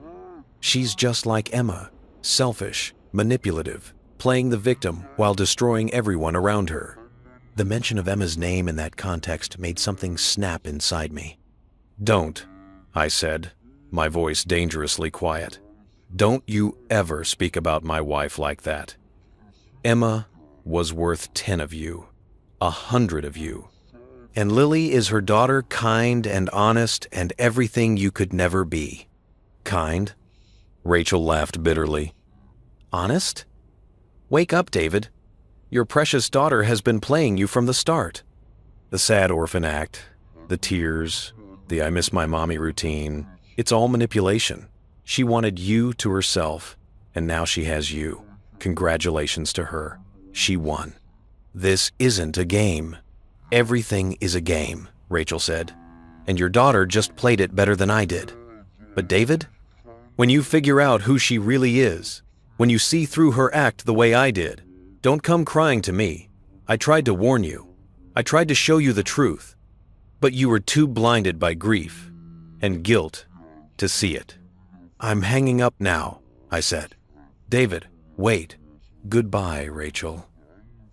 She's just like Emma, selfish, manipulative, playing the victim while destroying everyone around her. The mention of Emma's name in that context made something snap inside me. Don't, I said, my voice dangerously quiet. Don't you ever speak about my wife like that. Emma was worth 10 of you, 100 of you. And Lily is her daughter, kind and honest and everything you could never be. Kind? Rachel laughed bitterly. Honest? Wake up, David. Your precious daughter has been playing you from the start. The sad orphan act, the tears, the I miss my mommy routine, it's all manipulation. She wanted you to herself, and now she has you. Congratulations to her. She won. This isn't a game. Everything is a game, Rachel said, and your daughter just played it better than I did. But David, when you figure out who she really is, when you see through her act the way I did, don't come crying to me. I tried to warn you. I tried to show you the truth. But you were too blinded by grief and guilt to see it. I'm hanging up now, I said. David, wait. Goodbye, Rachel.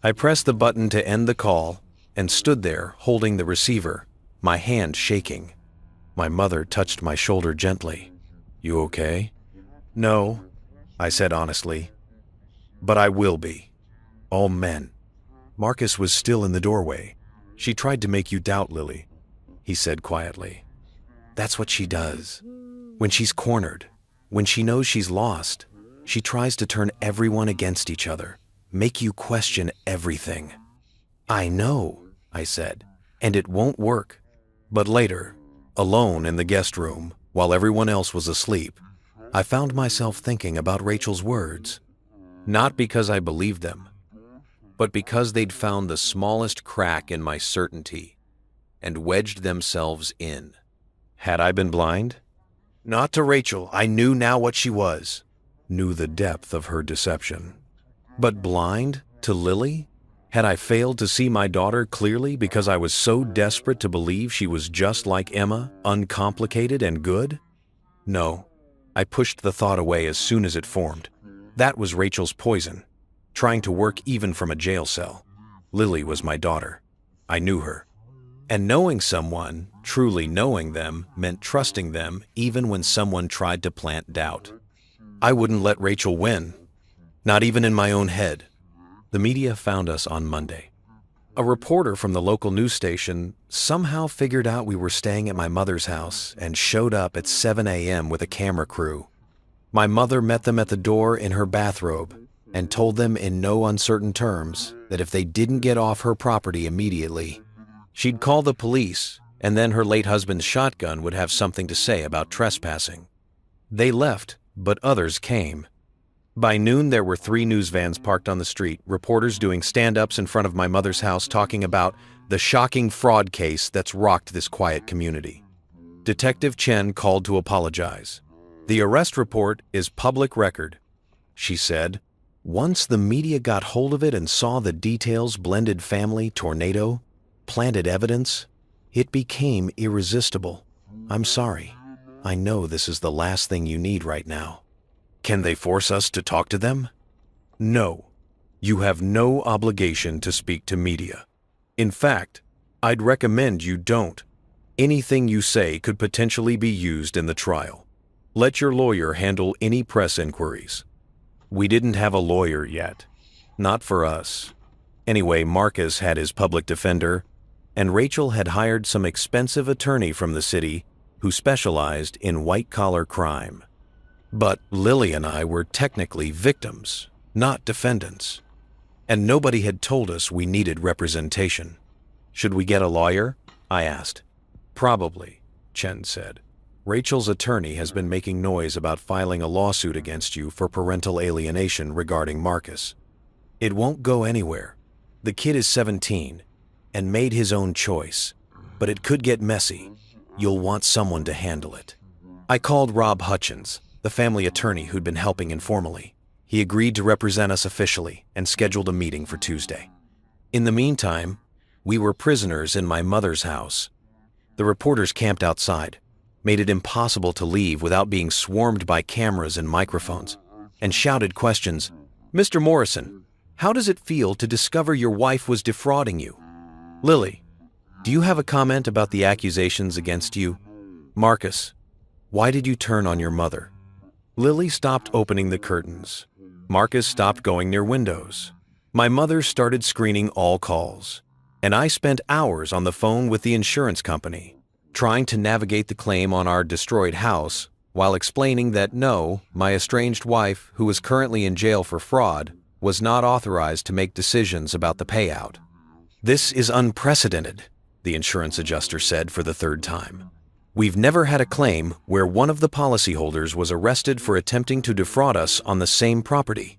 I pressed the button to end the call and stood there holding the receiver, my hand shaking. My mother touched my shoulder gently. You okay? No, I said honestly. But I will be. All men. Marcus was still in the doorway. She tried to make you doubt Lily, he said quietly. That's what she does. When she's cornered, when she knows she's lost, she tries to turn everyone against each other, make you question everything. I know, I said, and it won't work. But later, alone in the guest room, while everyone else was asleep, I found myself thinking about Rachel's words. Not because I believed them, but because they'd found the smallest crack in my certainty and wedged themselves in. Had I been blind? Not to Rachel. I knew now what she was, knew the depth of her deception. But blind to Lily? Had I failed to see my daughter clearly because I was so desperate to believe she was just like Emma, uncomplicated and good? No, I pushed the thought away as soon as it formed. That was Rachel's poison, trying to work even from a jail cell. Lily was my daughter. I knew her. And knowing someone, truly knowing them, meant trusting them even when someone tried to plant doubt. I wouldn't let Rachel win, not even in my own head. The media found us on Monday. A reporter from the local news station somehow figured out we were staying at my mother's house and showed up at 7 a.m. with a camera crew. My mother met them at the door in her bathrobe and told them in no uncertain terms that if they didn't get off her property immediately, she'd call the police, and then her late husband's shotgun would have something to say about trespassing. They left, but others came. By noon, there were 3 news vans parked on the street, reporters doing stand-ups in front of my mother's house talking about the shocking fraud case that's rocked this quiet community. Detective Chen called to apologize. The arrest report is public record, she said. Once the media got hold of it and saw the details, blended family, tornado, planted evidence, it became irresistible. I'm sorry. I know this is the last thing you need right now. Can they force us to talk to them? No. You have no obligation to speak to media. In fact, I'd recommend you don't. Anything you say could potentially be used in the trial. Let your lawyer handle any press inquiries. We didn't have a lawyer yet. Not for us. Anyway, Marcus had his public defender, and Rachel had hired some expensive attorney from the city who specialized in white-collar crime. But Lily and I were technically victims, not defendants. And nobody had told us we needed representation. Should we get a lawyer? I asked. Probably, Chen said. Rachel's attorney has been making noise about filing a lawsuit against you for parental alienation regarding Marcus. It won't go anywhere. The kid is 17 and made his own choice, but it could get messy. You'll want someone to handle it. I called Rob Hutchins, the family attorney who'd been helping informally. He agreed to represent us officially and scheduled a meeting for Tuesday. In the meantime, we were prisoners in my mother's house. The reporters camped outside, made it impossible to leave without being swarmed by cameras and microphones, and shouted questions. Mr. Morrison, how does it feel to discover your wife was defrauding you? Lily, do you have a comment about the accusations against you? Marcus, why did you turn on your mother? Lily stopped opening the curtains. Marcus stopped going near windows. My mother started screening all calls, and I spent hours on the phone with the insurance company, trying to navigate the claim on our destroyed house while explaining that no, my estranged wife, who is currently in jail for fraud, was not authorized to make decisions about the payout. This is unprecedented, the insurance adjuster said for the third time. We've never had a claim where one of the policyholders was arrested for attempting to defraud us on the same property.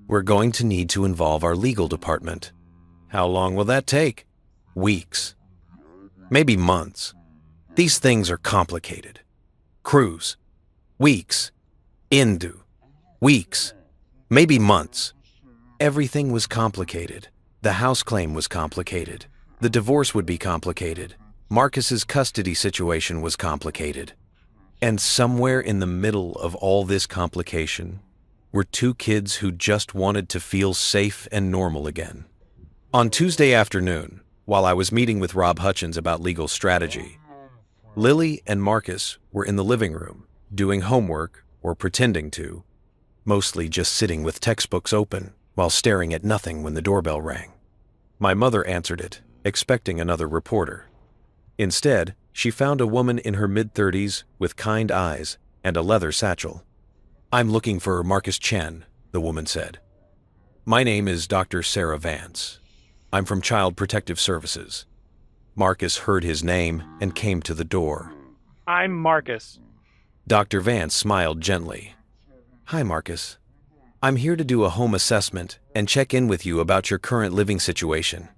We're going to need to involve our legal department. How long will that take? Weeks. Maybe months. These things are complicated. Cruz. Weeks. Indu. Weeks. Maybe months. Everything was complicated. The house claim was complicated. The divorce would be complicated. Marcus's custody situation was complicated. And somewhere in the middle of all this complication were two kids who just wanted to feel safe and normal again. On Tuesday afternoon, while I was meeting with Rob Hutchins about legal strategy, Lily and Marcus were in the living room, doing homework or pretending to, mostly just sitting with textbooks open while staring at nothing when the doorbell rang. My mother answered it, expecting another reporter. Instead, she found a woman in her mid-30s with kind eyes and a leather satchel. I'm looking for Marcus Chen, the woman said. My name is Dr. Sarah Vance. I'm from Child Protective Services. Marcus heard his name and came to the door. I'm Marcus. Dr. Vance smiled gently. Hi, Marcus. I'm here to do a home assessment and check in with you about your current living situation.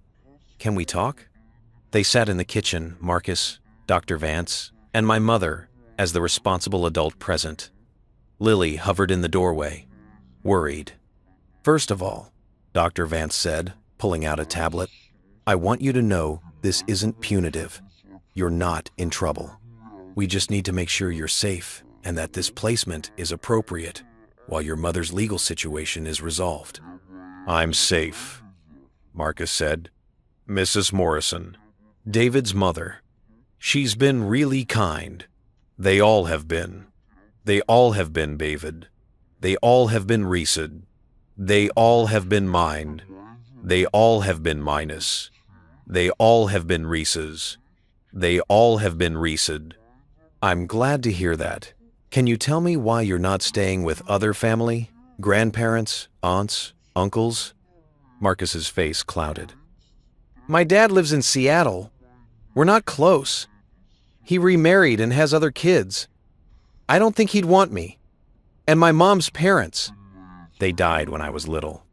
Can we talk? They sat in the kitchen, Marcus, Dr. Vance, and my mother as the responsible adult present. Lily hovered in the doorway, worried. First of all, Dr. Vance said, pulling out a tablet, I want you to know this isn't punitive. You're not in trouble. We just need to make sure you're safe and that this placement is appropriate while your mother's legal situation is resolved. I'm safe, Marcus said. Mrs. Morrison, David's mother. She's been really kind. They all have been. They all have been, David. They all have been Reesed. They all have been mine. They all have been minus. They all have been Reese's. They all have been Reesed. I'm glad to hear that. Can you tell me why you're not staying with other family? Grandparents, aunts, uncles? Marcus's face clouded. My dad lives in Seattle. We're not close. He remarried and has other kids. I don't think he'd want me. And my mom's parents. They died when I was little.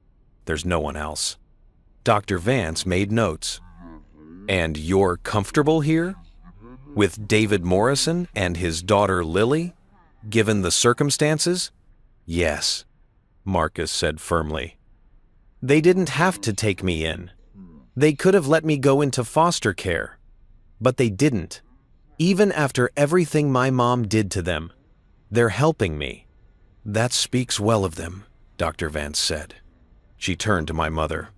There's no one else. Dr. Vance made notes. And you're comfortable here? With David Morrison and his daughter Lily? Given the circumstances? Yes, Marcus said firmly. They didn't have to take me in. They could have let me go into foster care. But they didn't. Even after everything my mom did to them, they're helping me. That speaks well of them, Dr. Vance said. She turned to my mother.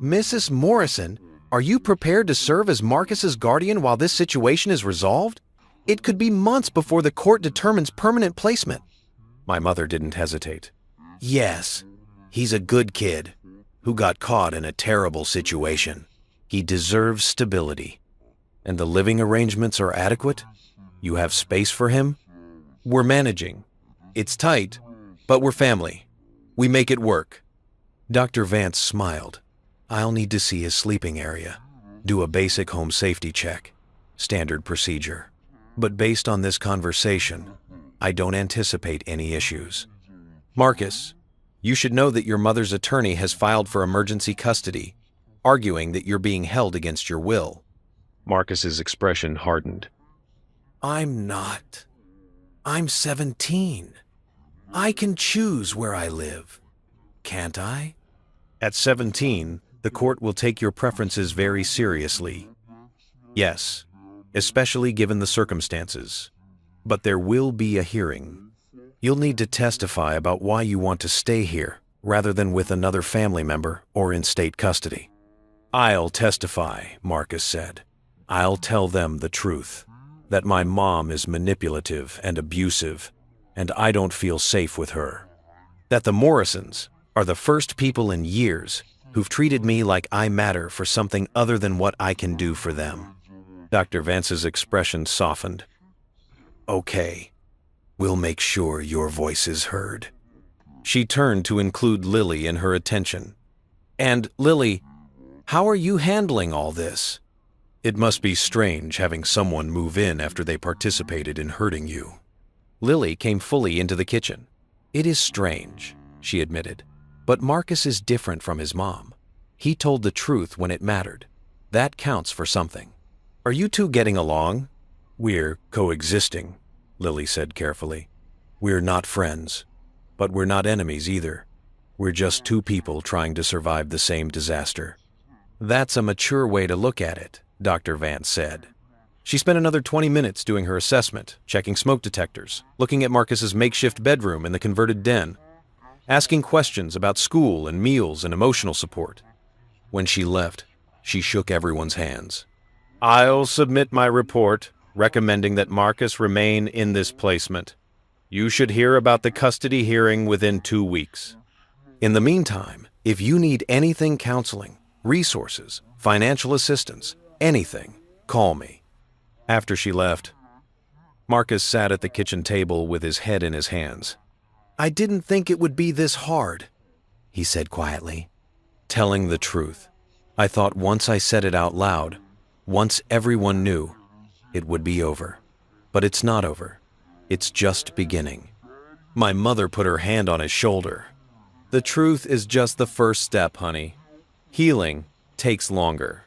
Mrs. Morrison, are you prepared to serve as Marcus's guardian while this situation is resolved? It could be months before the court determines permanent placement. My mother didn't hesitate. Yes, he's a good kid who got caught in a terrible situation. He deserves stability. And the living arrangements are adequate? You have space for him? We're managing. It's tight, but we're family. We make it work. Dr. Vance smiled. I'll need to see his sleeping area. Do a basic home safety check. Standard procedure. But based on this conversation, I don't anticipate any issues. Marcus, you should know that your mother's attorney has filed for emergency custody, arguing that you're being held against your will. Marcus's expression hardened. I'm not. I'm 17. I can choose where I live. Can't I? At 17, the court will take your preferences very seriously. Yes, especially given the circumstances. But there will be a hearing. You'll need to testify about why you want to stay here, rather than with another family member or in state custody. I'll testify, Marcus said. I'll tell them the truth, that my mom is manipulative and abusive, and I don't feel safe with her. That the Morrisons are the first people in years who've treated me like I matter for something other than what I can do for them. Dr. Vance's expression softened. Okay, we'll make sure your voice is heard. She turned to include Lily in her attention. And, Lily, how are you handling all this? It must be strange having someone move in after they participated in hurting you. Lily came fully into the kitchen. It is strange, she admitted. But Marcus is different from his mom. He told the truth when it mattered. That counts for something. Are you two getting along? We're coexisting, Lily said carefully. We're not friends, but we're not enemies either. We're just two people trying to survive the same disaster. That's a mature way to look at it, Dr. Vance said. She spent another 20 minutes doing her assessment, checking smoke detectors, looking at Marcus's makeshift bedroom in the converted den, asking questions about school and meals and emotional support. When she left, she shook everyone's hands. I'll submit my report recommending that Marcus remain in this placement. You should hear about the custody hearing within 2 weeks. In the meantime, if you need anything counseling, resources, financial assistance, anything, call me. After she left, Marcus sat at the kitchen table with his head in his hands. I didn't think it would be this hard, he said quietly. Telling the truth, I thought once I said it out loud, once everyone knew, it would be over. But it's not over. It's just beginning. My mother put her hand on his shoulder. The truth is just the first step, honey. Healing takes longer.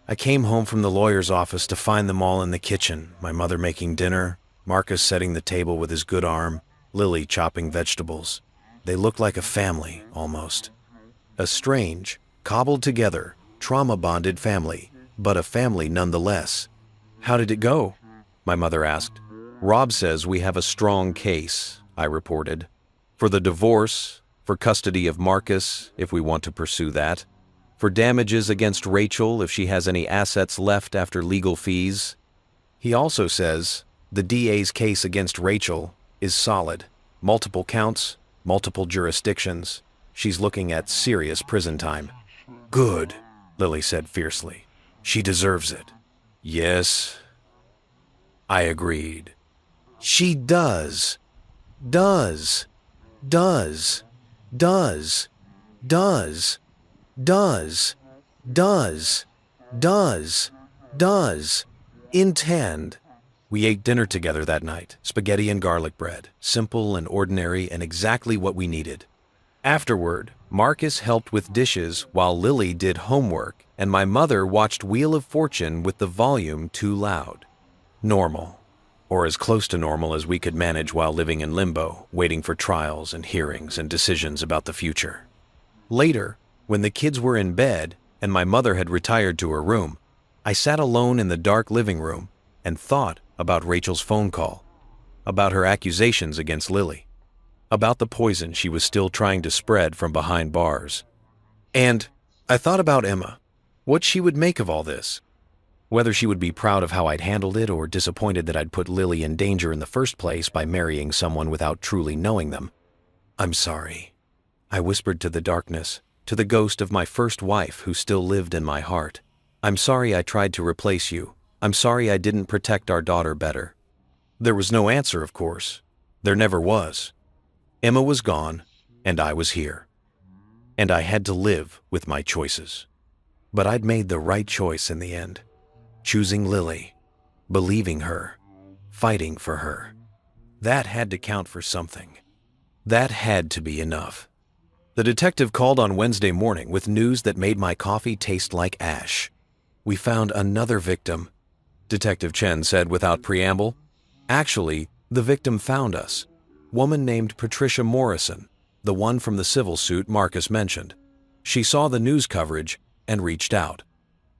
I came home from the lawyer's office to find them all in the kitchen, my mother making dinner, Marcus setting the table with his good arm, Lily chopping vegetables. They looked like a family, almost. A strange, cobbled-together, trauma-bonded family, but a family nonetheless. How did it go? My mother asked. Rob says we have a strong case, I reported. For the divorce, for custody of Marcus, if we want to pursue that, for damages against Rachel if she has any assets left after legal fees. He also says the DA's case against Rachel is solid. Multiple counts, multiple jurisdictions. She's looking at serious prison time. Good, Lily said fiercely. She deserves it. Yes, I agreed. She does. Does. Does. Does. Does. Does. Does. Does. Does. Intend. We ate dinner together that night, spaghetti and garlic bread, simple and ordinary and exactly what we needed. Afterward, Marcus helped with dishes while Lily did homework, and my mother watched Wheel of Fortune with the volume too loud. Normal, or as close to normal as we could manage while living in limbo, waiting for trials and hearings and decisions about the future. Later, when the kids were in bed and my mother had retired to her room, I sat alone in the dark living room and thought about Rachel's phone call, about her accusations against Lily, about the poison she was still trying to spread from behind bars. And I thought about Emma, what she would make of all this. Whether she would be proud of how I'd handled it or disappointed that I'd put Lily in danger in the first place by marrying someone without truly knowing them. I'm sorry, I whispered to the darkness, to the ghost of my first wife who still lived in my heart. I'm sorry I tried to replace you. I'm sorry I didn't protect our daughter better. There was no answer, of course. There never was. Emma was gone, and I was here. And I had to live with my choices. But I'd made the right choice in the end. Choosing Lily, believing her, fighting for her. That had to count for something. That had to be enough. The detective called on Wednesday morning with news that made my coffee taste like ash. We found another victim, Detective Chen said without preamble. Actually, the victim found us. Woman named Patricia Morrison, the one from the civil suit Marcus mentioned. She saw the news coverage and reached out.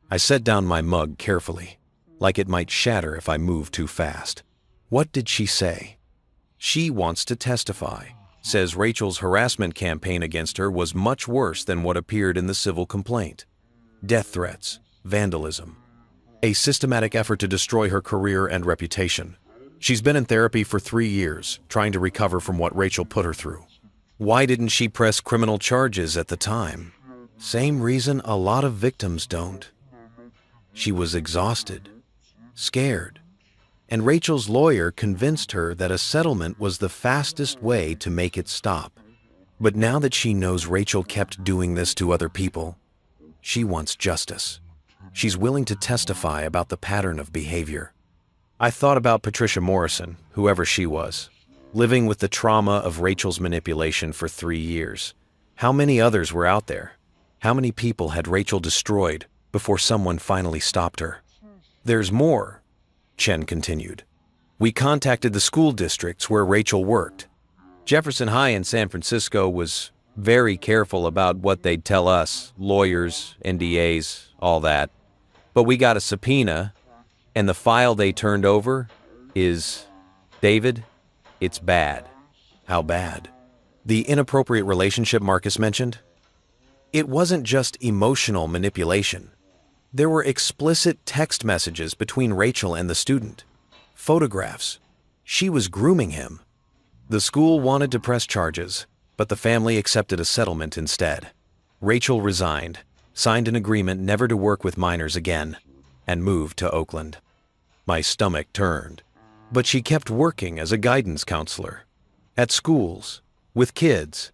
I set down my mug carefully, like it might shatter if I moved too fast. What did she say? She wants to testify. Says Rachel's harassment campaign against her was much worse than what appeared in the civil complaint. Death threats, vandalism, a systematic effort to destroy her career and reputation. She's been in therapy for 3 years, trying to recover from what Rachel put her through. Why didn't she press criminal charges at the time? Same reason a lot of victims don't. She was exhausted, scared, and Rachel's lawyer convinced her that a settlement was the fastest way to make it stop. But now that she knows Rachel kept doing this to other people, she wants justice. She's willing to testify about the pattern of behavior. I thought about Patricia Morrison, whoever she was, living with the trauma of Rachel's manipulation for 3 years. How many others were out there? How many people had Rachel destroyed before someone finally stopped her? There's more, Chen continued. We contacted the school districts where Rachel worked. Jefferson High in San Francisco was very careful about what they'd tell us, lawyers, NDAs, all that. But we got a subpoena, and the file they turned over is, David, it's bad. How bad? The inappropriate relationship Marcus mentioned? It wasn't just emotional manipulation. There were explicit text messages between Rachel and the student. Photographs. She was grooming him. The school wanted to press charges, but the family accepted a settlement instead. Rachel resigned, signed an agreement never to work with minors again, and moved to Oakland. My stomach turned, but she kept working as a guidance counselor. At schools, with kids.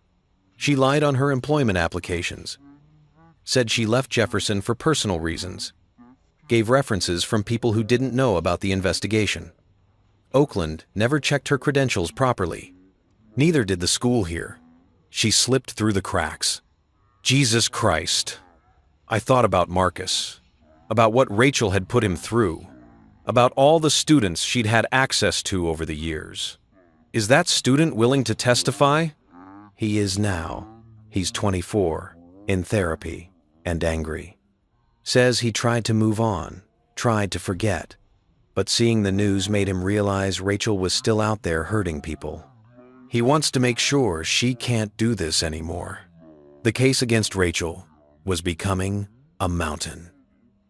She lied on her employment applications. Said she left Jefferson for personal reasons. Gave references from people who didn't know about the investigation. Oakland never checked her credentials properly. Neither did the school here. She slipped through the cracks. Jesus Christ. I thought about Marcus, about what Rachel had put him through, about all the students she'd had access to over the years. Is that student willing to testify? He is now. He's 24, in therapy, and angry. Says he tried to move on, tried to forget, but seeing the news made him realize Rachel was still out there hurting people. He wants to make sure she can't do this anymore. The case against Rachel was becoming a mountain.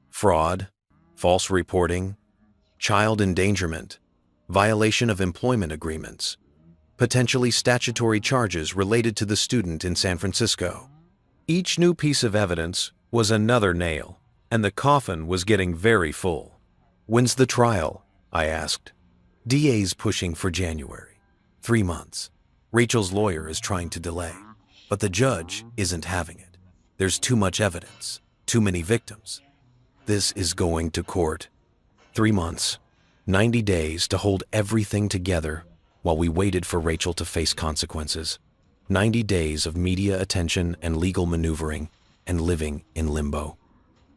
Fraud, false reporting, child endangerment, violation of employment agreements, potentially statutory charges related to the student in San Francisco. Each new piece of evidence was another nail, and the coffin was getting very full. When's the trial? I asked. DA's pushing for January. 3 months. Rachel's lawyer is trying to delay, but the judge isn't having it. There's too much evidence, too many victims. This is going to court. 3 months, 90 days to hold everything together while we waited for Rachel to face consequences. 90 days of media attention and legal maneuvering and living in limbo.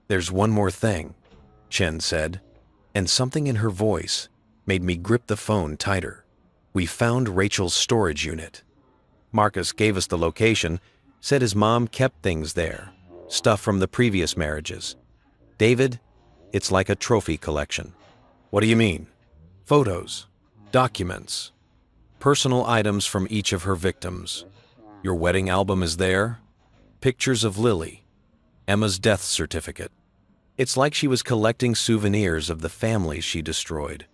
There's one more thing, Chen said, and something in her voice made me grip the phone tighter. We found Rachel's storage unit. Marcus gave us the location, said his mom kept things there, stuff from the previous marriages. David, it's like a trophy collection. What do you mean? Photos, documents, personal items from each of her victims. Your wedding album is there, pictures of Lily, Emma's death certificate. It's like she was collecting souvenirs of the families she destroyed.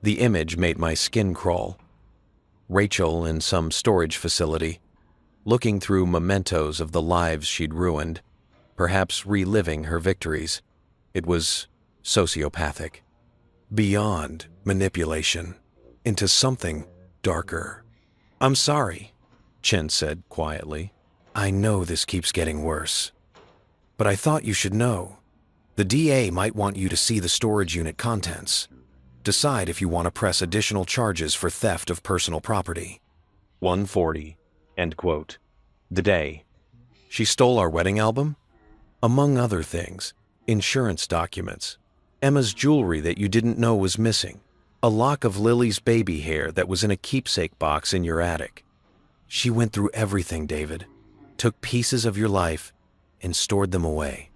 The image made my skin crawl. Rachel in some storage facility, looking through mementos of the lives she'd ruined, perhaps reliving her victories. It was sociopathic. Beyond manipulation, into something darker. I'm sorry, Chen said quietly. I know this keeps getting worse, but I thought you should know. The DA might want you to see the storage unit contents. Decide if you want to press additional charges for theft of personal property. 140. End quote. The day. She stole our wedding album? Among other things, insurance documents, Emma's jewelry that you didn't know was missing, a lock of Lily's baby hair that was in a keepsake box in your attic. She went through everything, David, took pieces of your life and stored them away.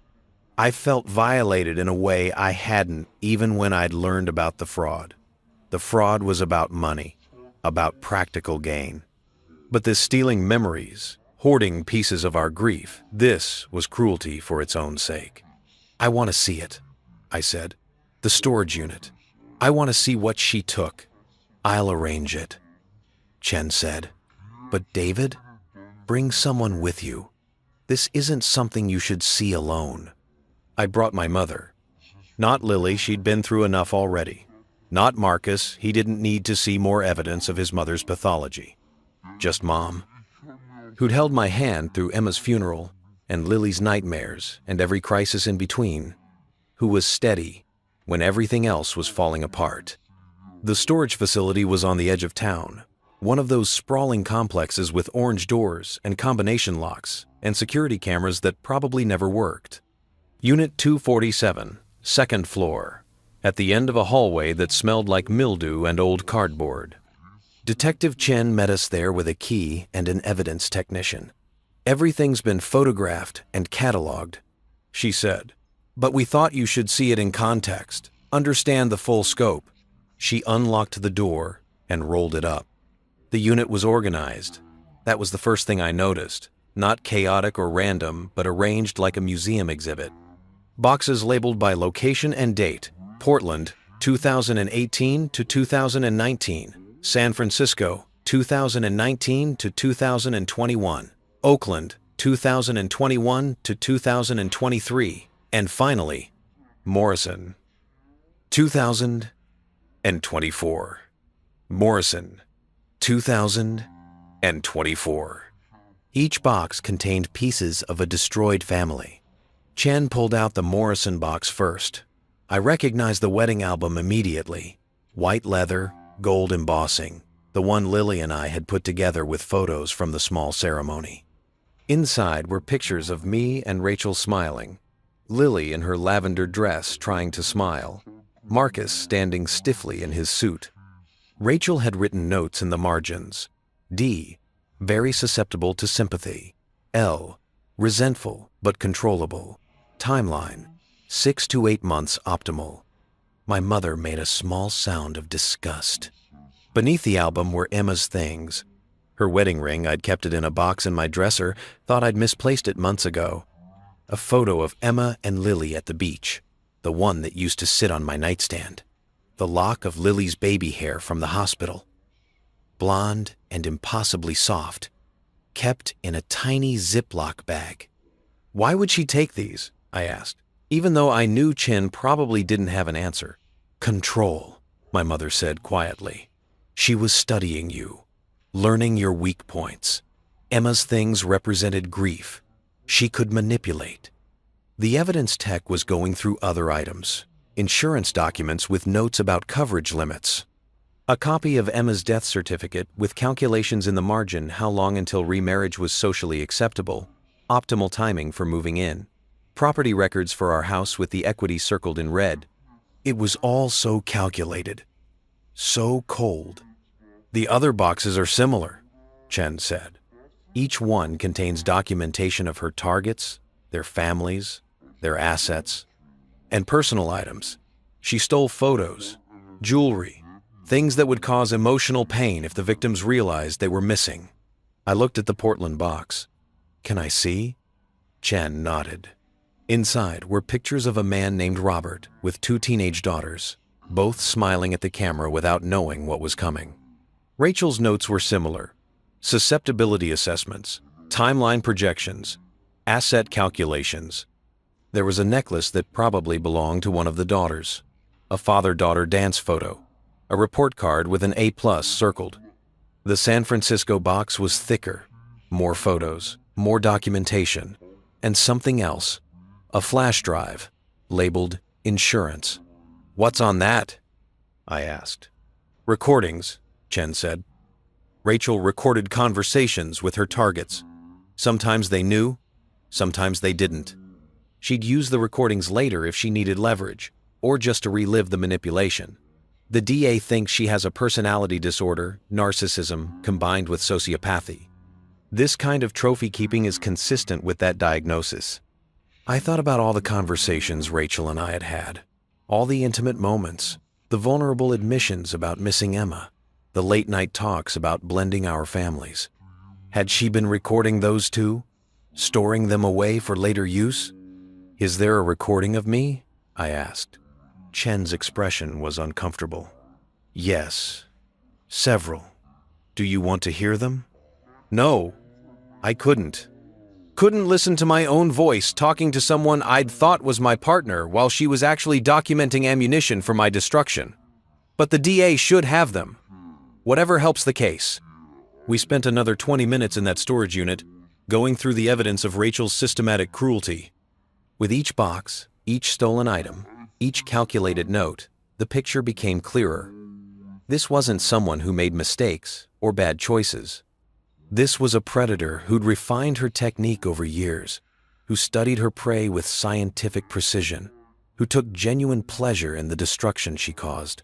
I felt violated in a way I hadn't even when I'd learned about the fraud. The fraud was about money, about practical gain. But this stealing memories, hoarding pieces of our grief, this was cruelty for its own sake. I want to see it, I said. The storage unit. I want to see what she took. I'll arrange it. Chen said. But David, bring someone with you. This isn't something you should see alone. I brought my mother. Not Lily, she'd been through enough already. Not Marcus, he didn't need to see more evidence of his mother's pathology. Just Mom, who'd held my hand through Emma's funeral and Lily's nightmares and every crisis in between, who was steady when everything else was falling apart. The storage facility was on the edge of town, one of those sprawling complexes with orange doors and combination locks and security cameras that probably never worked. Unit 247, second floor, at the end of a hallway that smelled like mildew and old cardboard. Detective Chen met us there with a key and an evidence technician. Everything's been photographed and cataloged, she said. But we thought you should see it in context, understand the full scope. She unlocked the door and rolled it up. The unit was organized. That was the first thing I noticed. Not chaotic or random, but arranged like a museum exhibit. Boxes labeled by location and date. Portland, 2018 to 2019. San Francisco, 2019 to 2021. Oakland, 2021 to 2023. And finally, Morrison, 2024. Morrison, 2024. Each box contained pieces of a destroyed family. Chen pulled out the Morrison box first. I recognized the wedding album immediately. White leather, gold embossing, the one Lily and I had put together with photos from the small ceremony. Inside were pictures of me and Rachel smiling, Lily in her lavender dress trying to smile, Marcus standing stiffly in his suit. Rachel had written notes in the margins. D, very susceptible to sympathy. L, resentful but controllable. Timeline, 6 to 8 months optimal. My mother made a small sound of disgust. Beneath the album were Emma's things. Her wedding ring, I'd kept it in a box in my dresser, thought I'd misplaced it months ago. A photo of Emma and Lily at the beach, the one that used to sit on my nightstand. The lock of Lily's baby hair from the hospital. Blonde and impossibly soft, kept in a tiny Ziploc bag. Why would she take these? I asked, even though I knew Chen probably didn't have an answer. Control, my mother said quietly. She was studying you, learning your weak points. Emma's things represented grief. She could manipulate. The evidence tech was going through other items, insurance documents with notes about coverage limits. A copy of Emma's death certificate with calculations in the margin how long until remarriage was socially acceptable, optimal timing for moving in, property records for our house with the equity circled in red. It was all so calculated, so cold. The other boxes are similar, Chen said. Each one contains documentation of her targets, their families, their assets, and personal items. She stole photos, jewelry, things that would cause emotional pain if the victims realized they were missing. I looked at the Portland box. Can I see? Chen nodded. Inside were pictures of a man named Robert with 2 teenage daughters, both smiling at the camera without knowing what was coming. Rachel's notes were similar. Susceptibility assessments, timeline projections, asset calculations. There was a necklace that probably belonged to one of the daughters, a father-daughter dance photo, a report card with an A+ circled. The San Francisco box was thicker, More photos, more documentation, and something else. A flash drive, labeled insurance. What's on that? I asked. Recordings, Chen said. Rachel recorded conversations with her targets. Sometimes they knew, sometimes they didn't. She'd use the recordings later if she needed leverage, or just to relive the manipulation. The DA thinks she has a personality disorder, narcissism, combined with sociopathy. This kind of trophy keeping is consistent with that diagnosis. I thought about all the conversations Rachel and I had had, all the intimate moments, the vulnerable admissions about missing Emma, the late-night talks about blending our families. Had she been recording those too? Storing them away for later use? Is there a recording of me? I asked. Chen's expression was uncomfortable. Yes. Several. Do you want to hear them? No. I couldn't. Couldn't listen to my own voice talking to someone I'd thought was my partner while she was actually documenting ammunition for my destruction. But the DA should have them. Whatever helps the case. We spent another 20 minutes in that storage unit, going through the evidence of Rachel's systematic cruelty. With each box, each stolen item, each calculated note, the picture became clearer. This wasn't someone who made mistakes or bad choices. This was a predator who'd refined her technique over years, who studied her prey with scientific precision, who took genuine pleasure in the destruction she caused.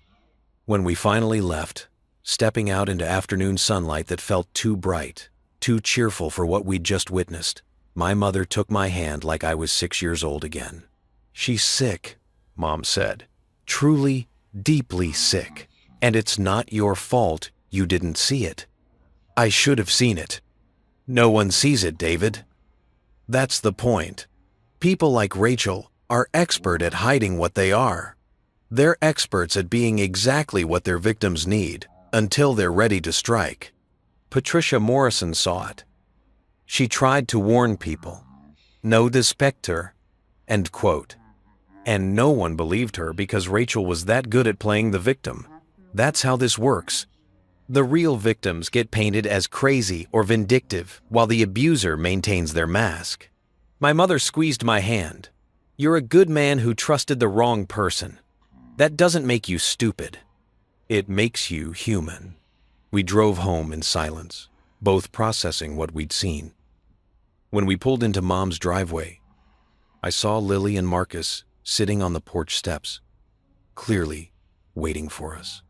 When we finally left, stepping out into afternoon sunlight that felt too bright, too cheerful for what we'd just witnessed, my mother took my hand like I was 6 years old again. She's sick, Mom said. Truly, deeply sick. And it's not your fault you didn't see it. I should have seen it. No one sees it, David. That's the point. People like Rachel are expert at hiding what they are. They're experts at being exactly what their victims need until they're ready to strike. Patricia Morrison saw it. She tried to warn people. No despecter, end quote. And no one believed her because Rachel was that good at playing the victim. That's how this works. The real victims get painted as crazy or vindictive while the abuser maintains their mask. My mother squeezed my hand. You're a good man who trusted the wrong person. That doesn't make you stupid. It makes you human. We drove home in silence, both processing what we'd seen. When we pulled into Mom's driveway, I saw Lily and Marcus sitting on the porch steps, clearly waiting for us.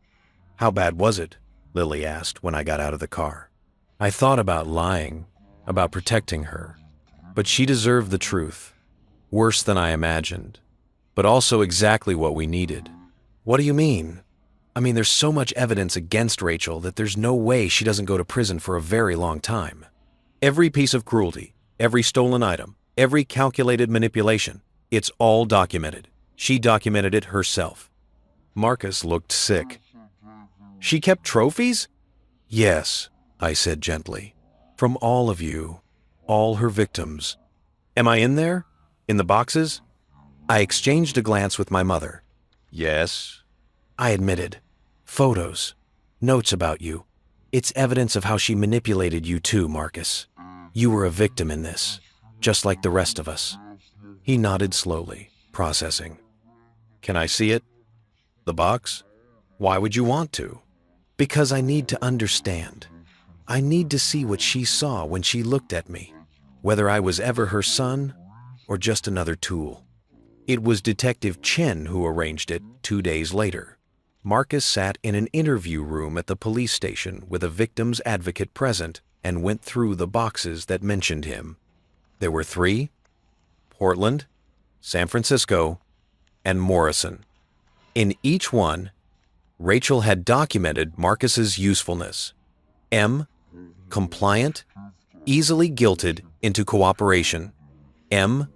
How bad was it? Lily asked when I got out of the car. I thought about lying, about protecting her, but she deserved the truth. Worse than I imagined, but also exactly what we needed. What do you mean? I mean, there's so much evidence against Rachel that there's no way she doesn't go to prison for a very long time. Every piece of cruelty, every stolen item, every calculated manipulation, it's all documented. She documented it herself. Marcus looked sick. She kept trophies? Yes, I said gently. From all of you, all her victims. Am I in there? In the boxes? I exchanged a glance with my mother. Yes, I admitted. Photos, notes about you. It's evidence of how she manipulated you too, Marcus. You were a victim in this, just like the rest of us. He nodded slowly, processing. Can I see it? The box? Why would you want to? Because I need to understand. I need to see what she saw when she looked at me, whether I was ever her son or just another tool. It was Detective Chen who arranged it 2 days later. Marcus sat in an interview room at the police station with a victim's advocate present and went through the boxes that mentioned him. There were 3: Portland, San Francisco, and Morrison. In each one, Rachel had documented Marcus's usefulness. M, compliant, easily guilted into cooperation. M,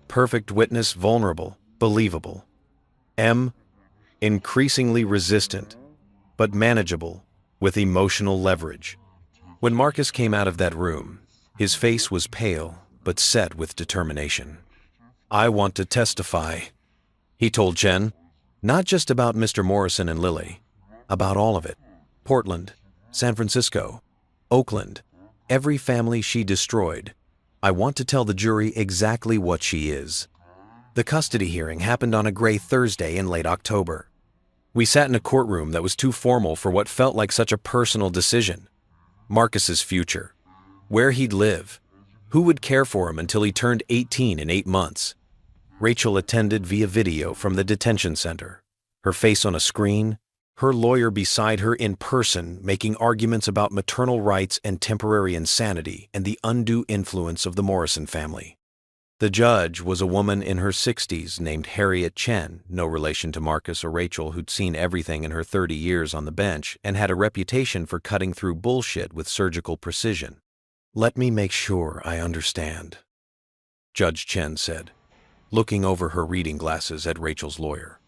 perfect witness, vulnerable, believable. M, increasingly resistant, but manageable, with emotional leverage. When Marcus came out of that room, his face was pale, but set with determination. I want to testify, he told Chen. Not just about Mr. Morrison and Lily, about all of it. Portland, San Francisco, Oakland, every family she destroyed. I want to tell the jury exactly what she is. The custody hearing happened on a gray Thursday in late October. We sat in a courtroom that was too formal for what felt like such a personal decision. Marcus's future, where he'd live, who would care for him until he turned 18 in 8 months. Rachel attended via video from the detention center, her face on a screen, her lawyer beside her in person making arguments about maternal rights and temporary insanity and the undue influence of the Morrison family. The judge was a woman in her 60s named Harriet Chen, no relation to Marcus or Rachel, who'd seen everything in her 30 years on the bench and had a reputation for cutting through bullshit with surgical precision. "Let me make sure I understand," Judge Chen said, looking over her reading glasses at Rachel's lawyer.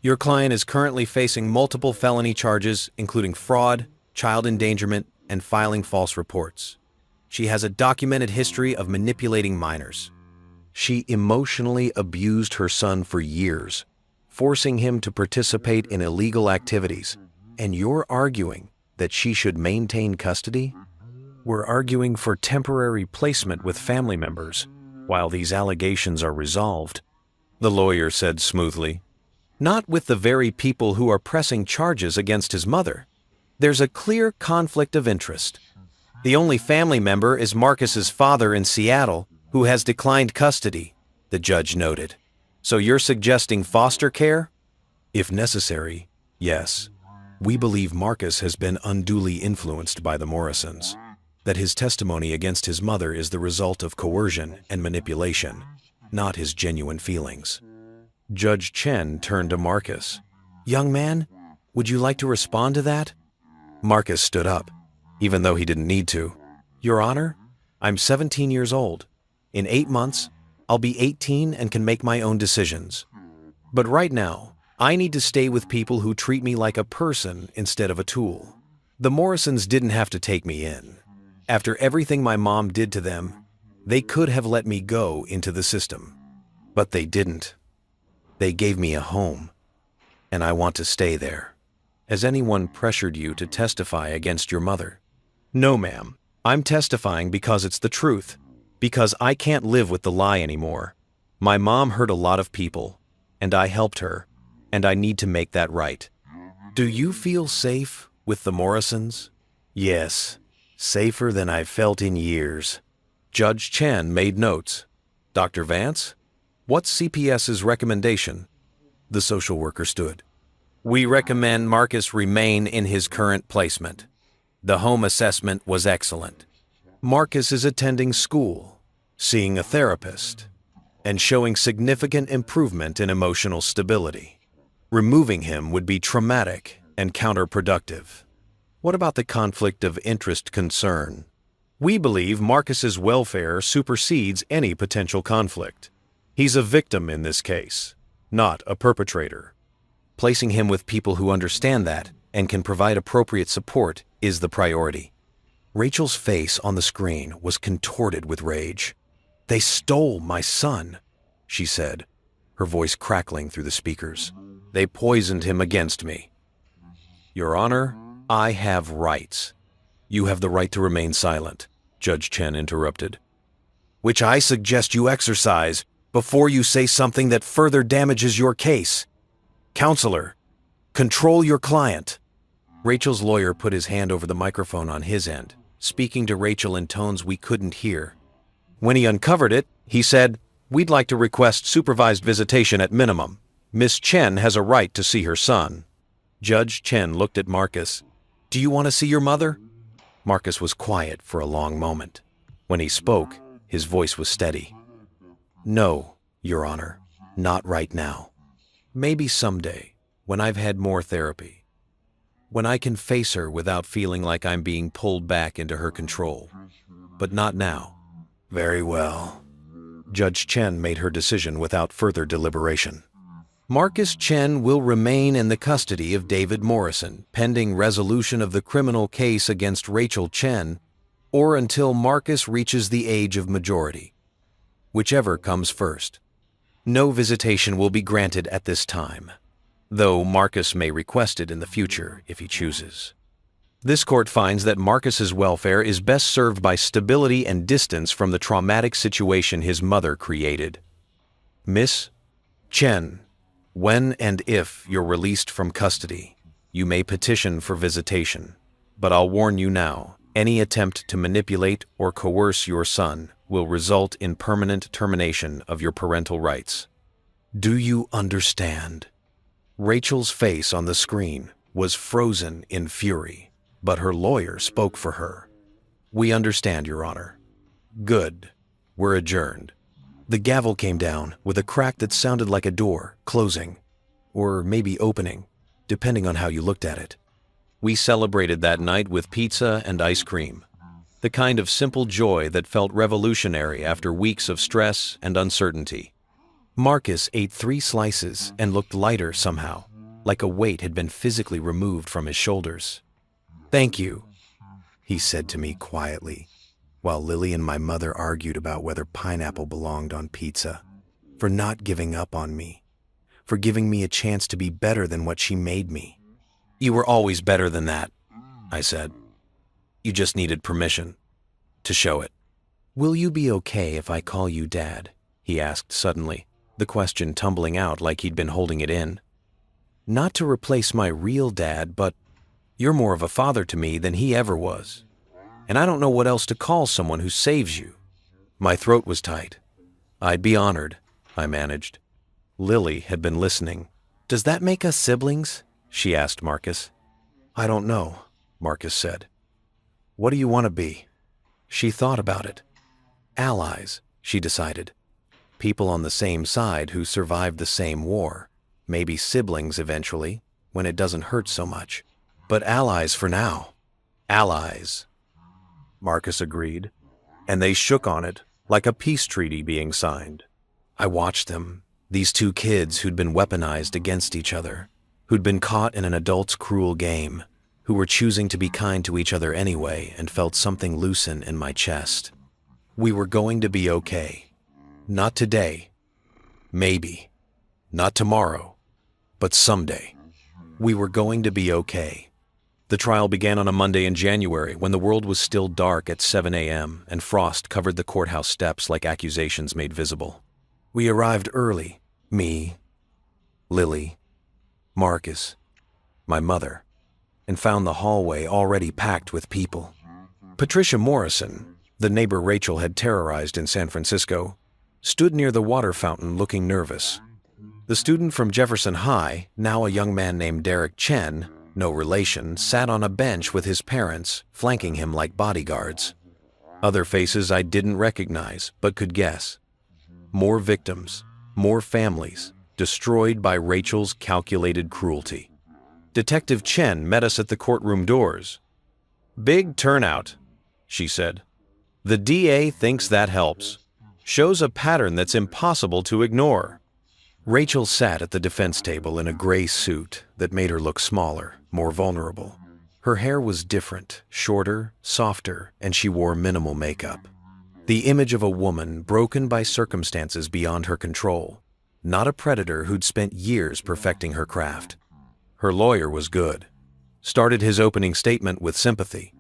"Your client is currently facing multiple felony charges, including fraud, child endangerment, and filing false reports. She has a documented history of manipulating minors. She emotionally abused her son for years, forcing him to participate in illegal activities, and you're arguing that she should maintain custody? We're arguing for temporary placement with family members while these allegations are resolved," the lawyer said smoothly. "Not with the very people who are pressing charges against his mother. There's a clear conflict of interest. The only family member is Marcus's father in Seattle, who has declined custody," the judge noted. "So you're suggesting foster care?" "If necessary, yes. We believe Marcus has been unduly influenced by the Morrisons, that his testimony against his mother is the result of coercion and manipulation, not his genuine feelings." Judge Chen turned to Marcus. "Young man, would you like to respond to that?" Marcus stood up, even though he didn't need to. "Your Honor, I'm 17 years old. In 8 months, I'll be 18 and can make my own decisions. But right now, I need to stay with people who treat me like a person instead of a tool. The Morrisons didn't have to take me in. After everything my mom did to them, they could have let me go into the system. But they didn't. They gave me a home, and I want to stay there." "Has anyone pressured you to testify against your mother?" "No, ma'am. I'm testifying because it's the truth. Because I can't live with the lie anymore. My mom hurt a lot of people, and I helped her, and I need to make that right." "Do you feel safe with the Morrisons?" "Yes, safer than I've felt in years." Judge Chen made notes. "Dr. Vance, what's CPS's recommendation?" The social worker stood. "We recommend Marcus remain in his current placement. The home assessment was excellent. Marcus is attending school, seeing a therapist, and showing significant improvement in emotional stability. Removing him would be traumatic and counterproductive." "What about the conflict of interest concern?" "We believe Marcus's welfare supersedes any potential conflict. He's a victim in this case, not a perpetrator. Placing him with people who understand that and can provide appropriate support is the priority." Rachel's face on the screen was contorted with rage. "They stole my son," she said, her voice crackling through the speakers. "They poisoned him against me." "Your Honor, I have rights." "You have the right to remain silent," Judge Chen interrupted. "Which I suggest you exercise before you say something that further damages your case. Counselor, control your client." Rachel's lawyer put his hand over the microphone on his end, speaking to Rachel in tones we couldn't hear. When he uncovered it, he said, "We'd like to request supervised visitation at minimum. Miss Chen has a right to see her son." Judge Chen looked at Marcus. "Do you want to see your mother?" Marcus was quiet for a long moment. When he spoke, his voice was steady. "No, Your Honor, not right now. Maybe someday, when I've had more therapy. When I can face her without feeling like I'm being pulled back into her control. But not now." "Very well." Judge Chen made her decision without further deliberation. "Marcus Chen will remain in the custody of David Morrison, pending resolution of the criminal case against Rachel Chen, or until Marcus reaches the age of majority. Whichever comes first. No visitation will be granted at this time, though Marcus may request it in the future if he chooses." This court finds that Marcus's welfare is best served by stability and distance from the traumatic situation his mother created. Miss Chen, when and if you're released from custody, you may petition for visitation. But I'll warn you now, any attempt to manipulate or coerce your son will result in permanent termination of your parental rights. Do you understand? Rachel's face on the screen was frozen in fury, but her lawyer spoke for her. We understand, Your Honor. Good. We're adjourned. The gavel came down with a crack that sounded like a door closing, or maybe opening, depending on how you looked at it. We celebrated that night with pizza and ice cream, the kind of simple joy that felt revolutionary after weeks of stress and uncertainty. Marcus ate 3 slices and looked lighter somehow, like a weight had been physically removed from his shoulders. Thank you, he said to me quietly, while Lily and my mother argued about whether pineapple belonged on pizza, for not giving up on me, for giving me a chance to be better than what she made me. You were always better than that, I said. You just needed permission to show it. Will you be okay if I call you Dad? He asked suddenly, the question tumbling out like he'd been holding it in. Not to replace my real dad, but you're more of a father to me than he ever was. And I don't know what else to call someone who saves you. My throat was tight. I'd be honored, I managed. Lily had been listening. Does that make us siblings? She asked Marcus. I don't know, Marcus said. What do you want to be? She thought about it. Allies, she decided. People on the same side who survived the same war. Maybe siblings eventually, when it doesn't hurt so much. But allies for now. Allies. Marcus agreed, and they shook on it like a peace treaty being signed. I watched them, these 2 kids who'd been weaponized against each other, who'd been caught in an adult's cruel game, who were choosing to be kind to each other anyway, and felt something loosen in my chest. We were going to be okay. Not today. Maybe. Not tomorrow. But someday. We were going to be okay. The trial began on a Monday in January when the world was still dark at 7 a.m. and frost covered the courthouse steps like accusations made visible. We arrived early. Me, Lily, Marcus, my mother, and found the hallway already packed with people. Patricia Morrison, the neighbor Rachel had terrorized in San Francisco, stood near the water fountain looking nervous. The student from Jefferson High, now a young man named Derek Chen, no relation, sat on a bench with his parents, flanking him like bodyguards. Other faces I didn't recognize, but could guess. More victims, more families, destroyed by Rachel's calculated cruelty. Detective Chen met us at the courtroom doors. Big turnout, she said. The DA thinks that helps. Shows a pattern that's impossible to ignore. Rachel sat at the defense table in a gray suit that made her look smaller, more vulnerable. Her hair was different, shorter, softer, and she wore minimal makeup. The image of a woman broken by circumstances beyond her control, not a predator who'd spent years perfecting her craft. Her lawyer was good. Started his opening statement with sympathy.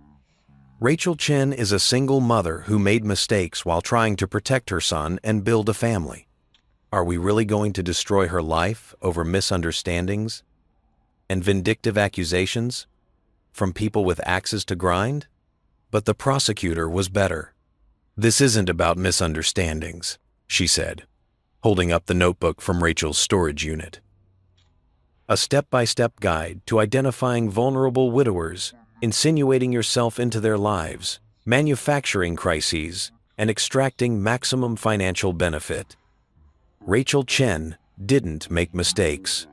Rachel Chen is a single mother who made mistakes while trying to protect her son and build a family. Are we really going to destroy her life over misunderstandings and vindictive accusations from people with axes to grind? But the prosecutor was better. This isn't about misunderstandings, she said, holding up the notebook from Rachel's storage unit. A step-by-step guide to identifying vulnerable widowers, insinuating yourself into their lives, manufacturing crises, and extracting maximum financial benefit. Rachel Chen didn't make mistakes.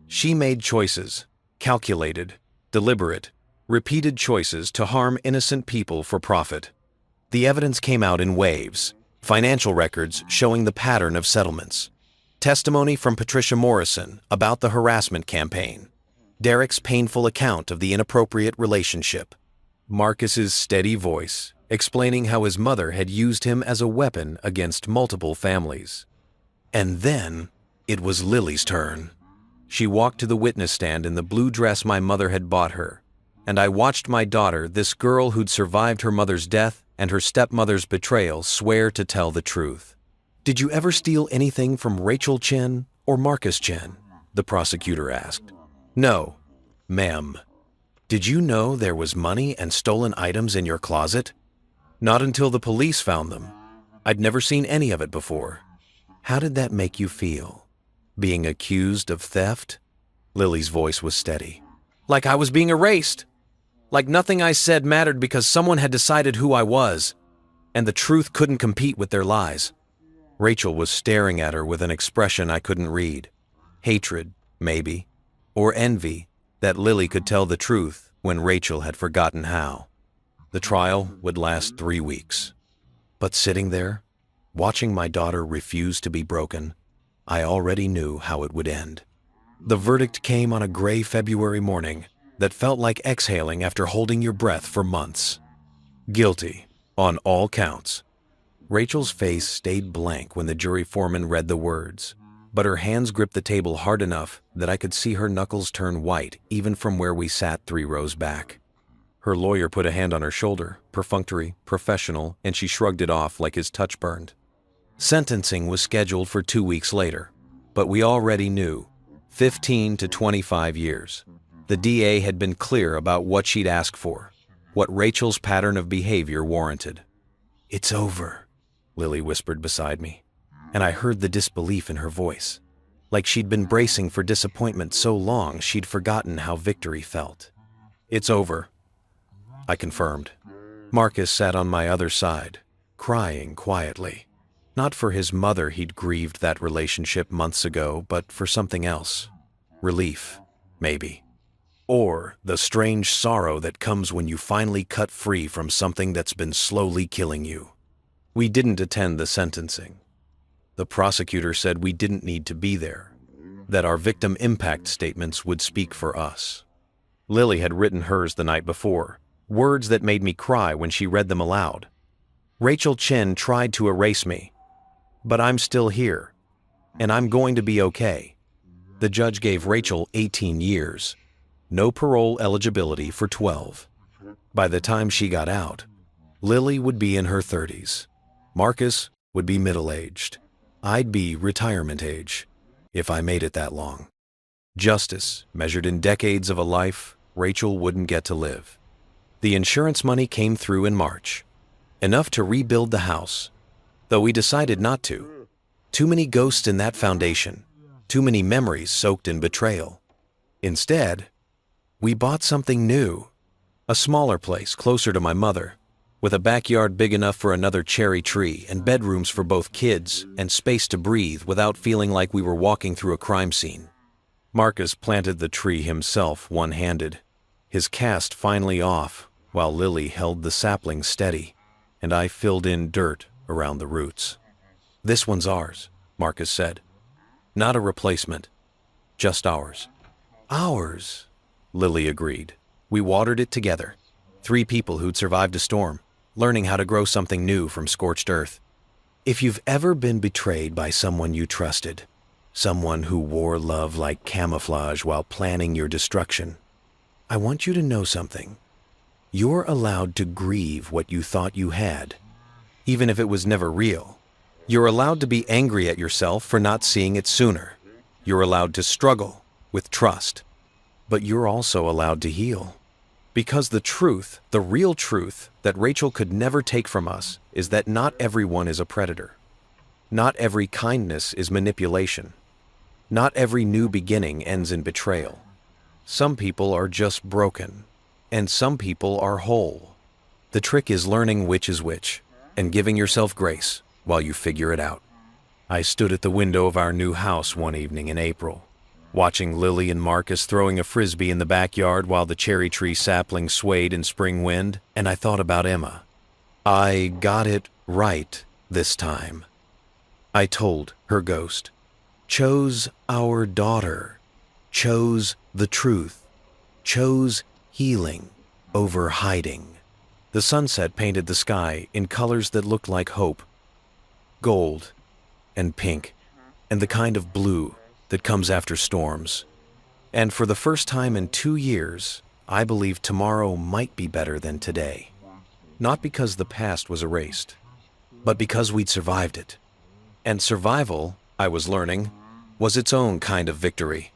She made choices, calculated, deliberate, repeated choices to harm innocent people for profit. The evidence came out in waves, financial records showing the pattern of settlements, testimony from Patricia Morrison about the harassment campaign, Derek's painful account of the inappropriate relationship, Marcus's steady voice explaining how his mother had used him as a weapon against multiple families. And then it was Lily's turn. She walked to the witness stand in the blue dress my mother had bought her and I watched my daughter, this girl who'd survived her mother's death and her stepmother's betrayal, swear to tell the truth. "Did you ever steal anything from Rachel Chen or Marcus Chen?" the prosecutor asked. No, "Ma'am, did you know there was money and stolen items in your closet?" not until the police found them. I'd never seen any of it before. "How did that make you feel? Being accused of theft?" Lily's voice was steady. Like I was being erased. Like nothing I said mattered because someone had decided who I was, and the truth couldn't compete with their lies. Rachel was staring at her with an expression I couldn't read. Hatred, maybe, or envy that Lily could tell the truth when Rachel had forgotten how. The trial would last 3 weeks. But sitting there, watching my daughter refuse to be broken, I already knew how it would end. The verdict came on a gray February morning that felt like exhaling after holding your breath for months. Guilty on all counts. Rachel's face stayed blank when the jury foreman read the words, but her hands gripped the table hard enough that I could see her knuckles turn white even from where we sat 3 rows back. Her lawyer put a hand on her shoulder, perfunctory, professional, and she shrugged it off like his touch burned. Sentencing was scheduled for 2 weeks later, but we already knew 15 to 25 years. The DA had been clear about what she'd ask for, what Rachel's pattern of behavior warranted. "It's over," Lily whispered beside me, and I heard the disbelief in her voice, like she'd been bracing for disappointment so long she'd forgotten how victory felt. "It's over," I confirmed. Marcus sat on my other side, crying quietly. Not for his mother, he'd grieved that relationship months ago, but for something else. Relief, maybe. Or the strange sorrow that comes when you finally cut free from something that's been slowly killing you. We didn't attend the sentencing. The prosecutor said we didn't need to be there, that our victim impact statements would speak for us. Lily had written hers the night before, words that made me cry when she read them aloud. "Rachel Chen tried to erase me, but I'm still here, and I'm going to be okay." The judge gave Rachel 18 years, no parole eligibility for 12. By the time she got out, Lily would be in her 30s. Marcus would be middle-aged. I'd be retirement age, if I made it that long. Justice, measured in decades of a life, Rachel wouldn't get to live. The insurance money came through in March, enough to rebuild the house, though we decided not to. Too many ghosts in that foundation, too many memories soaked in betrayal. Instead, we bought something new, a smaller place closer to my mother, with a backyard big enough for another cherry tree and bedrooms for both kids and space to breathe without feeling like we were walking through a crime scene. Marcus planted the tree himself one-handed, his cast finally off, while Lily held the sapling steady, and I filled in dirt around the roots. "This one's ours," Marcus said. "Not a replacement, just ours." "Ours," Lily agreed. We watered it together, 3 people who'd survived a storm, learning how to grow something new from scorched earth. If you've ever been betrayed by someone you trusted, someone who wore love like camouflage while planning your destruction, I want you to know something. You're allowed to grieve what you thought you had, even if it was never real. You're allowed to be angry at yourself for not seeing it sooner. You're allowed to struggle with trust, but you're also allowed to heal. Because the truth, the real truth that Rachel could never take from us is that not everyone is a predator. Not every kindness is manipulation. Not every new beginning ends in betrayal. Some people are just broken, and some people are whole. The trick is learning which is which, and giving yourself grace while you figure it out. I stood at the window of our new house one evening in April, watching Lily and Marcus throwing a frisbee in the backyard while the cherry tree sapling swayed in spring wind, and I thought about Emma. I got it right this time. I told her ghost, chose our daughter, chose the truth, chose healing over hiding. The sunset painted the sky in colors that looked like hope. Gold and pink and the kind of blue that comes after storms. And for the first time in 2 years, I believed tomorrow might be better than today. Not because the past was erased, but because we'd survived it. And survival, I was learning, was its own kind of victory.